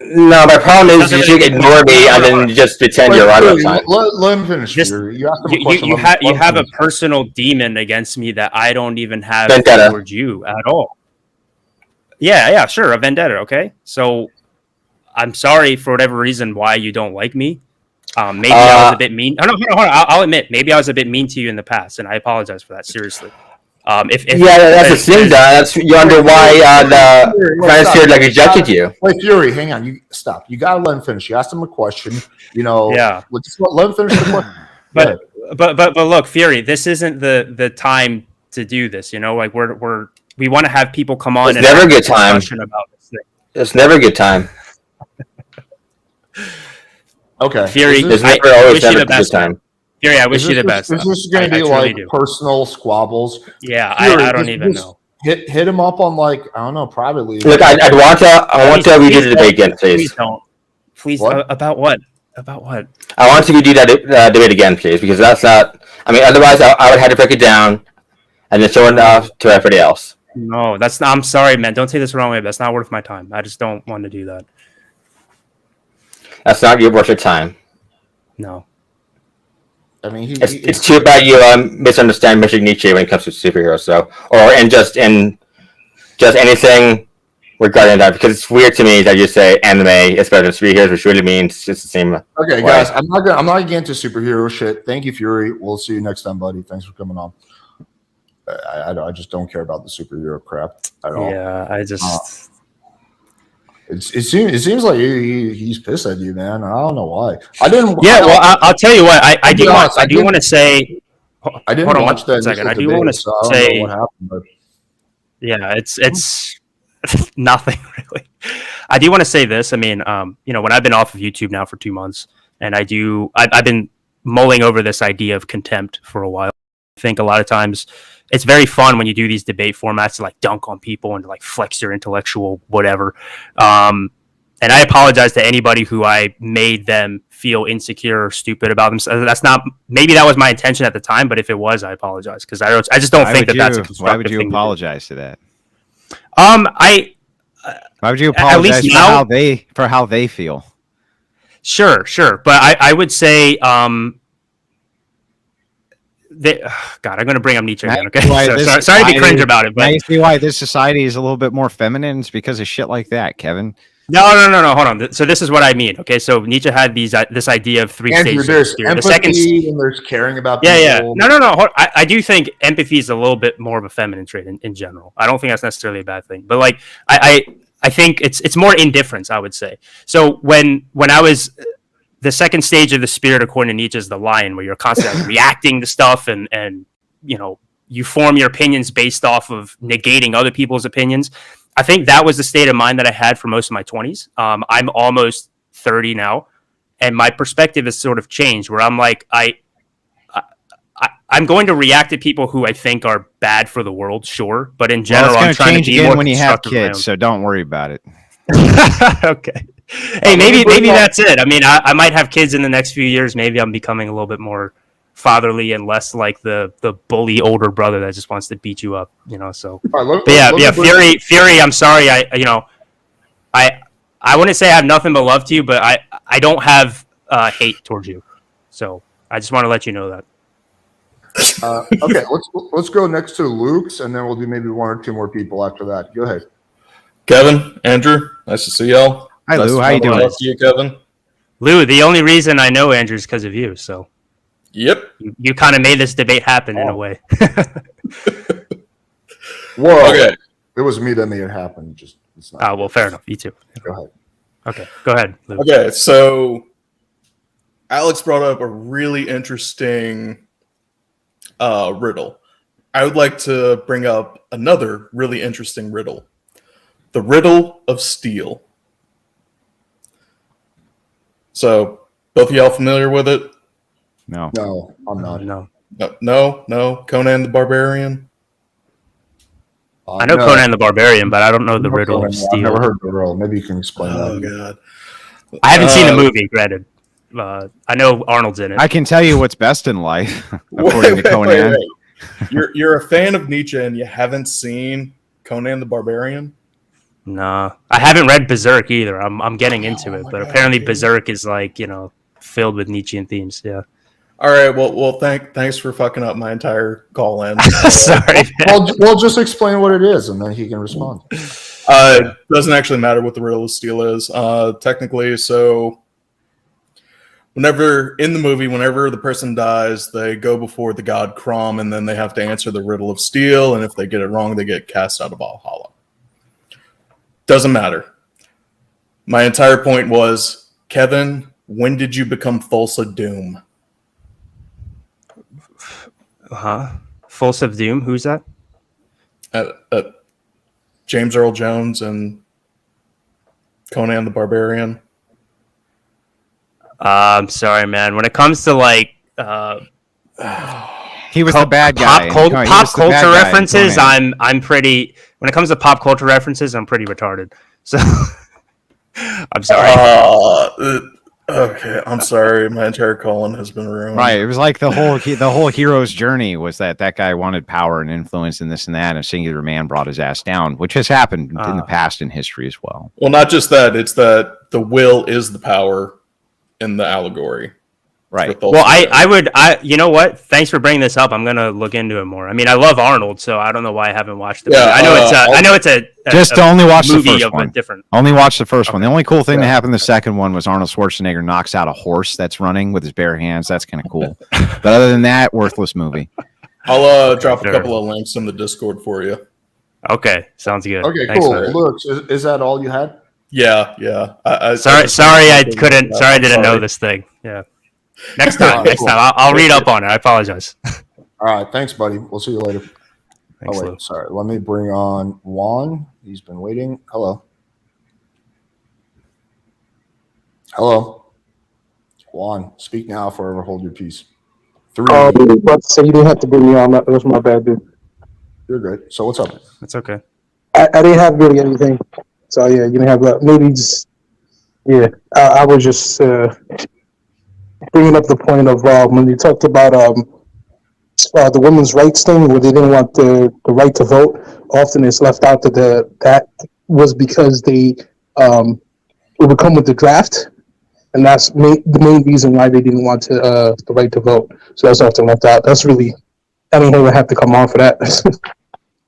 No, my problem is you should ignore me and then just pretend you're right. Let him finish. You have a personal demon against me that I don't even have towards you at all. Yeah, sure, a vendetta. Okay, so I'm sorry for whatever reason why you don't like me. Maybe I was a bit mean. Hold on. I'll admit maybe I was a bit mean to you in the past, and I apologize for that. Seriously. That's the thing. That's you wonder why the Manosphere like rejected you. Wait, Fury, hang on. You stop. You gotta let him finish. You asked him a question. Yeah. Let's let him finish the question. but look, Fury, this isn't the time to do this. Like we want to have people come on. It's never a good time. About this thing. It's never a good time. Okay. Fury, I wish you the best time. Fury, I wish you the best. Is this going to be like personal squabbles? Yeah, Fury, I don't even know. Hit him up on privately. Look, I want to redo the debate again, please. Please don't. Please, about what? About what? I want you to do that debate again, please, because that's not. I mean, otherwise, I would have to break it down and then show it off to everybody else. No, that's not. I'm sorry, man. Don't take this the wrong way. That's not worth my time. I just don't want to do that. That's not worth your time. No. I mean, It's too bad you misunderstand Mr. Nietzsche when it comes to superheroes. So, or in just anything regarding that, because it's weird to me that you say anime is better than superheroes, which really means it's the same. Okay, way. guys, I'm not getting into superhero shit. Thank you, Fury. We'll see you next time, buddy. Thanks for coming on. I just don't care about the superhero crap at all. Yeah, I just. It seems like he's pissed at you, man. I don't know why. I didn't. Yeah, well, I'll tell you what. I do want to say. I didn't hold on watch that second. I do debate, want to so I don't say. know what happened, but Yeah, it's nothing really. I do want to say this. I mean, when I've been off of YouTube now for 2 months, and I've been mulling over this idea of contempt for a while. I think a lot of times it's very fun when you do these debate formats to like dunk on people and to like flex your intellectual whatever. And I apologize to anybody who I made them feel insecure or stupid about themselves. That's not, maybe that was my intention at the time, but if it was, I apologize because I just don't think that's a constructive Why would you thing to do. apologize to that? Why would you apologize for how they feel? Sure, but I would say God, I'm going to bring up Nietzsche again. Okay, sorry to be cringe about it, but now you see why this society is a little bit more feminine. It's because of shit like that, Kevin. No, hold on. So this is what I mean. Okay, so Nietzsche had this idea of three Andrew, stages. there's Of empathy and there's caring about people. Yeah. No. I do think empathy is a little bit more of a feminine trait in general. I don't think that's necessarily a bad thing, but like I think it's more indifference. I would say. So when I was the second stage of the spirit, according to Nietzsche, is the lion, where you're constantly reacting to stuff and you form your opinions based off of negating other people's opinions. I think that was the state of mind that I had for most of my 20s. I'm almost 30 now, and my perspective has sort of changed. Where I'm like, I'm going to react to people who I think are bad for the world, sure, but in general, I'm trying to be more when you have constructive kids. So don't worry about it. Okay. Hey, maybe that's it. I mean, I might have kids in the next few years. Maybe I'm becoming a little bit more fatherly and less like the bully older brother that just wants to beat you up, so Fury, I'm sorry. I wouldn't say I have nothing but love to you, but I don't have hate towards you, so I just want to let you know that. Okay, let's go next to Luke's, and then we'll do maybe one or two more people after that. Go ahead. Kevin, Andrew, nice to see y'all. Hi, Lou. How you doing? Nice to you, Kevin. Lou, the only reason I know Andrew is because of you, so. Yep. You kind of made this debate happen in a way. Whoa. Okay. It was me that made it happen. It's not. Oh, well, fair enough. You too. Go ahead. Okay, go ahead, Lou. Okay, so Alex brought up a really interesting riddle. I would like to bring up another really interesting riddle. The riddle of steel. So, both of y'all familiar with it? No, I'm not. No. Conan the Barbarian. I know Conan the Barbarian, but I don't know the riddle of steel. I've never heard the riddle. Maybe you can explain that. Oh God, I haven't seen the movie. Granted, I know Arnold's in it. I can tell you what's best in life, according to Conan. Wait. You're a fan of Nietzsche and you haven't seen Conan the Barbarian? No, I haven't read Berserk either. I'm getting into it, but apparently Berserk is like filled with Nietzschean themes. Yeah. All right. Well. Thanks for fucking up my entire call in. Sorry. We'll just explain what it is, and then he can respond. Doesn't actually matter what the riddle of steel is. Technically, so whenever in the movie, whenever the person dies, they go before the god Crom, and then they have to answer the riddle of steel. And if they get it wrong, they get cast out of Valhalla. Doesn't matter. My entire point was, Kevin, when did you become Thulsa Doom? Thulsa Doom? Who's that? James Earl Jones and Conan the Barbarian. I'm sorry, man. When it comes to like he was the bad guy. Pop culture references, I'm pretty. When it comes to pop culture references, I'm pretty retarded. So I'm sorry. Okay, I'm sorry. My entire colon has been ruined. Right. It was like the whole hero's journey was that guy wanted power and influence and this and that, and a singular man brought his ass down, which has happened in the past in history as well. Well, not just that. It's that the will is the power in the allegory. Right. Well, you know what? Thanks for bringing this up. I'm gonna look into it more. I mean, I love Arnold, so I don't know why I haven't watched it. Yeah, I know it's a just only watch the movie first of one. a different. Only watch the first one. The only cool thing that happened in the second one was Arnold Schwarzenegger knocks out a horse that's running with his bare hands. That's kind of cool. But other than that, worthless movie. I'll drop a couple of links in the Discord for you. Okay, sounds good. Okay, Thanks, cool. man. Look, is that all you had? Yeah. Sorry, I didn't know this thing. Yeah. Next time, I'll read up on it. I apologize. All right, thanks, buddy. We'll see you later. Thanks, Lou. Sorry. Let me bring on Juan. He's been waiting. Hello. Juan, speak now, forever hold your peace. 3. So you didn't have to bring me on. That was my bad, dude. You're good. So what's up? That's okay. I didn't have really anything. So yeah, you didn't have that. Maybe just I was just bringing up the point of when you talked about the women's rights thing, where they didn't want the right to vote. Often it's left out that was because they would come with the draft, and that's the main reason why they didn't want the right to vote. So that's often left out. That's really, I don't even have to come on for that.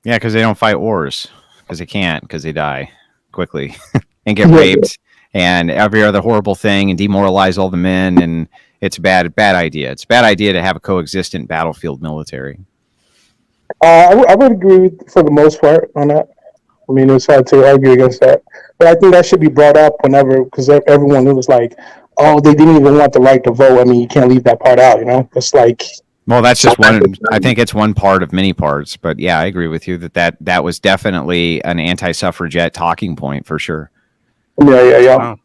Yeah, because they don't fight wars. Because they can't. Because they die quickly and get raped and every other horrible thing and demoralize all the men. And it's a bad idea. It's a bad idea to have a coexistent battlefield military. I would agree for the most part on that. I mean, it's hard to argue against that. But I think that should be brought up whenever, because everyone was like, oh, they didn't even want the right to vote. I mean, you can't leave that part out, you know? It's like... Well, that's just one. I think it's one part of many parts. But yeah, I agree with you that was definitely an anti-suffragette talking point for sure. Yeah. Wow.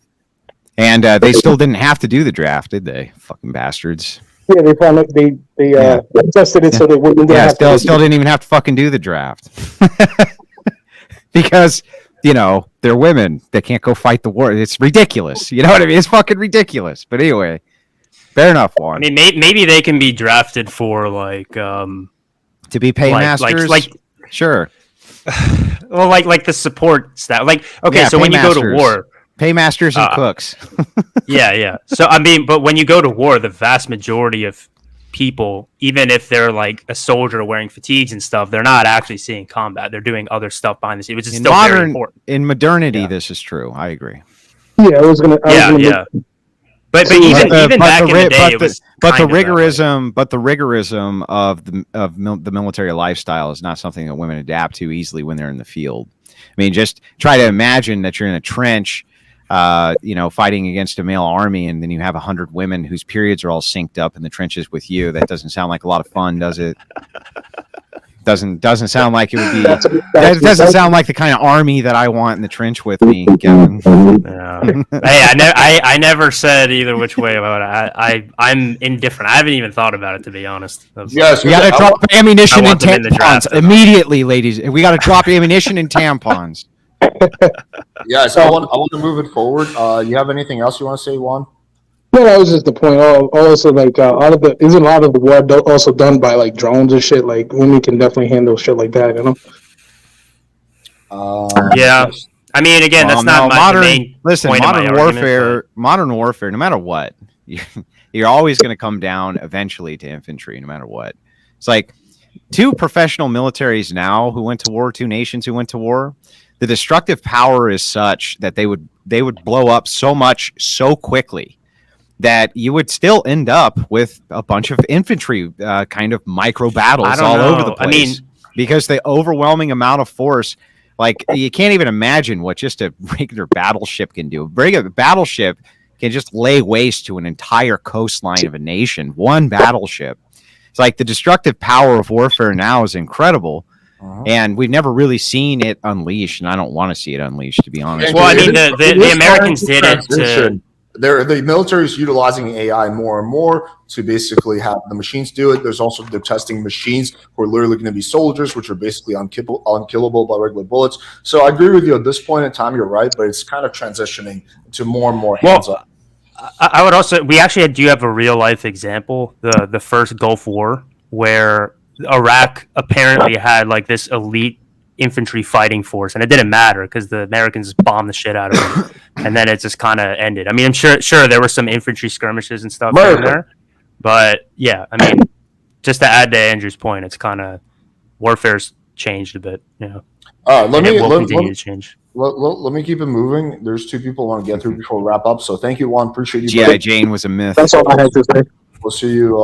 And they still didn't have to do the draft, did they? Fucking bastards. Yeah, they found out they adjusted it so they wouldn't. Still didn't even have to fucking do the draft because they're women. They can't go fight the war. It's ridiculous. You know what I mean? It's fucking ridiculous. But anyway, fair enough, Juan. I mean, maybe they can be drafted for to be paymasters. Like sure. Well, like the support staff. Like okay, so when you go to war. Paymasters and cooks. Yeah. So, I mean, but when you go to war, the vast majority of people, even if they're like a soldier wearing fatigues and stuff, they're not actually seeing combat. They're doing other stuff behind the scenes, which is still very important. In modernity, this is true. I agree. Yeah, I was gonna. But even back in the day, it was the rigorism of the military lifestyle is not something that women adapt to easily when they're in the field. I mean, just try to imagine that you're in a trench. Fighting against a male army, and then you have 100 women whose periods are all synced up in the trenches with you. That doesn't sound like a lot of fun, does it? Doesn't sound like it would be. That doesn't sound like the kind of army that I want in the trench with me, Kevin. Yeah. Hey, I never said either which way about it. I'm indifferent. I haven't even thought about it, to be honest. Yes, we got to drop ammunition and tampons immediately, ladies. We got to drop ammunition and tampons. Yeah, so I want to move it forward. You have anything else you want to say, Juan? No, that was just the point. Also, like, a lot of the war also done by like drones and shit. Like, women can definitely handle shit like that, you know. Yeah, I mean, again, that's not my main. Listen, point modern of my warfare. Modern warfare, no matter what, you're always going to come down eventually to infantry, no matter what. It's like 2 professional militaries now who went to war, 2 nations who went to war. The destructive power is such that they would blow up so much so quickly that you would still end up with a bunch of infantry kind of micro battles all over the place. I mean, because the overwhelming amount of force, like you can't even imagine what just a regular battleship can do. A regular battleship can just lay waste to an entire coastline of a nation. One battleship. It's like the destructive power of warfare now is incredible. And we've never really seen it unleashed, and I don't want to see it unleashed, to be honest. Well, I mean, the Americans did it. The military is utilizing AI more and more to basically have the machines do it. There's also they're testing machines who are literally going to be soldiers, which are basically unkillable by regular bullets. So I agree with you at this point in time. You're right, but it's kind of transitioning to more and more hands-on. I would also. We actually do have a real life example. The first Gulf War, where Iraq apparently had like this elite infantry fighting force, and it didn't matter because the Americans bombed the shit out of them, and then it just kind of ended. I mean, I'm sure there were some infantry skirmishes and stuff in there, but yeah, I mean, just to add to Andrew's point, it's kind of warfare's changed a bit, you know. All right, let me continue to change. Let me keep it moving. There's two people I want to get through before we wrap up. So thank you, Juan. Appreciate you. G.I. Jane was a myth. That's all I had to say. We'll see you.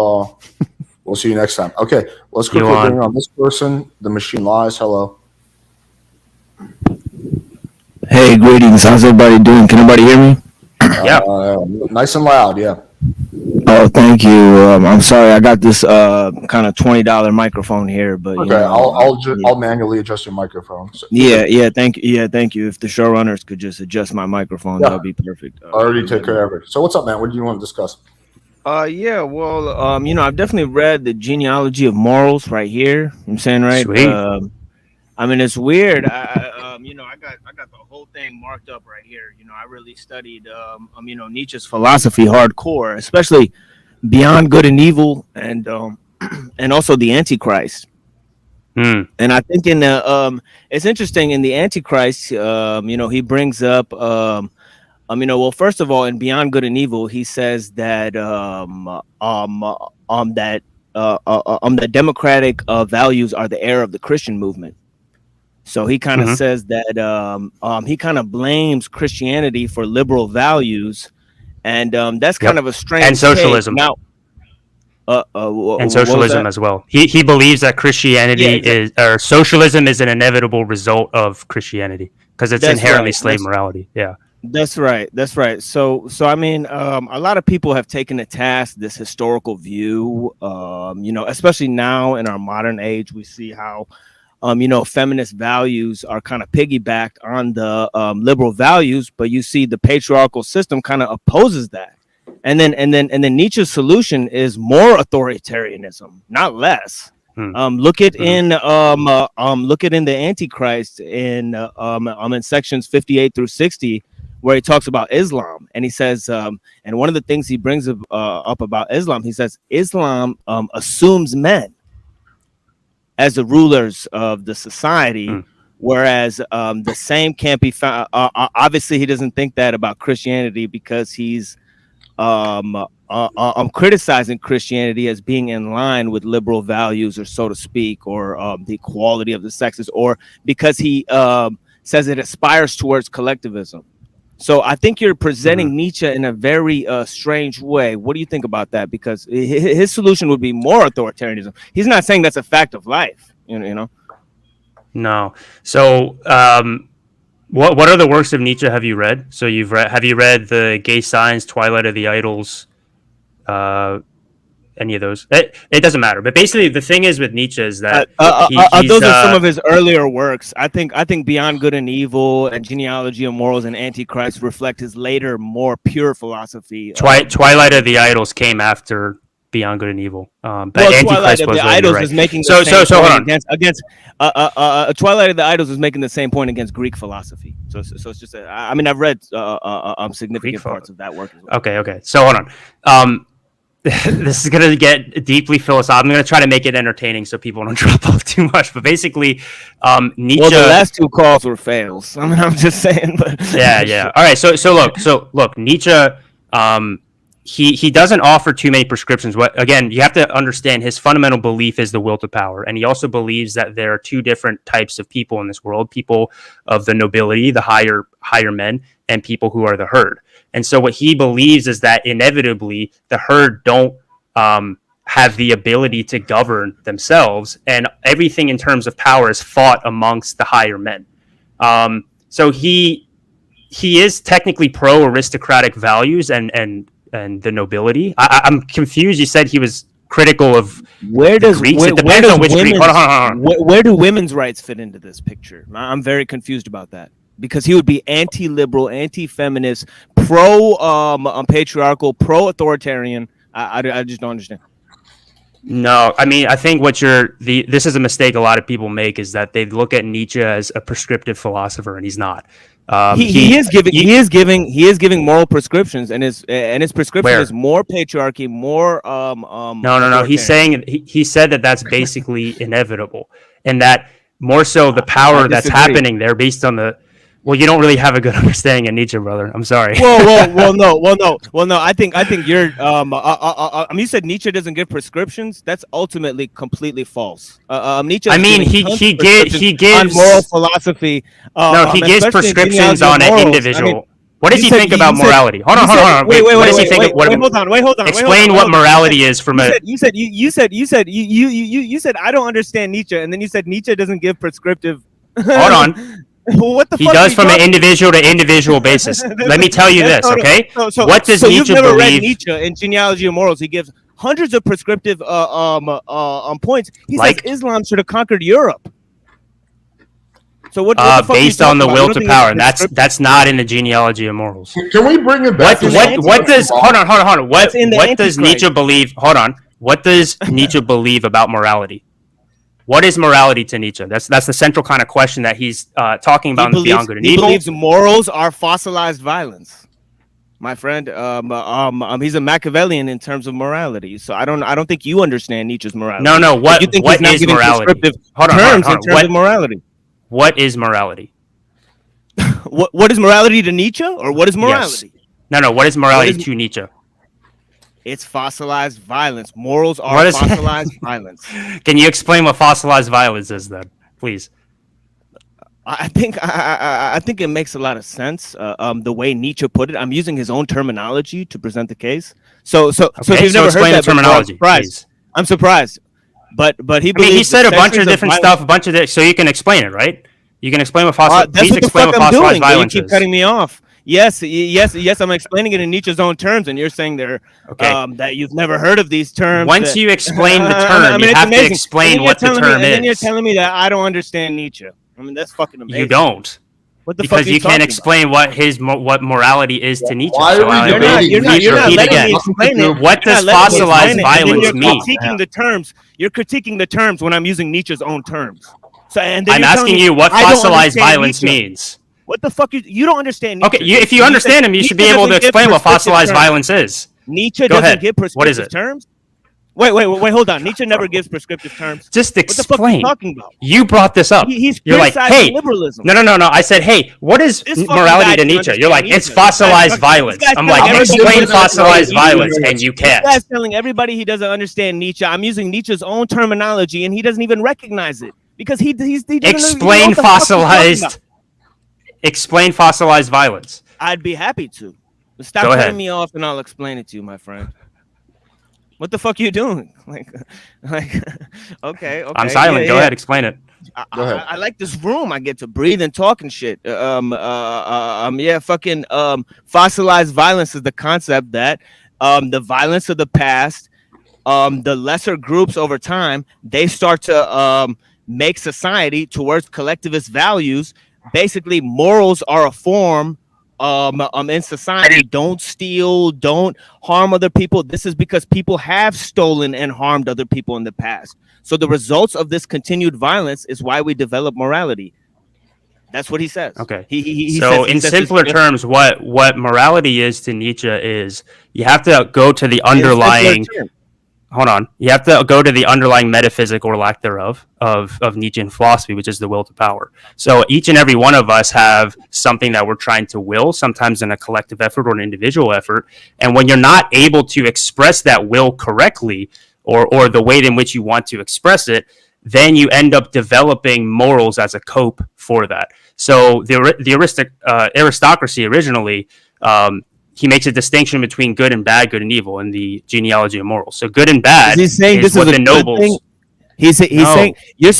We'll see you next time. Okay, let's quickly bring on this person. The machine lies. Hello. Hey, greetings. How's everybody doing? Can everybody hear me? Yeah. Nice and loud. Yeah. Oh, thank you. I'm sorry, I got this kind of $20 microphone here, but Okay, I'll manually adjust your microphone. So, thank you. If the showrunners could just adjust my microphone, that would be perfect. I already took care of it. So what's up, man? What do you want to discuss? Yeah, well, I've definitely read the genealogy of morals right here. I'm saying, right? Sweet. I mean, it's weird. I got the whole thing marked up right here. I really studied, Nietzsche's philosophy hardcore, especially Beyond Good and Evil, and also the Antichrist. And I think in the it's interesting in the Antichrist, he brings up, well, first of all, in Beyond Good and Evil, he says that that democratic values are the heir of the Christian movement. So he kind of says that he kind of blames Christianity for liberal values, and that's kind of a strange and socialism. Now, and socialism as well. He believes that Christianity or socialism is an inevitable result of Christianity because it's inherently slave morality. Yeah. That's right. So I mean, a lot of people have taken to task this historical view. Especially now in our modern age, we see how feminist values are kind of piggybacked on the liberal values, but you see the patriarchal system kind of opposes that. And then Nietzsche's solution is more authoritarianism, not less. Look at in the Antichrist in sections 58 through 60, where he talks about Islam, and he says, and one of the things he brings up about Islam, he says Islam assumes men as the rulers of the society, whereas the same can't be found. Obviously, he doesn't think that about Christianity because he's criticizing Christianity as being in line with liberal values, or so to speak, or the equality of the sexes, or because he says it aspires towards collectivism. So I think you're presenting Nietzsche in a very strange way. What do you think about that? Because his solution would be more authoritarianism. He's not saying that's a fact of life, you know? No. So what are the works of Nietzsche have you read? So have you read the Gay Signs, Twilight of the Idols, any of those? It doesn't matter. But basically, the thing is with Nietzsche is that those are some of his earlier works. I think Beyond Good and Evil and Genealogy of Morals and Antichrist reflect his later, more pure philosophy. Twilight of the Idols came after Beyond Good and Evil. But Twilight of the Idols is making the same point against Twilight of the Idols is making the same point against Greek philosophy. So it's just I've read significant parts of that work as well. Okay. So hold on. This is going to get deeply philosophical. I'm going to try to make it entertaining so people don't drop off too much. But basically, Nietzsche. Well, the last two calls were fails. I mean, I'm just saying. But yeah. All right. So look, Nietzsche. He doesn't offer too many prescriptions. Again, you have to understand his fundamental belief is the will to power, and he also believes that there are two different types of people in this world: people of the nobility, the higher men, and people who are the herd. And so what he believes is that inevitably the herd don't have the ability to govern themselves, and everything in terms of power is fought amongst the higher men. So he is technically pro aristocratic values and the nobility. I'm confused. You said he was critical of where do women's rights fit into this picture? I'm very confused about that. Because he would be anti-liberal, anti-feminist, pro-patriarchal, pro-authoritarian. I just don't understand. No, I mean, I think this is a mistake a lot of people make, is that they look at Nietzsche as a prescriptive philosopher, and he's not. He is giving moral prescriptions, and his prescription Where? is more patriarchy, more No. He's saying he said that that's basically inevitable, and that more so the power that's happening there based on the. Well, you don't really have a good understanding of Nietzsche, brother. I'm sorry. No. I think you're. You said Nietzsche doesn't give prescriptions. That's ultimately completely false. Nietzsche. I mean, he gives on moral philosophy. No, he gives prescriptions on an individual. I mean, what does he think about morality? Hold on. Wait, what does he think? Hold on. Explain what morality is from a. You said I don't understand Nietzsche, and then you said Nietzsche doesn't give prescriptive. Hold on. What the he fuck does from an individual to indivial basis. Let me tell you this, okay? What does Nietzsche you've never believe? Read Nietzsche in Genealogy of Morals. He gives hundreds of prescriptive points. He says Islam should have conquered Europe. So what the fuck based on the will to power, and that's not in the Genealogy of Morals. Can we bring it back? What does hold on? What does Nietzsche believe? Hold on. What does Nietzsche believe about morality? What is morality to Nietzsche? That's the central kind of question that he's talking about in Beyond Good and Evil. He believes morals are fossilized violence, my friend. He's a Machiavellian in terms of morality. So I don't think you understand Nietzsche's morality. No. What is morality? Hold on. In terms of morality. What is morality? what is morality to Nietzsche, or what is morality? Yes. No. What is morality to Nietzsche? It's fossilized violence. Morals are fossilized violence. Can you explain what fossilized violence is, then, please? I think it makes a lot of sense. The way Nietzsche put it, I'm using his own terminology to present the case. So if you've never heard that terminology, before, I'm surprised. But he he said a bunch of different stuff, so you can explain it, right? You can explain what fossilized violence is. You keep cutting me off. Yes. I'm explaining it in Nietzsche's own terms, and you're saying that you've never heard of these terms. Once you explain the term, you have to explain what the term is. And then you're telling me that I don't understand Nietzsche. I mean, that's fucking amazing. You don't. What the because fuck you can't explain what morality is to Nietzsche. Why so are we you're not letting me explain it. What does fossilized violence mean? You're critiquing the terms when I'm using Nietzsche's own terms. So, and I'm asking you what fossilized violence means. What the fuck? You don't understand Nietzsche. Okay, if you understand him, you should be able to explain what fossilized violence is. Nietzsche doesn't give prescriptive terms? Wait, hold on. Nietzsche never gives prescriptive terms. Just explain. What the fuck are you talking about? You brought this up. You're like, hey, liberalism. No. I said, hey, what is morality to Nietzsche? You're like, it's fossilized violence. I'm like, explain fossilized violence, and you can't. This guy's telling everybody he doesn't understand Nietzsche. I'm using Nietzsche's own terminology, and he doesn't even recognize it because he explain fossilized. Explain fossilized violence. I'd be happy to. But stop cutting me off, and I'll explain it to you, my friend. What the fuck are you doing? Like, okay. I'm silent. Go ahead, explain it. Go ahead. I like this room. I get to breathe and talk and shit. Fossilized violence is the concept that the violence of the past, the lesser groups over time, they start to make society towards collectivist values. Basically, morals are a form in society. Don't steal, don't harm other people. This is because people have stolen and harmed other people in the past. So the results of this continued violence is why we develop morality. That's what he says. Okay. He so in simpler terms, what morality is to Nietzsche is you have to go to the underlying. Hold on. You have to go to the underlying metaphysic or lack thereof of Nietzschean philosophy, which is the will to power. So each and every one of us have something that we're trying to will, sometimes in a collective effort or an individual effort. And when you're not able to express that will correctly or the way in which you want to express it, then you end up developing morals as a cope for that. So the aristocracy originally, he makes a distinction between good and bad, good and evil in the genealogy of morals. So good and bad is what the nobles. He's saying you're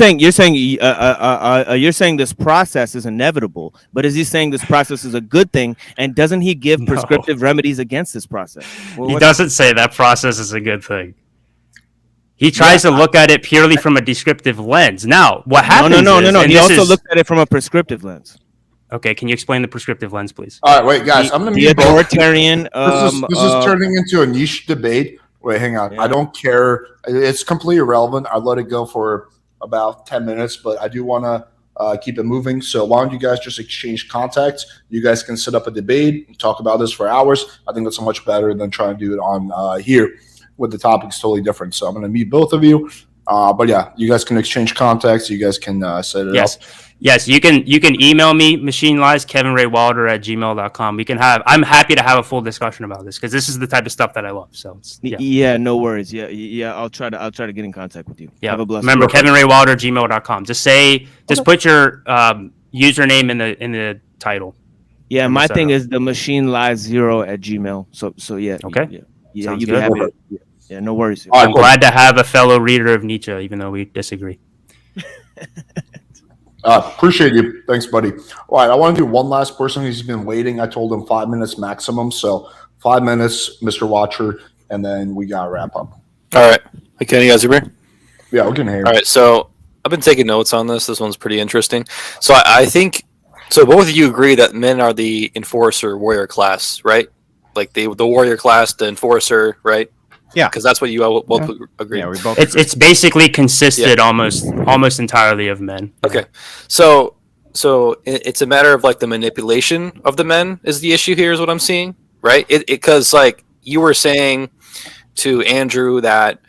saying this process is inevitable, but is he saying this process is a good thing? And doesn't he give prescriptive remedies against this process? He doesn't say that process is a good thing. He tries to look at it purely from a descriptive lens. Now, what happens? No. He also looks at it from a prescriptive lens. Okay, can you explain the prescriptive lens, please? All right, wait, guys. I'm going to be authoritarian. This is turning into a niche debate Wait, hang on. Yeah. I don't care. It's completely irrelevant. I let it go for about 10 minutes, but I do want to keep it moving. So why don't you guys just exchange contacts? You guys can set up a debate and talk about this for hours. I think that's much better than trying to do it on here with the topics totally different. So I'm going to meet both of you. But yeah, you guys can exchange contacts. You guys can set it up. Yes, you can email me, machinelies, kevinraywilder@gmail.com. I'm happy to have a full discussion about this because this is the type of stuff that I love. So yeah, no worries. Yeah. I'll try to get in contact with you. Yeah. Have a blessed Remember, day. kevinraywilder@gmail.com. Just put your username in the title. Yeah, And my set thing up. is the machinelies0@gmail. So yeah. Okay. Yeah, Sounds you good. can have it. Yeah, no worries. All right, I'm cool. glad to have a fellow reader of Nietzsche, even though we disagree. Appreciate you. Thanks, buddy. All right, I want to do one last person who's been waiting. I told him 5 minutes maximum. So 5 minutes, Mr. Watcher, and then we got to wrap up. All right. Can you guys hear me? Yeah, we can hear you. All right. So I've been taking notes on this. This one's pretty interesting. So I think, so both of you agree that men are the enforcer warrior class, right? Like the warrior class, the enforcer, right? Yeah. Because that's what you all both agree. Yeah, we both. It's basically consisted almost entirely of men. Okay. So it's a matter of like the manipulation of the men is the issue here is what I'm seeing, right? It because like you were saying to Andrew that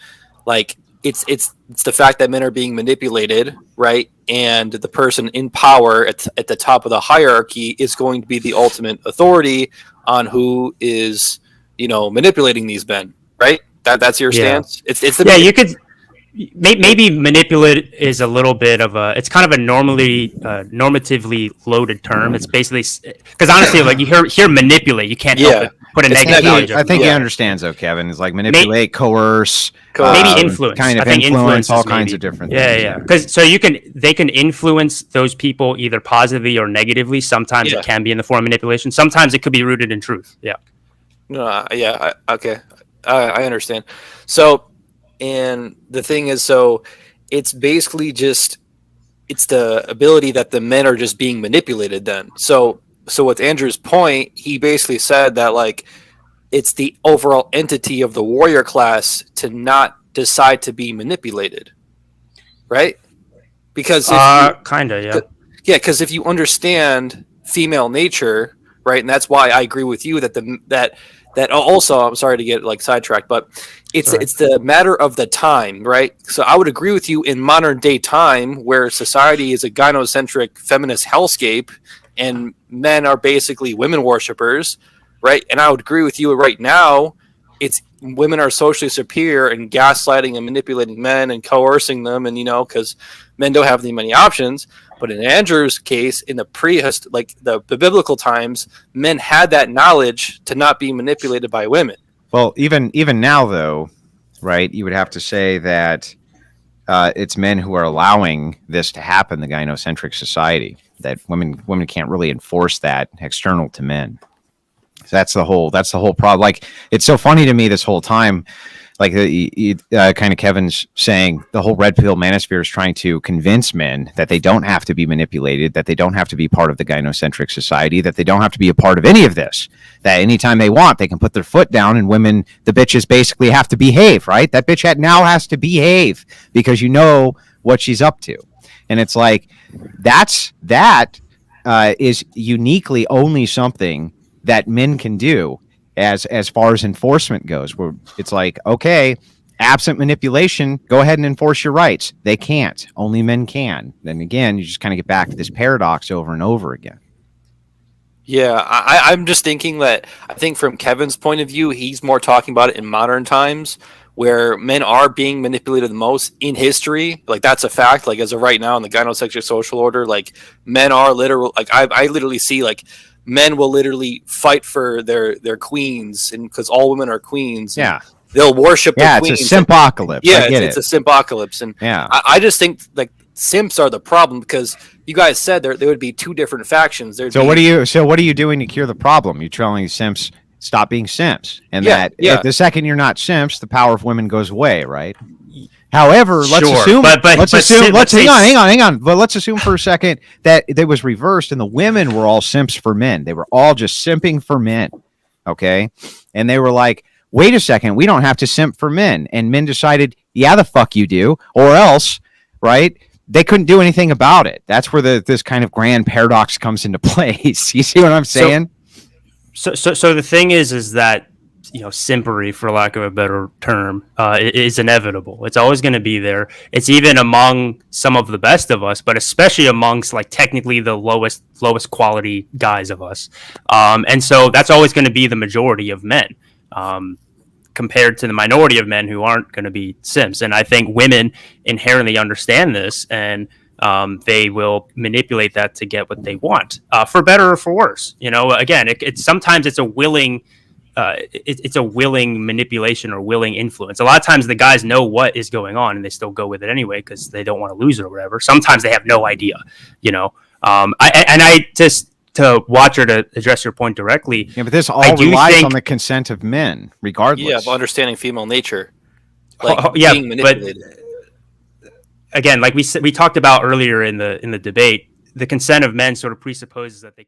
like it's the fact that men are being manipulated, right? And the person in power at the top of the hierarchy is going to be the ultimate authority on who is, manipulating these men, right? That's your stance. It's the You could maybe manipulate is a little bit of it's kind of a normatively loaded term. It's basically because honestly, like you hear manipulate, you can't help it put a negative knowledge. I think he understands though, Kevin. It's like manipulate, coerce, maybe influence, kind of I think influence, all kinds maybe. of different things. Yeah. Because they can influence those people either positively or negatively. Sometimes it can be in the form of manipulation. Sometimes it could be rooted in truth. Yeah. No, okay. I understand. So, and the thing is, so it's basically just, it's the ability that the men are just being manipulated then. So with Andrew's point, he basically said that like, it's the overall entity of the warrior class to not decide to be manipulated. Right? Because because if you understand female nature, right, and that's why I agree with you that also, I'm sorry to get like sidetracked, but it's the matter of the time, right? So I would agree with you in modern day time where society is a gynocentric feminist hellscape and men are basically women worshippers, right? And I would agree with you right now, it's women are socially superior and gaslighting and manipulating men and coercing them, and because men don't have many options. But in Andrew's case, in the the biblical times, men had that knowledge to not be manipulated by women. Well, even now, though, right? You would have to say that it's men who are allowing this to happen. The gynocentric society that women can't really enforce that external to men. So that's the whole problem. Like it's so funny to me this whole time. Like kind of Kevin's saying, the whole red pill manosphere is trying to convince men that they don't have to be manipulated, that they don't have to be part of the gynocentric society, that they don't have to be a part of any of this, that anytime they want, they can put their foot down, and women, the bitches basically have to behave, right? That bitch now has to behave because you know what she's up to. And it's like, that is uniquely only something that men can do. As far as enforcement goes, where it's like, okay, absent manipulation, go ahead and enforce your rights. They can't. Only men can. Then again, you just kind of get back to this paradox over and over again. Yeah, I'm just thinking that I think from Kevin's point of view, he's more talking about it in modern times where men are being manipulated the most in history. Like that's a fact. Like as of right now in the gynocentric social order, like men are literal. Like I literally see like men will literally fight for their queens, and because all women are queens, yeah, they'll worship. Yeah, the queens. It's a simpocalypse. Yeah, it's a simpocalypse, and yeah, I just think like simps are the problem because you guys said there would be two different factions. What are you doing to cure the problem? You're telling simps stop being simps, and if the second you're not simps, the power of women goes away, right? However, let's assume. Hang on. But let's assume for a second that it was reversed, and the women were all simps for men. They were all just simping for men, okay? And they were like, wait a second, we don't have to simp for men. And men decided, yeah, the fuck you do, or else, right? They couldn't do anything about it. That's where this kind of grand paradox comes into place. You see what I'm saying? So the thing is that, you know, simpery, for lack of a better term, is inevitable. It's always going to be there. It's even among some of the best of us, but especially amongst like technically the lowest quality guys of us. And so that's always going to be the majority of men, compared to the minority of men who aren't going to be simps. And I think women inherently understand this, and they will manipulate that to get what they want, for better or for worse. You know, again, it's sometimes it's a willing. It's a willing manipulation or willing influence. A lot of times the guys know what is going on and they still go with it anyway because they don't want to lose it or whatever. Sometimes they have no idea, you know. I just, to watch, or to address your point directly. Yeah, but this all relies on the consent of men, regardless. Yeah, of understanding female nature. Being manipulated. But again, like we talked about earlier in the debate, the consent of men sort of presupposes that they